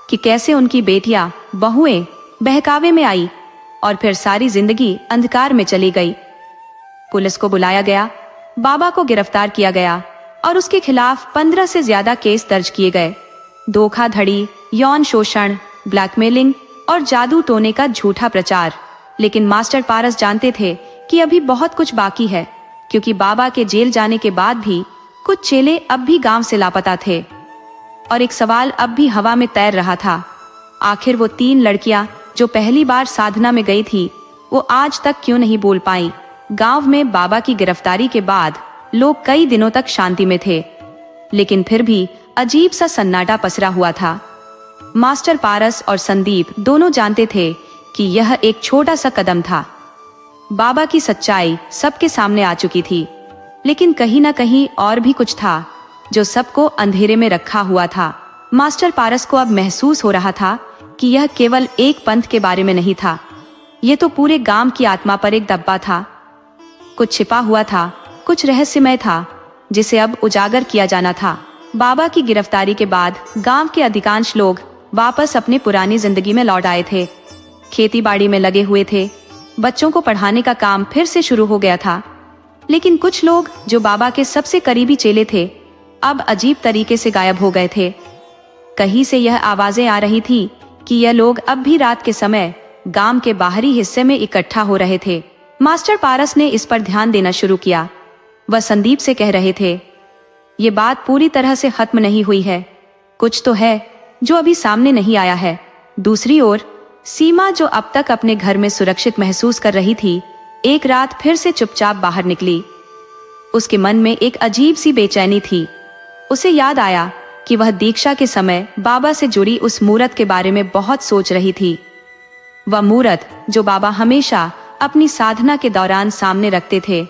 कि कैसे उनकी बेटियां, बहुएं बहकावे में आई और फिर सारी जिंदगी अंधकार में चली गई। पुलिस को बुलाया गया, बाबा को गिरफ्तार किया गया और उसके खिलाफ 15 से ज्यादा केस दर्ज किए गए। धोखाधड़ी, यौन शोषण, ब्लैकमेलिंग और जादू टोने का झूठा प्रचार। लेकिन मास्टर पारस जानते थे कि अभी बहुत कुछ बाकी है, क्योंकि बाबा के जेल जाने के बाद भी कुछ चेले अब भी गांव से लापता थे और एक सवाल अब भी हवा में तैर रहा था। आखिर वो 3 लड़कियां जो पहली बार साधना में गई थी, वो आज तक क्यों नहीं बोल पाई? गांव में बाबा की गिरफ्तारी के बाद लोग कई दिनों तक शांति में थे, लेकिन फिर भी अजीब सा सन्नाटा पसरा हुआ था। मास्टर पारस और संदीप दोनों जानते थे कि यह एक छोटा सा कदम था। बाबा की सच्चाई सबके सामने आ चुकी थी, लेकिन कहीं ना कहीं और भी कुछ था जो सबको अंधेरे में रखा हुआ था। मास्टर पारस को अब महसूस हो रहा था कि यह केवल एक पंथ के बारे में नहीं था, यह तो पूरे गांव की आत्मा पर एक दब्बा था। कुछ छिपा हुआ था, कुछ रहस्यमय था, जिसे अब उजागर किया जाना था। बाबा की गिरफ्तारी के बाद गांव के अधिकांश लोग वापस अपनी पुरानी जिंदगी में लौट आए थे। खेती बाड़ी में लगे हुए थे, बच्चों को पढ़ाने का काम फिर से शुरू हो गया था। लेकिन कुछ लोग जो बाबा के सबसे करीबी चेले थे, अब अजीब तरीके से गायब हो गए थे। कहीं से यह आवाजें आ रही थी कि यह लोग अब भी रात के समय गांव के बाहरी हिस्से में इकट्ठा हो रहे थे। मास्टर पारस ने इस पर ध्यान देना शुरू किया। वह संदीप से कह रहे थे, ये बात पूरी तरह से खत्म नहीं हुई है, कुछ तो है जो अभी सामने नहीं आया है। दूसरी ओर सीमा, जो अब तक अपने घर में सुरक्षित महसूस कर रही थी, एक रात फिर से चुपचाप बाहर निकली। उसके मन में एक अजीब सी बेचैनी थी। उसे याद आया कि वह दीक्षा के समय बाबा से जुड़ी उस मूरत के बारे में बहुत सोच रही थी। वह मूरत जो बाबा हमेशा अपनी साधना के दौरान सामने रखते थे,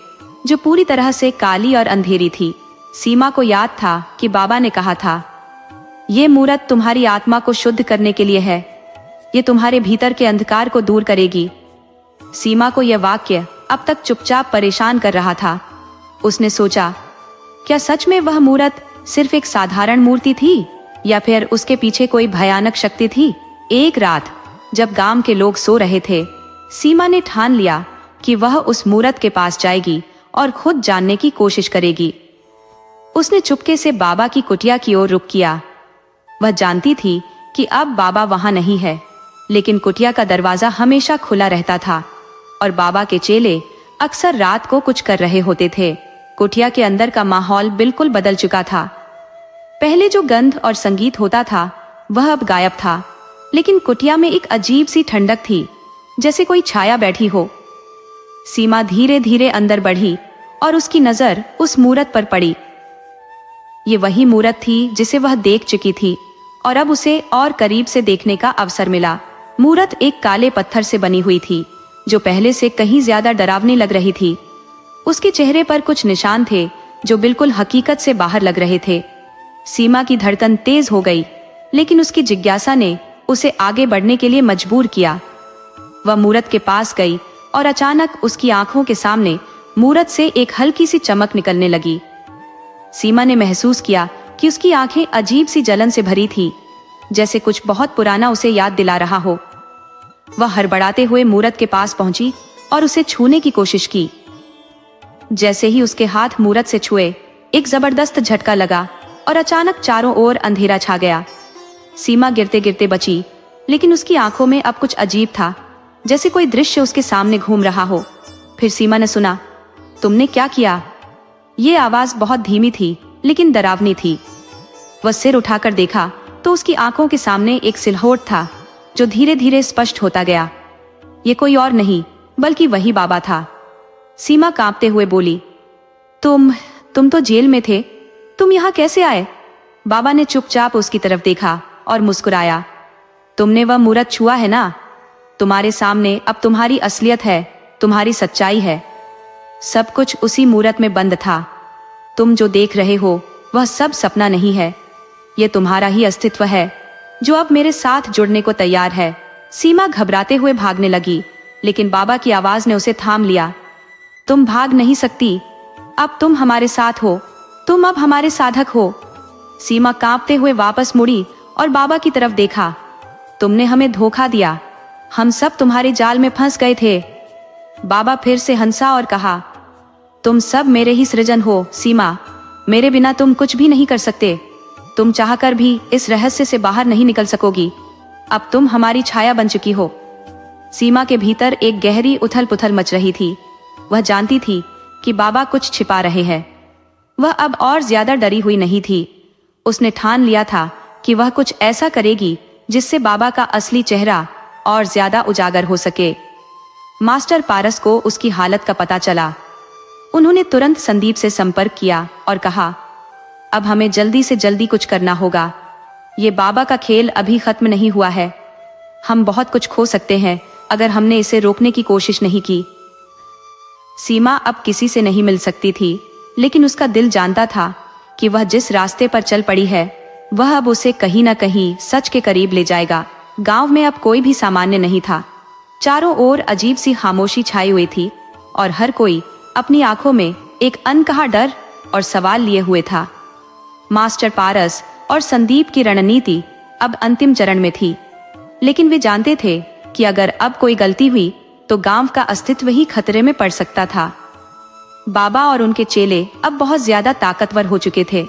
जो पूरी तरह से काली और अंधेरी थी। सीमा को याद था कि बाबा ने कहा था, ये मूरत तुम्हारी आत्मा को शुद्ध करने के लिए है, ये तुम्हारे भीतर के अंधकार को दूर करेगी। सीमा को यह वाक्य अब तक चुपचाप परेशान कर रहा था। उसने सोचा, क्या सच में वह मूरत सिर्फ एक साधारण मूर्ति थी, या फिर उसके पीछे कोई भयानक शक्ति थी? एक रात जब गांव के लोग सो रहे थे, सीमा ने ठान लिया कि वह उस मूरत के पास जाएगी और खुद जानने की कोशिश करेगी। उसने चुपके से बाबा की कुटिया की ओर रुख किया। वह जानती थी कि अब बाबा वहां नहीं है, लेकिन कुटिया का दरवाजा हमेशा खुला रहता था और बाबा के चेले अक्सर रात को कुछ कर रहे होते थे। कुटिया के अंदर का माहौल बिल्कुल बदल चुका था। पहले जो गंध और संगीत होता था, वह अब गायब था, लेकिन कुटिया में एक अजीब सी ठंडक थी, जैसे कोई छाया बैठी हो। सीमा धीरे धीरे अंदर बढ़ी और उसकी नजर उस मूरत पर पड़ी। ये वही मूरत थी जिसे वह देख चुकी थी और अब उसे और करीब से देखने का अवसर मिला। मूरत एक काले पत्थर से बनी हुई थी, जो पहले से कहीं ज्यादा डरावनी लग रही थी। उसके चेहरे पर कुछ निशान थे जो बिल्कुल हकीकत से बाहर लग रहे थे। सीमा की धड़कन तेज हो गई, लेकिन उसकी जिज्ञासा ने उसे आगे बढ़ने के लिए मजबूर किया। वह मूरत के पास गई और अचानक उसकी आंखों के सामने मूरत से एक हल्की सी चमक निकलने लगी। सीमा ने महसूस किया कि उसकी आंखें अजीब सी जलन से भरी थी, जैसे कुछ बहुत पुराना उसे याद दिला रहा हो। वह हड़बड़ाते हुए मूरत के पास पहुंची और उसे छूने की कोशिश की। जैसे ही उसके हाथ मूरत से छुए, एक जबरदस्त झटका लगा और अचानक चारों ओर अंधेरा छा गया। सीमा गिरते गिरते बची, लेकिन उसकी आंखों में अब कुछ अजीब था, जैसे कोई दृश्य उसके सामने घूम रहा हो। फिर सीमा ने सुना, तुमने क्या किया? ये आवाज बहुत धीमी थी, लेकिन डरावनी थी। वह सिर उठाकर देखा तो उसकी आंखों के सामने एक सिलहोट था, जो धीरे धीरे स्पष्ट होता गया। ये कोई और नहीं, बल्कि वही बाबा था। सीमा कांपते हुए बोली, तुम तो जेल में थे, तुम यहाँ कैसे आए? बाबा ने चुपचाप उसकी तरफ देखा और मुस्कुराया। तुमने वह मूरत छुआ है ना? तुम्हारे सामने अब तुम्हारी असलियत है, तुम्हारी सच्चाई है। सब कुछ उसी मूरत में बंद था। तुम जो देख रहे हो वह सब सपना नहीं है, ये तुम्हारा ही अस्तित्व है, जो अब मेरे साथ जुड़ने को तैयार है। सीमा घबराते हुए भागने लगी, लेकिन बाबा की आवाज ने उसे थाम लिया। तुम भाग नहीं सकती, अब तुम हमारे साथ हो, तुम अब हमारे साधक हो। सीमा कांपते हुए वापस मुड़ी और बाबा की तरफ देखा। तुमने हमें धोखा दिया, हम सब तुम्हारे जाल में फंस गए थे। बाबा फिर से हंसा और कहा, तुम सब मेरे ही सृजन हो सीमा, मेरे बिना तुम कुछ भी नहीं कर सकते। तुम चाहकर भी इस रहस्य से बाहर नहीं निकल सकोगी, अब तुम हमारी छाया बन चुकी हो। सीमा के भीतर एक गहरी उथल पुथल मच रही थी। वह जानती थी कि बाबा कुछ छिपा रहे हैं। वह अब और ज्यादा डरी हुई नहीं थी। उसने ठान लिया था कि वह कुछ ऐसा करेगी जिससे बाबा का असली चेहरा और ज्यादा उजागर हो सके। मास्टर पारस को उसकी हालत का पता चला। उन्होंने तुरंत संदीप से संपर्क किया और कहा, अब हमें जल्दी से जल्दी कुछ करना होगा। ये बाबा का खेल अभी खत्म नहीं हुआ है। हम बहुत कुछ खो सकते हैं अगर हमने इसे रोकने की कोशिश नहीं की। सीमा अब किसी से नहीं मिल सकती थी, लेकिन उसका दिल जानता था कि वह जिस रास्ते पर चल पड़ी है वह अब उसे कहीं न कहीं सच के करीब ले जाएगा। गांव में अब कोई भी सामान्य नहीं था। चारों ओर अजीब सी खामोशी छाई हुई थी और हर कोई अपनी आंखों में एक अनकहा डर और सवाल लिए हुए था। मास्टर पारस और संदीप की रणनीति अब अंतिम चरण में थी, लेकिन वे जानते थे कि अगर अब कोई गलती हुई तो गांव का अस्तित्व ही खतरे में पड़ सकता था। बाबा और उनके चेले अब बहुत ज्यादा ताकतवर हो चुके थे।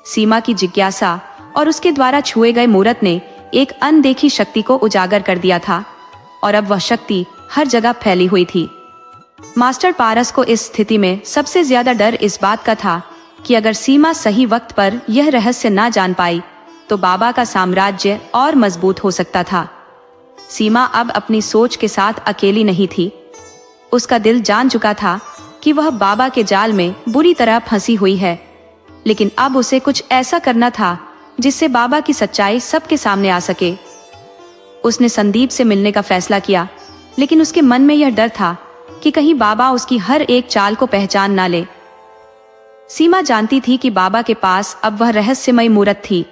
सीमा की जिज्ञासा और उसके द्वारा छुए गए मूरत ने एक अनदेखी शक्ति को उजागर कर दिया था और अब वह शक्ति हर जगह फैली हुई थी। मास्टर पारस को इस स्थिति में सबसे ज्यादा डर इस बात का था कि अगर सीमा सही वक्त पर यह रहस्य ना जान पाई तो बाबा का साम्राज्य और मजबूत हो सकता था। सीमा अब अपनी सोच के साथ अकेली नहीं थी। उसका दिल जान चुका था कि वह बाबा के जाल में बुरी तरह फंसी हुई है, लेकिन अब उसे कुछ ऐसा करना था जिससे बाबा की सच्चाई सबके सामने आ सके। उसने संदीप से मिलने का फैसला किया, लेकिन उसके मन में यह डर था कि कहीं बाबा उसकी हर एक चाल को पहचान ना ले। सीमा जानती थी कि बाबा के पास अब वह रहस्यमयी मूरत थी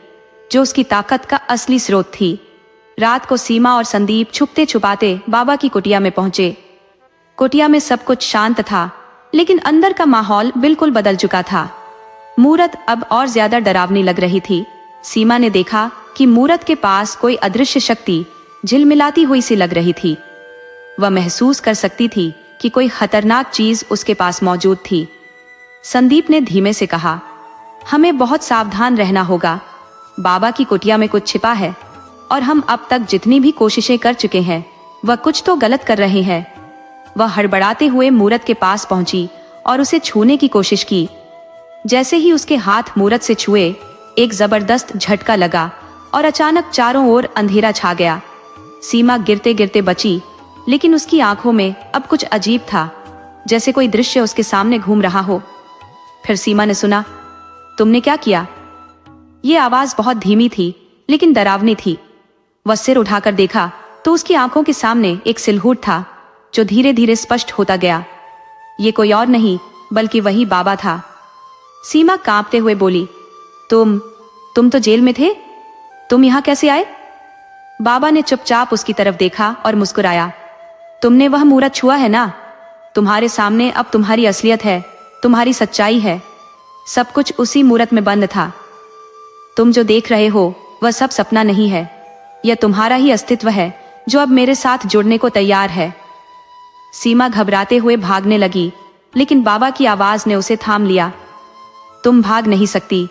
जो उसकी ताकत का असली स्रोत थी। रात को सीमा और संदीप छुपते छुपाते बाबा की कुटिया में पहुंचे। कुटिया में सब कुछ शांत था, लेकिन अंदर का माहौल बिल्कुल बदल चुका था। मूरत अब और ज्यादा डरावनी लग रही थी। सीमा ने देखा कि मूरत के पास कोई अदृश्य शक्ति झिलमिलाती हुई सी लग रही थी। वह महसूस कर सकती थी कि कोई खतरनाक चीज उसके पास मौजूद थी। संदीप ने धीमे से कहा, हमें बहुत सावधान रहना होगा। बाबा की कुटिया में कुछ छिपा है और हम अब तक जितनी भी कोशिशें कर चुके हैं वह कुछ तो गलत कर रहे हैं। वह हड़बड़ाते हुए मूरत के पास पहुंची और उसे छूने की कोशिश की। जैसे ही उसके हाथ मूरत से छुए, एक जबरदस्त झटका लगा और अचानक चारों ओर अंधेरा छा गया। सीमा गिरते गिरते बची, लेकिन उसकी आंखों में अब कुछ अजीब था, जैसे कोई दृश्य उसके सामने घूम रहा हो। फिर सीमा ने सुना, तुमने क्या किया? ये आवाज बहुत धीमी थी, लेकिन डरावनी थी। वह सिर उठाकर देखा तो उसकी आंखों के सामने एक सिलहूट था जो धीरे धीरे स्पष्ट होता गया। ये कोई और नहीं बल्कि वही बाबा था। सीमा कांपते हुए बोली, तुम तो जेल में थे, तुम यहाँ कैसे आए? बाबा ने चुपचाप उसकी तरफ देखा और मुस्कुराया। तुमने वह मूरत छुआ है ना? तुम्हारे सामने अब तुम्हारी असलियत है, तुम्हारी सच्चाई है। सब कुछ उसी मूरत में बंद था। तुम जो देख रहे हो वह सब सपना नहीं है, यह तुम्हारा ही अस्तित्व है जो अब मेरे साथ जुड़ने को तैयार है। सीमा घबराते हुए भागने लगी, लेकिन बाबा की आवाज ने उसे थाम लिया। तुम भाग नहीं सकती,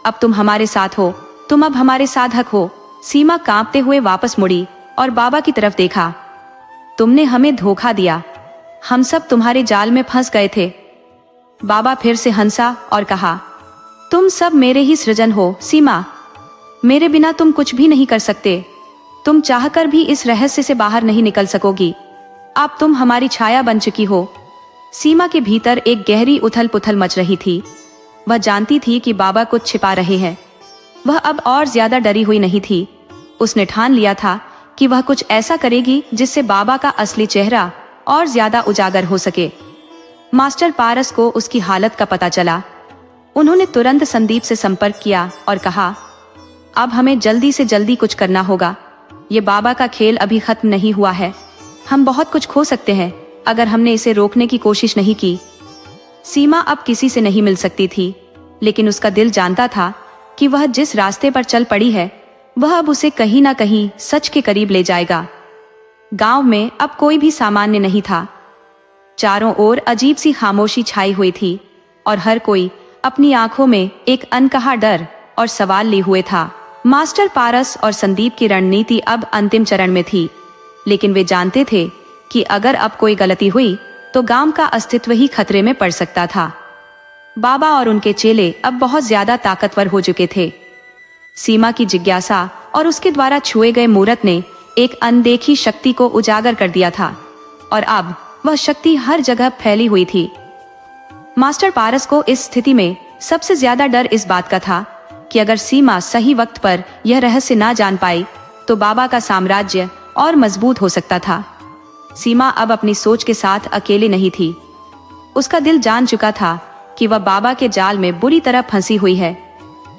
अब तुम हमारे साथ हो, तुम अब हमारे साधक हो। सीमा कांपते हुए वापस मुड़ी और बाबा की तरफ देखा। तुमने हमें धोखा दिया, हम सब तुम्हारे जाल में फंस गए थे। बाबा फिर से हंसा और कहा, तुम सब मेरे ही सृजन हो सीमा, मेरे बिना तुम कुछ भी नहीं कर सकते। तुम चाहकर भी इस रहस्य से बाहर नहीं निकल सकोगी। अब तुम हमारी छाया बन चुकी हो। सीमा के भीतर एक गहरी उथल पुथल मच रही थी। वह जानती थी कि बाबा कुछ छिपा रहे हैं। वह अब और ज्यादा डरी हुई नहीं थी। उसने ठान लिया था कि वह कुछ ऐसा करेगी जिससे बाबा का असली चेहरा और ज्यादा उजागर हो सके। मास्टर पारस को उसकी हालत का पता चला। उन्होंने तुरंत संदीप से संपर्क किया और कहा, अब हमें जल्दी से जल्दी कुछ करना होगा। ये बाबा का खेल अभी खत्म नहीं हुआ है। हम बहुत कुछ खो सकते हैं अगर हमने इसे रोकने की कोशिश नहीं की। सीमा अब किसी से नहीं मिल सकती थी, लेकिन उसका दिल जानता था कि वह जिस रास्ते पर चल पड़ी है वह अब उसे कहीं ना कहीं सच के करीब ले जाएगा। गांव में अब कोई भी सामान्य नहीं था। चारों ओर अजीब सी खामोशी छाई हुई थी और हर कोई अपनी आंखों में एक अनकहा डर और सवाल लिए हुए था। मास्टर पारस और संदीप की रणनीति अब अंतिम चरण में थी, लेकिन वे जानते थे कि अगर अब कोई गलती हुई तो गांव का अस्तित्व ही खतरे में पड़ सकता था। बाबा और उनके चेले अब बहुत ज्यादा ताकतवर हो चुके थे। सीमा की जिज्ञासा और उसके द्वारा छुए गए मूरत ने एक अनदेखी शक्ति को उजागर कर दिया था और अब वह शक्ति हर जगह फैली हुई थी। मास्टर पारस को इस स्थिति में सबसे ज्यादा डर इस बात का था कि अगर सीमा सही वक्त पर यह रहस्य ना जान पाई तो बाबा का साम्राज्य और मजबूत हो सकता था। सीमा अब अपनी सोच के साथ अकेले नहीं थी। उसका दिल जान चुका था कि वह बाबा के जाल में बुरी तरह फंसी हुई है,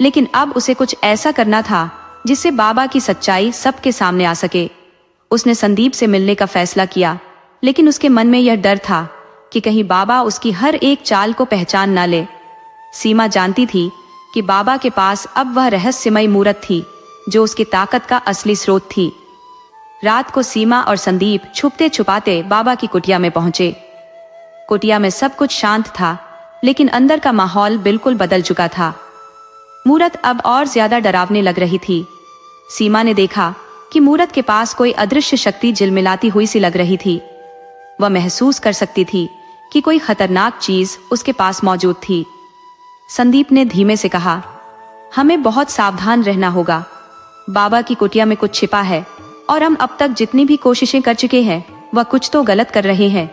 लेकिन अब उसे कुछ ऐसा करना था जिससे बाबा की सच्चाई सबके सामने आ सके। उसने संदीप से मिलने का फैसला किया, लेकिन उसके मन में यह डर था कि कहीं बाबा उसकी हर एक चाल को पहचान ना ले। सीमा जानती थी कि बाबा के पास अब वह रहस्यमयी मूरत थी जो उसकी ताकत का असली स्रोत थी। रात को सीमा और संदीप छुपते छुपाते बाबा की कुटिया में पहुंचे। कुटिया में सब कुछ शांत था, लेकिन अंदर का माहौल बिल्कुल बदल चुका था। मूरत अब और ज्यादा डरावने लग रही थी। सीमा ने देखा कि मूरत के पास कोई अदृश्य शक्ति झिलमिलाती हुई सी लग रही थी। वह महसूस कर सकती थी कि कोई खतरनाक चीज उसके पास मौजूद थी। संदीप ने धीमे से कहा, हमें बहुत सावधान रहना होगा। बाबा की कुटिया में कुछ छिपा है और हम अब तक जितनी भी कोशिशें कर चुके हैं वह कुछ तो गलत कर रहे हैं।